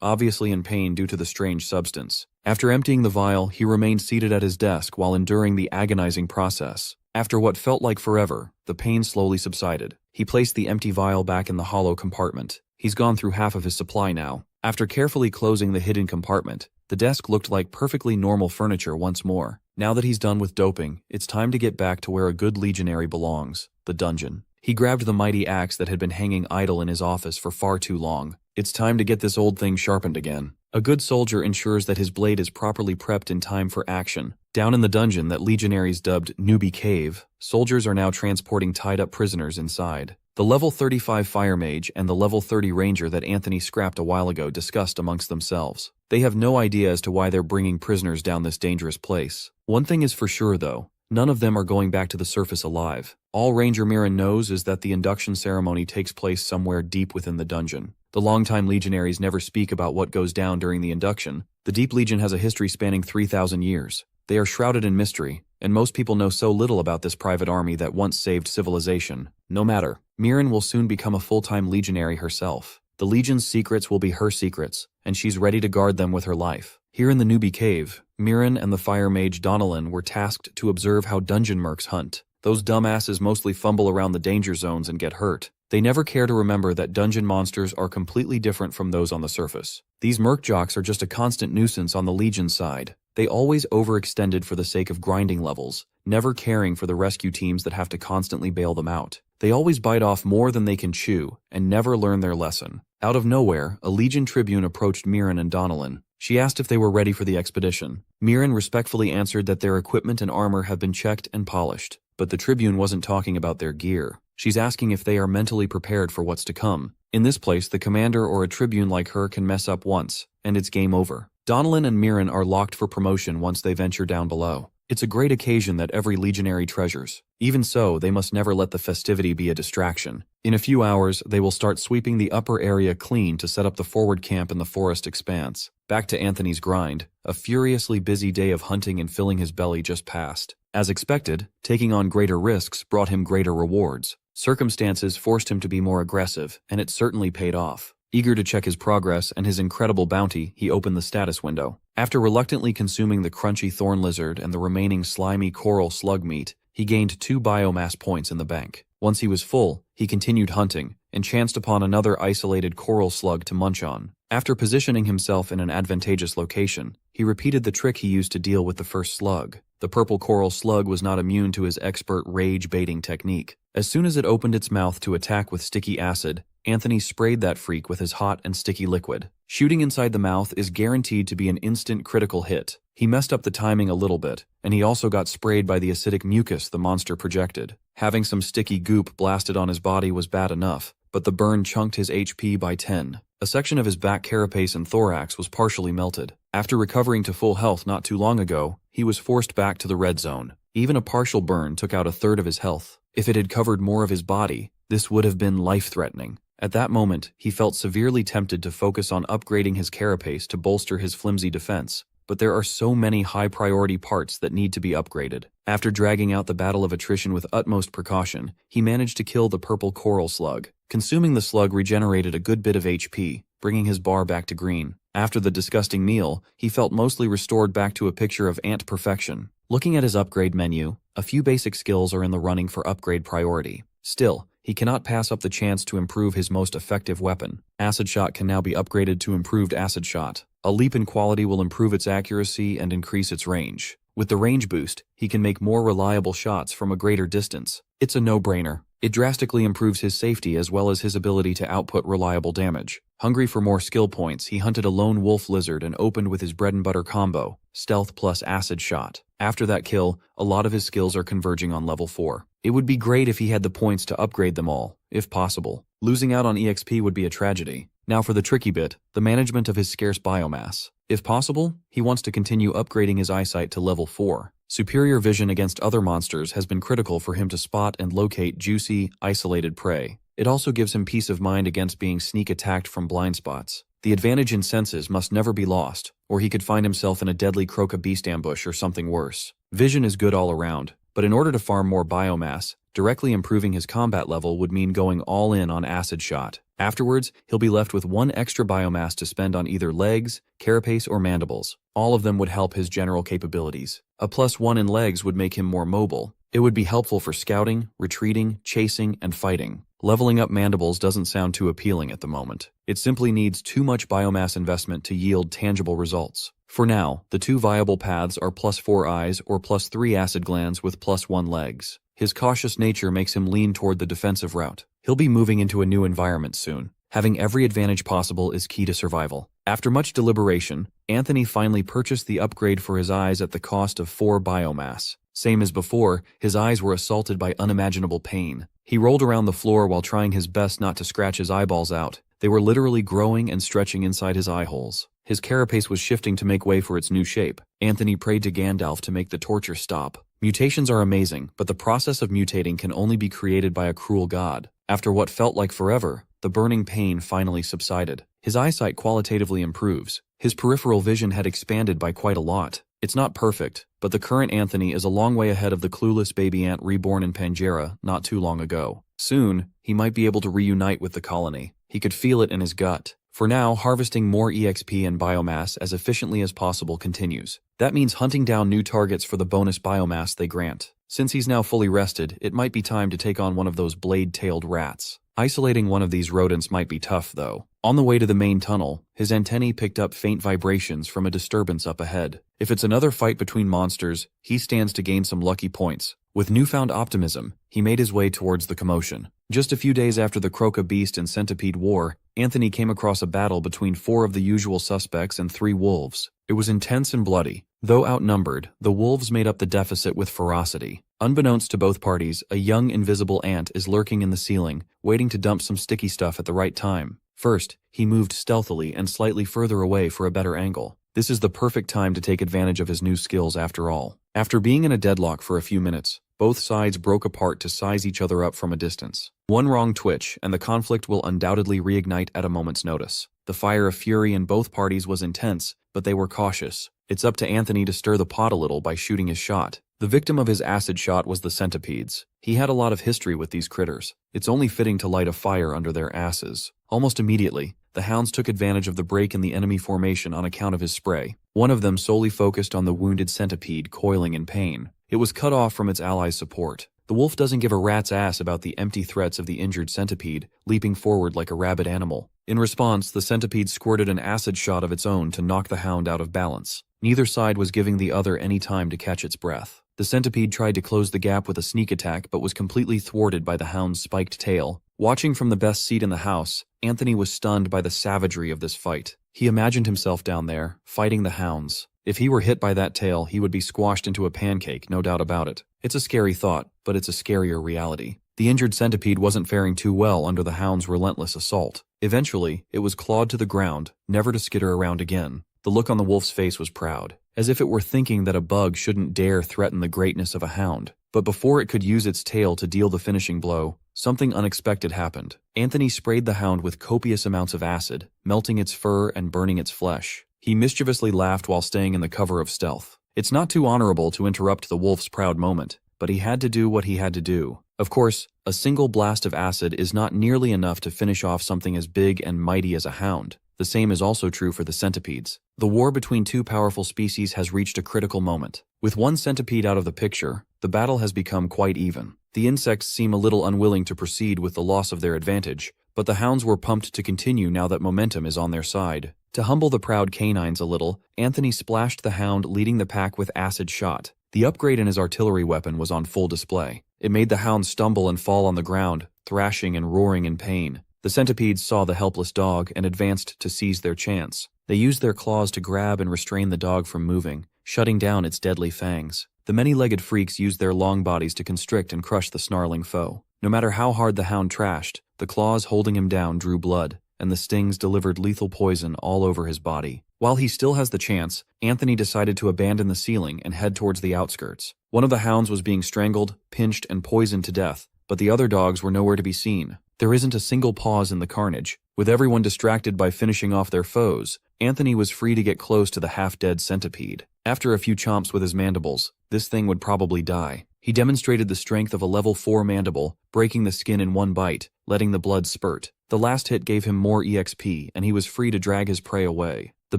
obviously in pain due to the strange substance. After emptying the vial, he remained seated at his desk while enduring the agonizing process. After what felt like forever, the pain slowly subsided. He placed the empty vial back in the hollow compartment. He's gone through half of his supply now. After carefully closing the hidden compartment, the desk looked like perfectly normal furniture once more. Now that he's done with doping, it's time to get back to where a good legionary belongs, the dungeon. He grabbed the mighty axe that had been hanging idle in his office for far too long. It's time to get this old thing sharpened again. A good soldier ensures that his blade is properly prepped in time for action. Down in the dungeon that legionaries dubbed Newbie Cave, soldiers are now transporting tied-up prisoners inside. The level 35 fire mage and the level 30 ranger that Anthony scrapped a while ago discussed amongst themselves. They have no idea as to why they're bringing prisoners down this dangerous place. One thing is for sure though, none of them are going back to the surface alive. All Ranger Mirren knows is that the induction ceremony takes place somewhere deep within the dungeon. The longtime legionaries never speak about what goes down during the induction. The Deep Legion has a history spanning 3,000 years. They are shrouded in mystery, and most people know so little about this private army that once saved civilization. No matter, Mirren will soon become a full-time legionary herself. The Legion's secrets will be her secrets, and she's ready to guard them with her life. Here in the Newbie Cave, Mirren and the fire mage Donnellan were tasked to observe how dungeon mercs hunt. Those dumbasses mostly fumble around the danger zones and get hurt. They never care to remember that dungeon monsters are completely different from those on the surface. These merc jocks are just a constant nuisance on the Legion side. They always overextended for the sake of grinding levels, never caring for the rescue teams that have to constantly bail them out. They always bite off more than they can chew, and never learn their lesson. Out of nowhere, a Legion tribune approached Mirren and Donnellan. She asked if they were ready for the expedition. Miran respectfully answered that their equipment and armor have been checked and polished, but the Tribune wasn't talking about their gear. She's asking if they are mentally prepared for what's to come. In this place, the commander or a Tribune like her can mess up once, and it's game over. Donnellan and Miran are locked for promotion once they venture down below. It's a great occasion that every legionary treasures. Even so, they must never let the festivity be a distraction. In a few hours, they will start sweeping the upper area clean to set up the forward camp in the forest expanse. Back to Anthony's grind. A furiously busy day of hunting and filling his belly just passed. As expected, taking on greater risks brought him greater rewards. Circumstances forced him to be more aggressive, and it certainly paid off. Eager to check his progress and his incredible bounty, he opened the status window. After reluctantly consuming the crunchy thorn lizard and the remaining slimy coral slug meat, he gained 2 biomass points in the bank. Once he was full, he continued hunting, and chanced upon another isolated coral slug to munch on. After positioning himself in an advantageous location, he repeated the trick he used to deal with the first slug. The purple coral slug was not immune to his expert rage-baiting technique. As soon as it opened its mouth to attack with sticky acid, Anthony sprayed that freak with his hot and sticky liquid. Shooting inside the mouth is guaranteed to be an instant critical hit. He messed up the timing a little bit, and he also got sprayed by the acidic mucus the monster projected. Having some sticky goop blasted on his body was bad enough, but the burn chunked his HP by 10. A section of his back carapace and thorax was partially melted. After recovering to full health not too long ago, he was forced back to the red zone. Even a partial burn took out a third of his health. If it had covered more of his body, this would have been life-threatening. At that moment, he felt severely tempted to focus on upgrading his carapace to bolster his flimsy defense, but there are so many high-priority parts that need to be upgraded. After dragging out the battle of attrition with utmost precaution, he managed to kill the purple coral slug. Consuming the slug regenerated a good bit of HP, bringing his bar back to green. After the disgusting meal, he felt mostly restored back to a picture of ant perfection. Looking at his upgrade menu, a few basic skills are in the running for upgrade priority. Still, he cannot pass up the chance to improve his most effective weapon. Acid Shot can now be upgraded to Improved Acid Shot. A leap in quality will improve its accuracy and increase its range. With the range boost, he can make more reliable shots from a greater distance. It's a no-brainer. It drastically improves his safety as well as his ability to output reliable damage. Hungry for more skill points, he hunted a lone wolf lizard and opened with his bread-and-butter combo, Stealth plus Acid Shot. After that kill, a lot of his skills are converging on level 4. It would be great if he had the points to upgrade them all, if possible. Losing out on EXP would be a tragedy. Now for the tricky bit, the management of his scarce biomass. If possible, he wants to continue upgrading his eyesight to level 4. Superior vision against other monsters has been critical for him to spot and locate juicy, isolated prey. It also gives him peace of mind against being sneak attacked from blind spots. The advantage in senses must never be lost, or he could find himself in a deadly croca beast ambush or something worse. Vision is good all around, but in order to farm more biomass, directly improving his combat level would mean going all in on Acid Shot. Afterwards, he'll be left with 1 extra biomass to spend on either legs, carapace, or mandibles. All of them would help his general capabilities. A +1 in legs would make him more mobile. It would be helpful for scouting, retreating, chasing, and fighting. Leveling up mandibles doesn't sound too appealing at the moment. It simply needs too much biomass investment to yield tangible results. For now, the 2 viable paths are +4 eyes or +3 acid glands with +1 legs. His cautious nature makes him lean toward the defensive route. He'll be moving into a new environment soon. Having every advantage possible is key to survival. After much deliberation, Anthony finally purchased the upgrade for his eyes at the cost of 4 biomass. Same as before, his eyes were assaulted by unimaginable pain. He rolled around the floor while trying his best not to scratch his eyeballs out. They were literally growing and stretching inside his eye holes. His carapace was shifting to make way for its new shape. Anthony prayed to Gandalf to make the torture stop. Mutations are amazing, but the process of mutating can only be created by a cruel god. After what felt like forever, the burning pain finally subsided. His eyesight qualitatively improves. His peripheral vision had expanded by quite a lot. It's not perfect, but the current Anthony is a long way ahead of the clueless baby ant reborn in Pangea not too long ago. Soon, he might be able to reunite with the colony. He could feel it in his gut. For now, harvesting more EXP and biomass as efficiently as possible continues. That means hunting down new targets for the bonus biomass they grant. Since he's now fully rested, it might be time to take on one of those blade-tailed rats. Isolating one of these rodents might be tough, though. On the way to the main tunnel, his antennae picked up faint vibrations from a disturbance up ahead. If it's another fight between monsters, he stands to gain some lucky points. With newfound optimism, he made his way towards the commotion. Just a few days after the Croca Beast and Centipede War, Anthony came across a battle between 4 of the usual suspects and 3 wolves. It was intense and bloody. Though outnumbered, the wolves made up the deficit with ferocity. Unbeknownst to both parties, a young invisible ant is lurking in the ceiling, waiting to dump some sticky stuff at the right time. First, he moved stealthily and slightly further away for a better angle. This is the perfect time to take advantage of his new skills after all. After being in a deadlock for a few minutes, both sides broke apart to size each other up from a distance. One wrong twitch, and the conflict will undoubtedly reignite at a moment's notice. The fire of fury in both parties was intense, but they were cautious. It's up to Anthony to stir the pot a little by shooting his shot. The victim of his acid shot was the centipedes. He had a lot of history with these critters. It's only fitting to light a fire under their asses. Almost immediately, the hounds took advantage of the break in the enemy formation on account of his spray. One of them solely focused on the wounded centipede coiling in pain. It was cut off from its allies' support. The wolf doesn't give a rat's ass about the empty threats of the injured centipede, leaping forward like a rabid animal. In response, the centipede squirted an acid shot of its own to knock the hound out of balance. Neither side was giving the other any time to catch its breath. The centipede tried to close the gap with a sneak attack but was completely thwarted by the hound's spiked tail. Watching from the best seat in the house, Anthony was stunned by the savagery of this fight. He imagined himself down there, fighting the hounds. If he were hit by that tail, he would be squashed into a pancake, no doubt about it. It's a scary thought, but it's a scarier reality. The injured centipede wasn't faring too well under the hound's relentless assault. Eventually, it was clawed to the ground, never to skitter around again. The look on the wolf's face was proud, as if it were thinking that a bug shouldn't dare threaten the greatness of a hound. But before it could use its tail to deal the finishing blow, something unexpected happened. Anthony sprayed the hound with copious amounts of acid, melting its fur and burning its flesh. He mischievously laughed while staying in the cover of stealth. It's not too honorable to interrupt the wolf's proud moment, but he had to do what he had to do. Of course, a single blast of acid is not nearly enough to finish off something as big and mighty as a hound. The same is also true for the centipedes. The war between 2 powerful species has reached a critical moment. With one centipede out of the picture, the battle has become quite even. The insects seem a little unwilling to proceed with the loss of their advantage, but the hounds were pumped to continue now that momentum is on their side. To humble the proud canines a little, Anthony splashed the hound leading the pack with acid shot. The upgrade in his artillery weapon was on full display. It made the hound stumble and fall on the ground, thrashing and roaring in pain. The centipedes saw the helpless dog and advanced to seize their chance. They used their claws to grab and restrain the dog from moving, shutting down its deadly fangs. The many-legged freaks used their long bodies to constrict and crush the snarling foe. No matter how hard the hound trashed, the claws holding him down drew blood, and the stings delivered lethal poison all over his body. While he still has the chance, Anthony decided to abandon the ceiling and head towards the outskirts. One of the hounds was being strangled, pinched, and poisoned to death, but the other dogs were nowhere to be seen. There isn't a single pause in the carnage. With everyone distracted by finishing off their foes, Anthony was free to get close to the half-dead centipede. After a few chomps with his mandibles, this thing would probably die. He demonstrated the strength of a level 4 mandible, breaking the skin in one bite, letting the blood spurt. The last hit gave him more EXP, and he was free to drag his prey away. The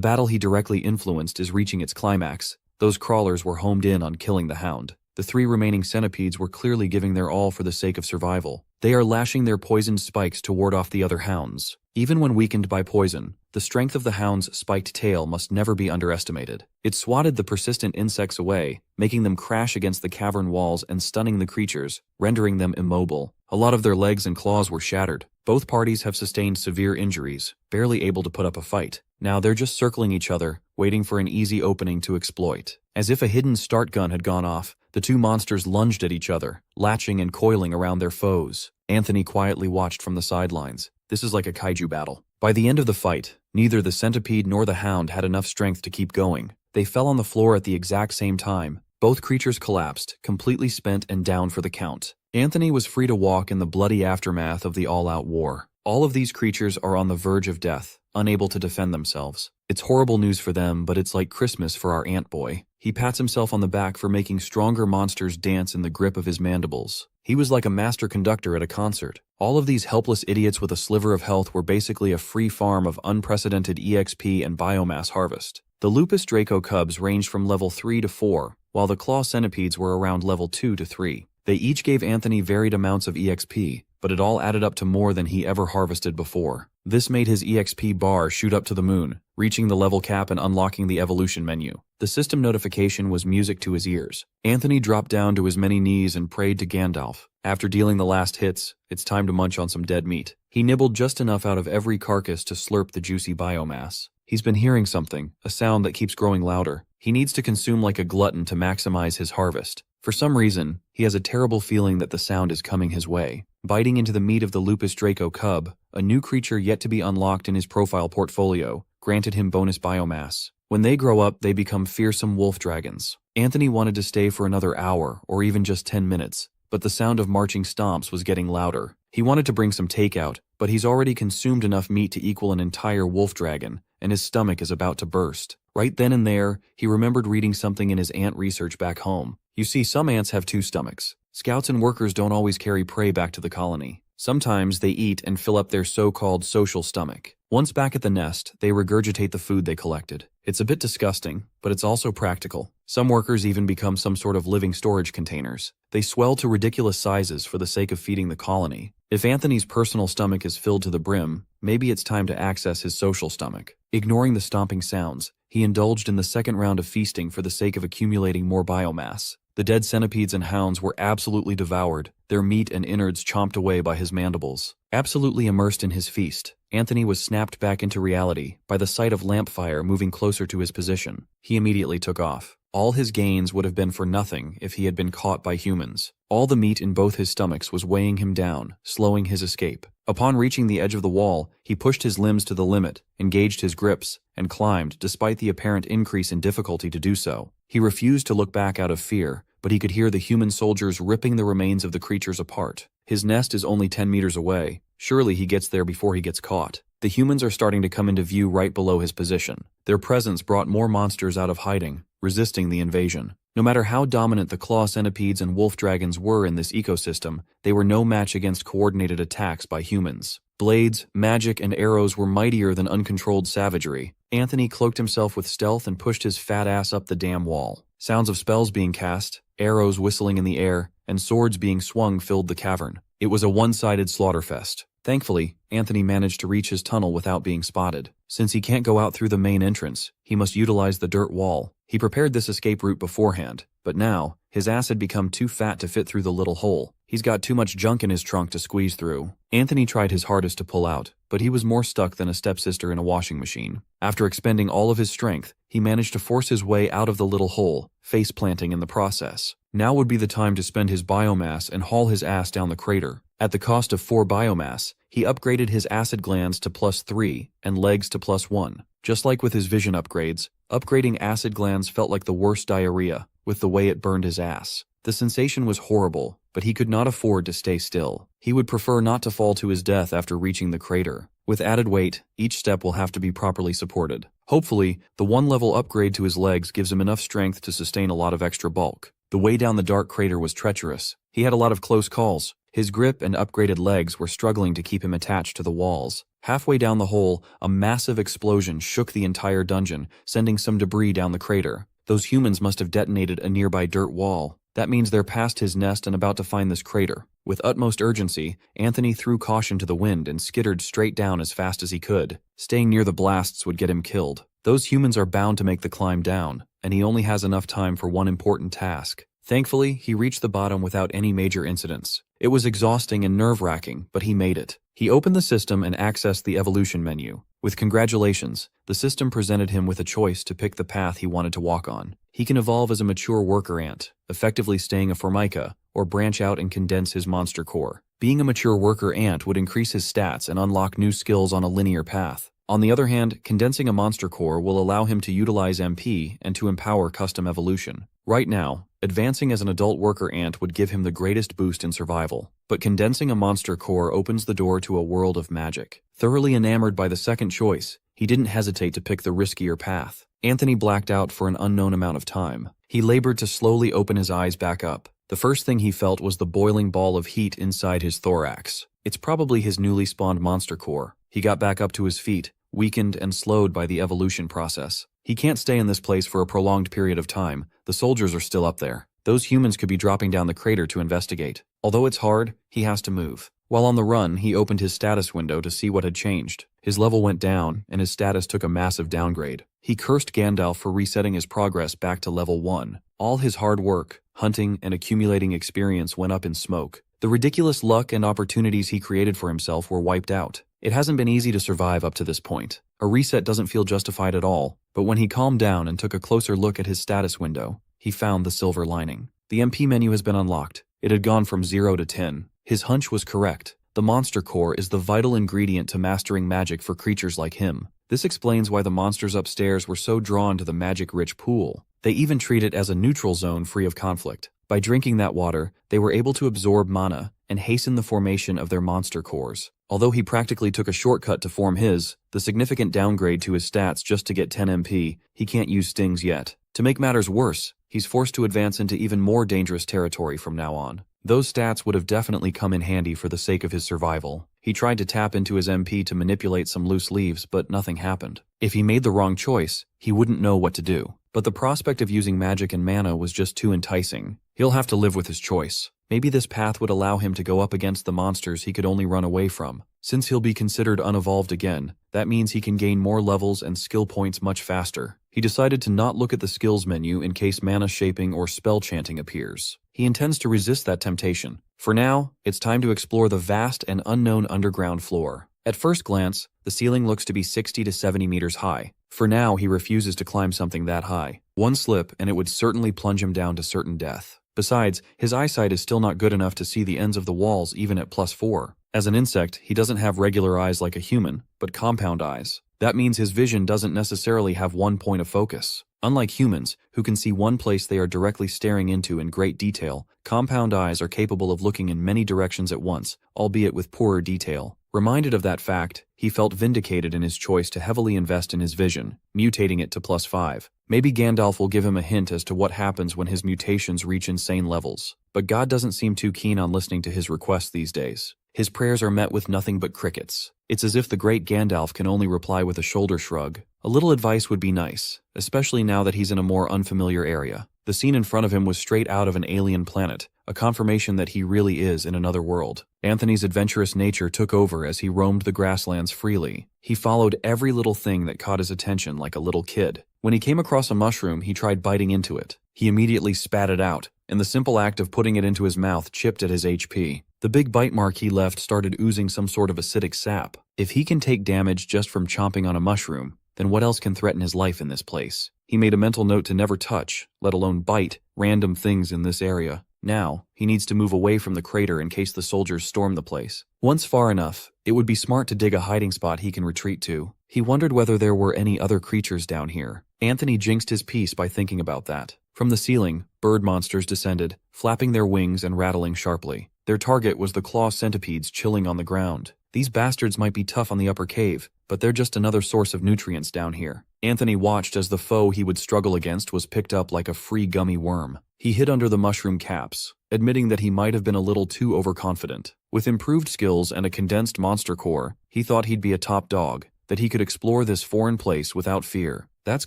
battle he directly influenced is reaching its climax. Those crawlers were homed in on killing the hound. The 3 remaining centipedes were clearly giving their all for the sake of survival. They are lashing their poisoned spikes to ward off the other hounds. Even when weakened by poison, the strength of the hound's spiked tail must never be underestimated. It swatted the persistent insects away, making them crash against the cavern walls and stunning the creatures, rendering them immobile. A lot of their legs and claws were shattered. Both parties have sustained severe injuries, barely able to put up a fight. Now they're just circling each other, waiting for an easy opening to exploit. As if a hidden start gun had gone off, the 2 monsters lunged at each other, latching and coiling around their foes. Anthony quietly watched from the sidelines. This is like a kaiju battle. By the end of the fight, neither the centipede nor the hound had enough strength to keep going. They fell on the floor at the exact same time. Both creatures collapsed, completely spent and down for the count. Anthony was free to walk in the bloody aftermath of the all-out war. All of these creatures are on the verge of death, unable to defend themselves. It's horrible news for them, but it's like Christmas for our ant boy. He pats himself on the back for making stronger monsters dance in the grip of his mandibles. He was like a master conductor at a concert. All of these helpless idiots with a sliver of health were basically a free farm of unprecedented EXP and biomass harvest. The Lupus Draco cubs ranged from level 3 to 4, while the Claw Centipedes were around level 2 to 3. They each gave Anthony varied amounts of EXP, but it all added up to more than he ever harvested before. This made his EXP bar shoot up to the moon, reaching the level cap and unlocking the evolution menu. The system notification was music to his ears. Anthony dropped down to his many knees and prayed to Gandalf. After dealing the last hits, it's time to munch on some dead meat. He nibbled just enough out of every carcass to slurp the juicy biomass. He's been hearing something, a sound that keeps growing louder. He needs to consume like a glutton to maximize his harvest. For some reason, he has a terrible feeling that the sound is coming his way. Biting into the meat of the Lupus Draco cub, a new creature yet to be unlocked in his profile portfolio, granted him bonus biomass. When they grow up, they become fearsome wolf dragons. Anthony wanted to stay for another hour, or even just 10 minutes, but the sound of marching stomps was getting louder. He wanted to bring some takeout, but he's already consumed enough meat to equal an entire wolf dragon, and his stomach is about to burst. Right then and there, he remembered reading something in his ant research back home. You see, some ants have 2 stomachs. Scouts and workers don't always carry prey back to the colony. Sometimes they eat and fill up their so-called social stomach. Once back at the nest, they regurgitate the food they collected. It's a bit disgusting, but it's also practical. Some workers even become some sort of living storage containers. They swell to ridiculous sizes for the sake of feeding the colony. If Anthony's personal stomach is filled to the brim, maybe it's time to access his social stomach. Ignoring the stomping sounds, he indulged in the second round of feasting for the sake of accumulating more biomass. The dead centipedes and hounds were absolutely devoured, their meat and innards chomped away by his mandibles. Absolutely immersed in his feast, Anthony was snapped back into reality by the sight of Lampfire moving closer to his position. He immediately took off. All his gains would have been for nothing if he had been caught by humans. All the meat in both his stomachs was weighing him down, slowing his escape. Upon reaching the edge of the wall, he pushed his limbs to the limit, engaged his grips, and climbed despite the apparent increase in difficulty to do so. He refused to look back out of fear, but he could hear the human soldiers ripping the remains of the creatures apart. His nest is only 10 meters away. Surely he gets there before he gets caught. The humans are starting to come into view right below his position. Their presence brought more monsters out of hiding, resisting the invasion. No matter how dominant the claw centipedes and wolf dragons were in this ecosystem, they were no match against coordinated attacks by humans. Blades, magic, and arrows were mightier than uncontrolled savagery. Anthony cloaked himself with stealth and pushed his fat ass up the damn wall. Sounds of spells being cast, arrows whistling in the air, and swords being swung filled the cavern. It was a one-sided slaughterfest. Thankfully, Anthony managed to reach his tunnel without being spotted. Since he can't go out through the main entrance, he must utilize the dirt wall. He prepared this escape route beforehand, but now, his ass had become too fat to fit through the little hole. He's got too much junk in his trunk to squeeze through. Anthony tried his hardest to pull out, but he was more stuck than a stepsister in a washing machine. After expending all of his strength, he managed to force his way out of the little hole, face-planting in the process. Now would be the time to spend his biomass and haul his ass down the crater. At the cost of 4 biomass, he upgraded his acid glands to +3 and legs to +1. Just like with his vision upgrades, upgrading acid glands felt like the worst diarrhea, with the way it burned his ass. The sensation was horrible, but he could not afford to stay still. He would prefer not to fall to his death after reaching the crater. With added weight, each step will have to be properly supported. Hopefully, the 1-level upgrade to his legs gives him enough strength to sustain a lot of extra bulk. The way down the dark crater was treacherous. He had a lot of close calls. His grip and upgraded legs were struggling to keep him attached to the walls. Halfway down the hole, a massive explosion shook the entire dungeon, sending some debris down the crater. Those humans must have detonated a nearby dirt wall. That means they're past his nest and about to find this crater. With utmost urgency, Anthony threw caution to the wind and skittered straight down as fast as he could. Staying near the blasts would get him killed. Those humans are bound to make the climb down, and he only has enough time for one important task. Thankfully, he reached the bottom without any major incidents. It was exhausting and nerve-wracking, but he made it. He opened the system and accessed the evolution menu. With congratulations, the system presented him with a choice to pick the path he wanted to walk on. He can evolve as a mature worker ant, effectively staying a formica, or branch out and condense his monster core. Being a mature worker ant would increase his stats and unlock new skills on a linear path. On the other hand, condensing a monster core will allow him to utilize MP and to empower custom evolution. Right now, advancing as an adult worker ant would give him the greatest boost in survival, but condensing a monster core opens the door to a world of magic. Thoroughly enamored by the second choice, he didn't hesitate to pick the riskier path. Anthony blacked out for an unknown amount of time. He labored to slowly open his eyes back up. The first thing he felt was the boiling ball of heat inside his thorax. It's probably his newly spawned monster core. He got back up to his feet, weakened and slowed by the evolution process. He can't stay in this place for a prolonged period of time. The soldiers are still up there. Those humans could be dropping down the crater to investigate. Although it's hard, he has to move. While on the run, he opened his status window to see what had changed. His level went down, and his status took a massive downgrade. He cursed Gandalf for resetting his progress back to level 1. All his hard work, hunting, and accumulating experience went up in smoke. The ridiculous luck and opportunities he created for himself were wiped out. It hasn't been easy to survive up to this point. A reset doesn't feel justified at all, but when he calmed down and took a closer look at his status window, he found the silver lining. The MP menu has been unlocked. It had gone from 0 to 10. His hunch was correct. The monster core is the vital ingredient to mastering magic for creatures like him. This explains why the monsters upstairs were so drawn to the magic-rich pool. They even treat it as a neutral zone free of conflict. By drinking that water, they were able to absorb mana and hasten the formation of their monster cores. Although he practically took a shortcut to form his, the significant downgrade to his stats just to get 10 MP, he can't use stings yet. To make matters worse, he's forced to advance into even more dangerous territory from now on. Those stats would have definitely come in handy for the sake of his survival. He tried to tap into his MP to manipulate some loose leaves, but nothing happened. If he made the wrong choice, he wouldn't know what to do. But the prospect of using magic and mana was just too enticing. He'll have to live with his choice. Maybe this path would allow him to go up against the monsters he could only run away from. Since he'll be considered unevolved again, that means he can gain more levels and skill points much faster. He decided to not look at the skills menu in case mana shaping or spell chanting appears. He intends to resist that temptation. For now, it's time to explore the vast and unknown underground floor. At first glance, the ceiling looks to be 60 to 70 meters high. For now, he refuses to climb something that high. One slip and it would certainly plunge him down to certain death. Besides, his eyesight is still not good enough to see the ends of the walls even at +4. As an insect, he doesn't have regular eyes like a human, but compound eyes. That means his vision doesn't necessarily have one point of focus. Unlike humans, who can see one place they are directly staring into in great detail, compound eyes are capable of looking in many directions at once, albeit with poorer detail. Reminded of that fact, he felt vindicated in his choice to heavily invest in his vision, mutating it to +5. Maybe Gandalf will give him a hint as to what happens when his mutations reach insane levels. But God doesn't seem too keen on listening to his requests these days. His prayers are met with nothing but crickets. It's as if the great Gandalf can only reply with a shoulder shrug. A little advice would be nice, especially now that he's in a more unfamiliar area. The scene in front of him was straight out of an alien planet, a confirmation that he really is in another world. Anthony's adventurous nature took over as he roamed the grasslands freely. He followed every little thing that caught his attention like a little kid. When he came across a mushroom, he tried biting into it. He immediately spat it out, and the simple act of putting it into his mouth chipped at his HP. The big bite mark he left started oozing some sort of acidic sap. If he can take damage just from chomping on a mushroom, then what else can threaten his life in this place? He made a mental note to never touch, let alone bite, random things in this area. Now, he needs to move away from the crater in case the soldiers storm the place. Once far enough, it would be smart to dig a hiding spot he can retreat to. He wondered whether there were any other creatures down here. Anthony jinxed his peace by thinking about that. From the ceiling, bird monsters descended, flapping their wings and rattling sharply. Their target was the claw centipedes chilling on the ground. These bastards might be tough on the upper cave, but they're just another source of nutrients down here. Anthony watched as the foe he would struggle against was picked up like a free gummy worm. He hid under the mushroom caps, admitting that he might have been a little too overconfident. With improved skills and a condensed monster core, he thought he'd be a top dog, that he could explore this foreign place without fear. That's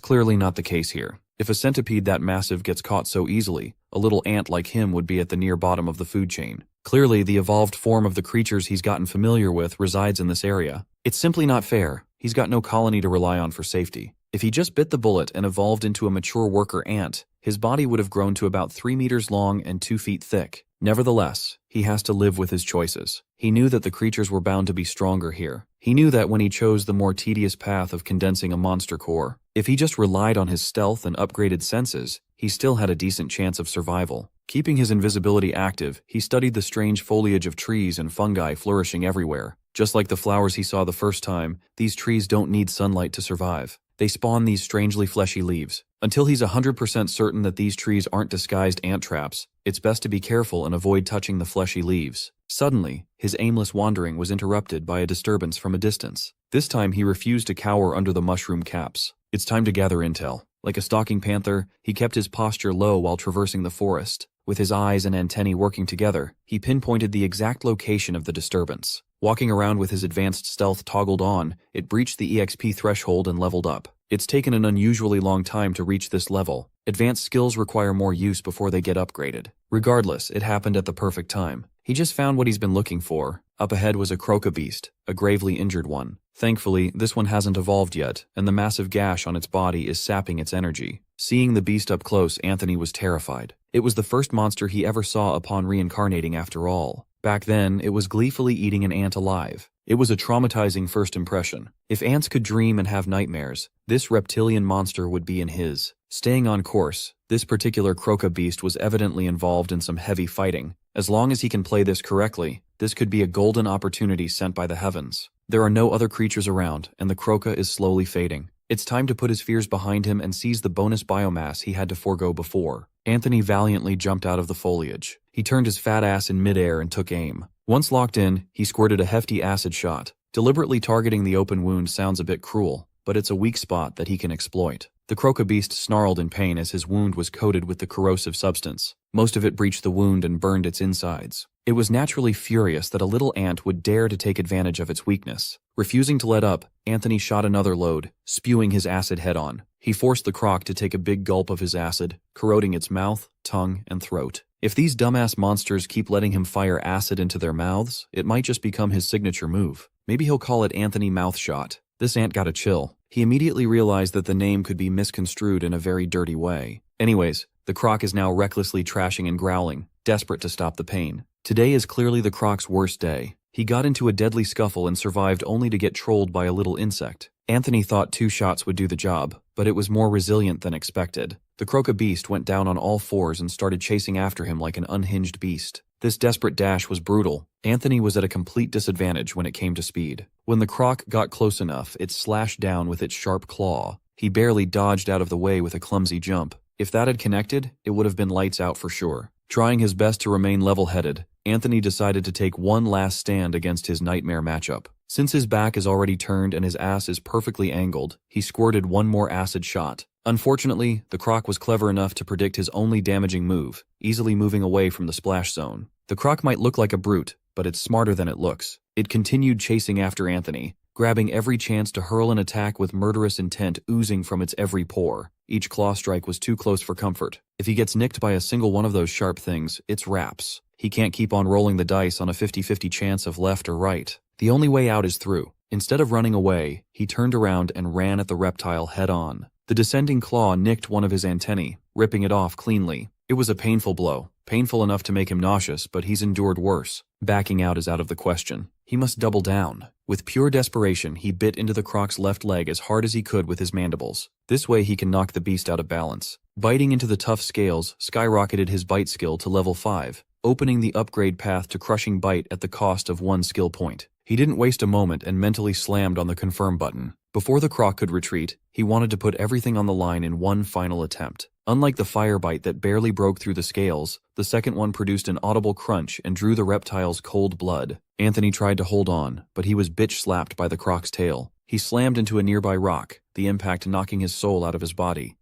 clearly not the case here. If a centipede that massive gets caught so easily, a little ant like him would be at the near bottom of the food chain. Clearly, the evolved form of the creatures he's gotten familiar with resides in this area. It's simply not fair. He's got no colony to rely on for safety. If he just bit the bullet and evolved into a mature worker ant, his body would have grown to about 3 meters long and 2 feet thick. Nevertheless, he has to live with his choices. He knew that the creatures were bound to be stronger here. He knew that when he chose the more tedious path of condensing a monster core. If he just relied on his stealth and upgraded senses, he still had a decent chance of survival. Keeping his invisibility active, he studied the strange foliage of trees and fungi flourishing everywhere. Just like the flowers he saw the first time, these trees don't need sunlight to survive. They spawn these strangely fleshy leaves. Until he's 100% certain that these trees aren't disguised ant traps, it's best to be careful and avoid touching the fleshy leaves. Suddenly, his aimless wandering was interrupted by a disturbance from a distance. This time he refused to cower under the mushroom caps. It's time to gather intel. Like a stalking panther, he kept his posture low while traversing the forest. With his eyes and antennae working together, he pinpointed the exact location of the disturbance. Walking around with his advanced stealth toggled on, it breached the EXP threshold and leveled up. It's taken an unusually long time to reach this level. Advanced skills require more use before they get upgraded. Regardless, it happened at the perfect time. He just found what he's been looking for. Up ahead was a croca beast, a gravely injured one. Thankfully, this one hasn't evolved yet, and the massive gash on its body is sapping its energy. Seeing the beast up close, Anthony was terrified. It was the first monster he ever saw upon reincarnating after all. Back then, it was gleefully eating an ant alive. It was a traumatizing first impression. If ants could dream and have nightmares, this reptilian monster would be in his. Staying on course, this particular croca beast was evidently involved in some heavy fighting. As long as he can play this correctly, this could be a golden opportunity sent by the heavens. There are no other creatures around, and the croca is slowly fading. It's time to put his fears behind him and seize the bonus biomass he had to forego before. Anthony valiantly jumped out of the foliage. He turned his fat ass in midair and took aim. Once locked in, he squirted a hefty acid shot. Deliberately targeting the open wound sounds a bit cruel, but it's a weak spot that he can exploit. The croca beast snarled in pain as his wound was coated with the corrosive substance. Most of it breached the wound and burned its insides. It was naturally furious that a little ant would dare to take advantage of its weakness. Refusing to let up, Anthony shot another load, spewing his acid head-on. He forced the croc to take a big gulp of his acid, corroding its mouth, tongue, and throat. If these dumbass monsters keep letting him fire acid into their mouths, it might just become his signature move. Maybe he'll call it Anthony Mouthshot. This ant got a chill. He immediately realized that the name could be misconstrued in a very dirty way. Anyways, the croc is now recklessly trashing and growling, desperate to stop the pain. Today is clearly the croc's worst day. He got into a deadly scuffle and survived only to get trolled by a little insect. Anthony thought 2 shots would do the job, but it was more resilient than expected. The croca beast went down on all fours and started chasing after him like an unhinged beast. This desperate dash was brutal. Anthony was at a complete disadvantage when it came to speed. When the croc got close enough, it slashed down with its sharp claw. He barely dodged out of the way with a clumsy jump. If that had connected, it would have been lights out for sure. Trying his best to remain level-headed, Anthony decided to take one last stand against his nightmare matchup. Since his back is already turned and his ass is perfectly angled, he squirted one more acid shot. Unfortunately, the croc was clever enough to predict his only damaging move, easily moving away from the splash zone. The croc might look like a brute, but it's smarter than it looks. It continued chasing after Anthony, grabbing every chance to hurl an attack with murderous intent oozing from its every pore. Each claw strike was too close for comfort. If he gets nicked by a single one of those sharp things, it's wraps. He can't keep on rolling the dice on a 50-50 chance of left or right. The only way out is through. Instead of running away, he turned around and ran at the reptile head-on. The descending claw nicked one of his antennae, ripping it off cleanly. It was a painful blow. Painful enough to make him nauseous, but he's endured worse. Backing out is out of the question. He must double down. With pure desperation, he bit into the croc's left leg as hard as he could with his mandibles. This way he can knock the beast out of balance. Biting into the tough scales skyrocketed his bite skill to level 5, opening the upgrade path to crushing bite at the cost of 1 skill point. He didn't waste a moment and mentally slammed on the confirm button. Before the croc could retreat, he wanted to put everything on the line in one final attempt. Unlike the fire bite that barely broke through the scales, the second one produced an audible crunch and drew the reptile's cold blood. Anthony tried to hold on, but he was bitch-slapped by the croc's tail. He slammed into a nearby rock, the impact knocking his soul out of his body.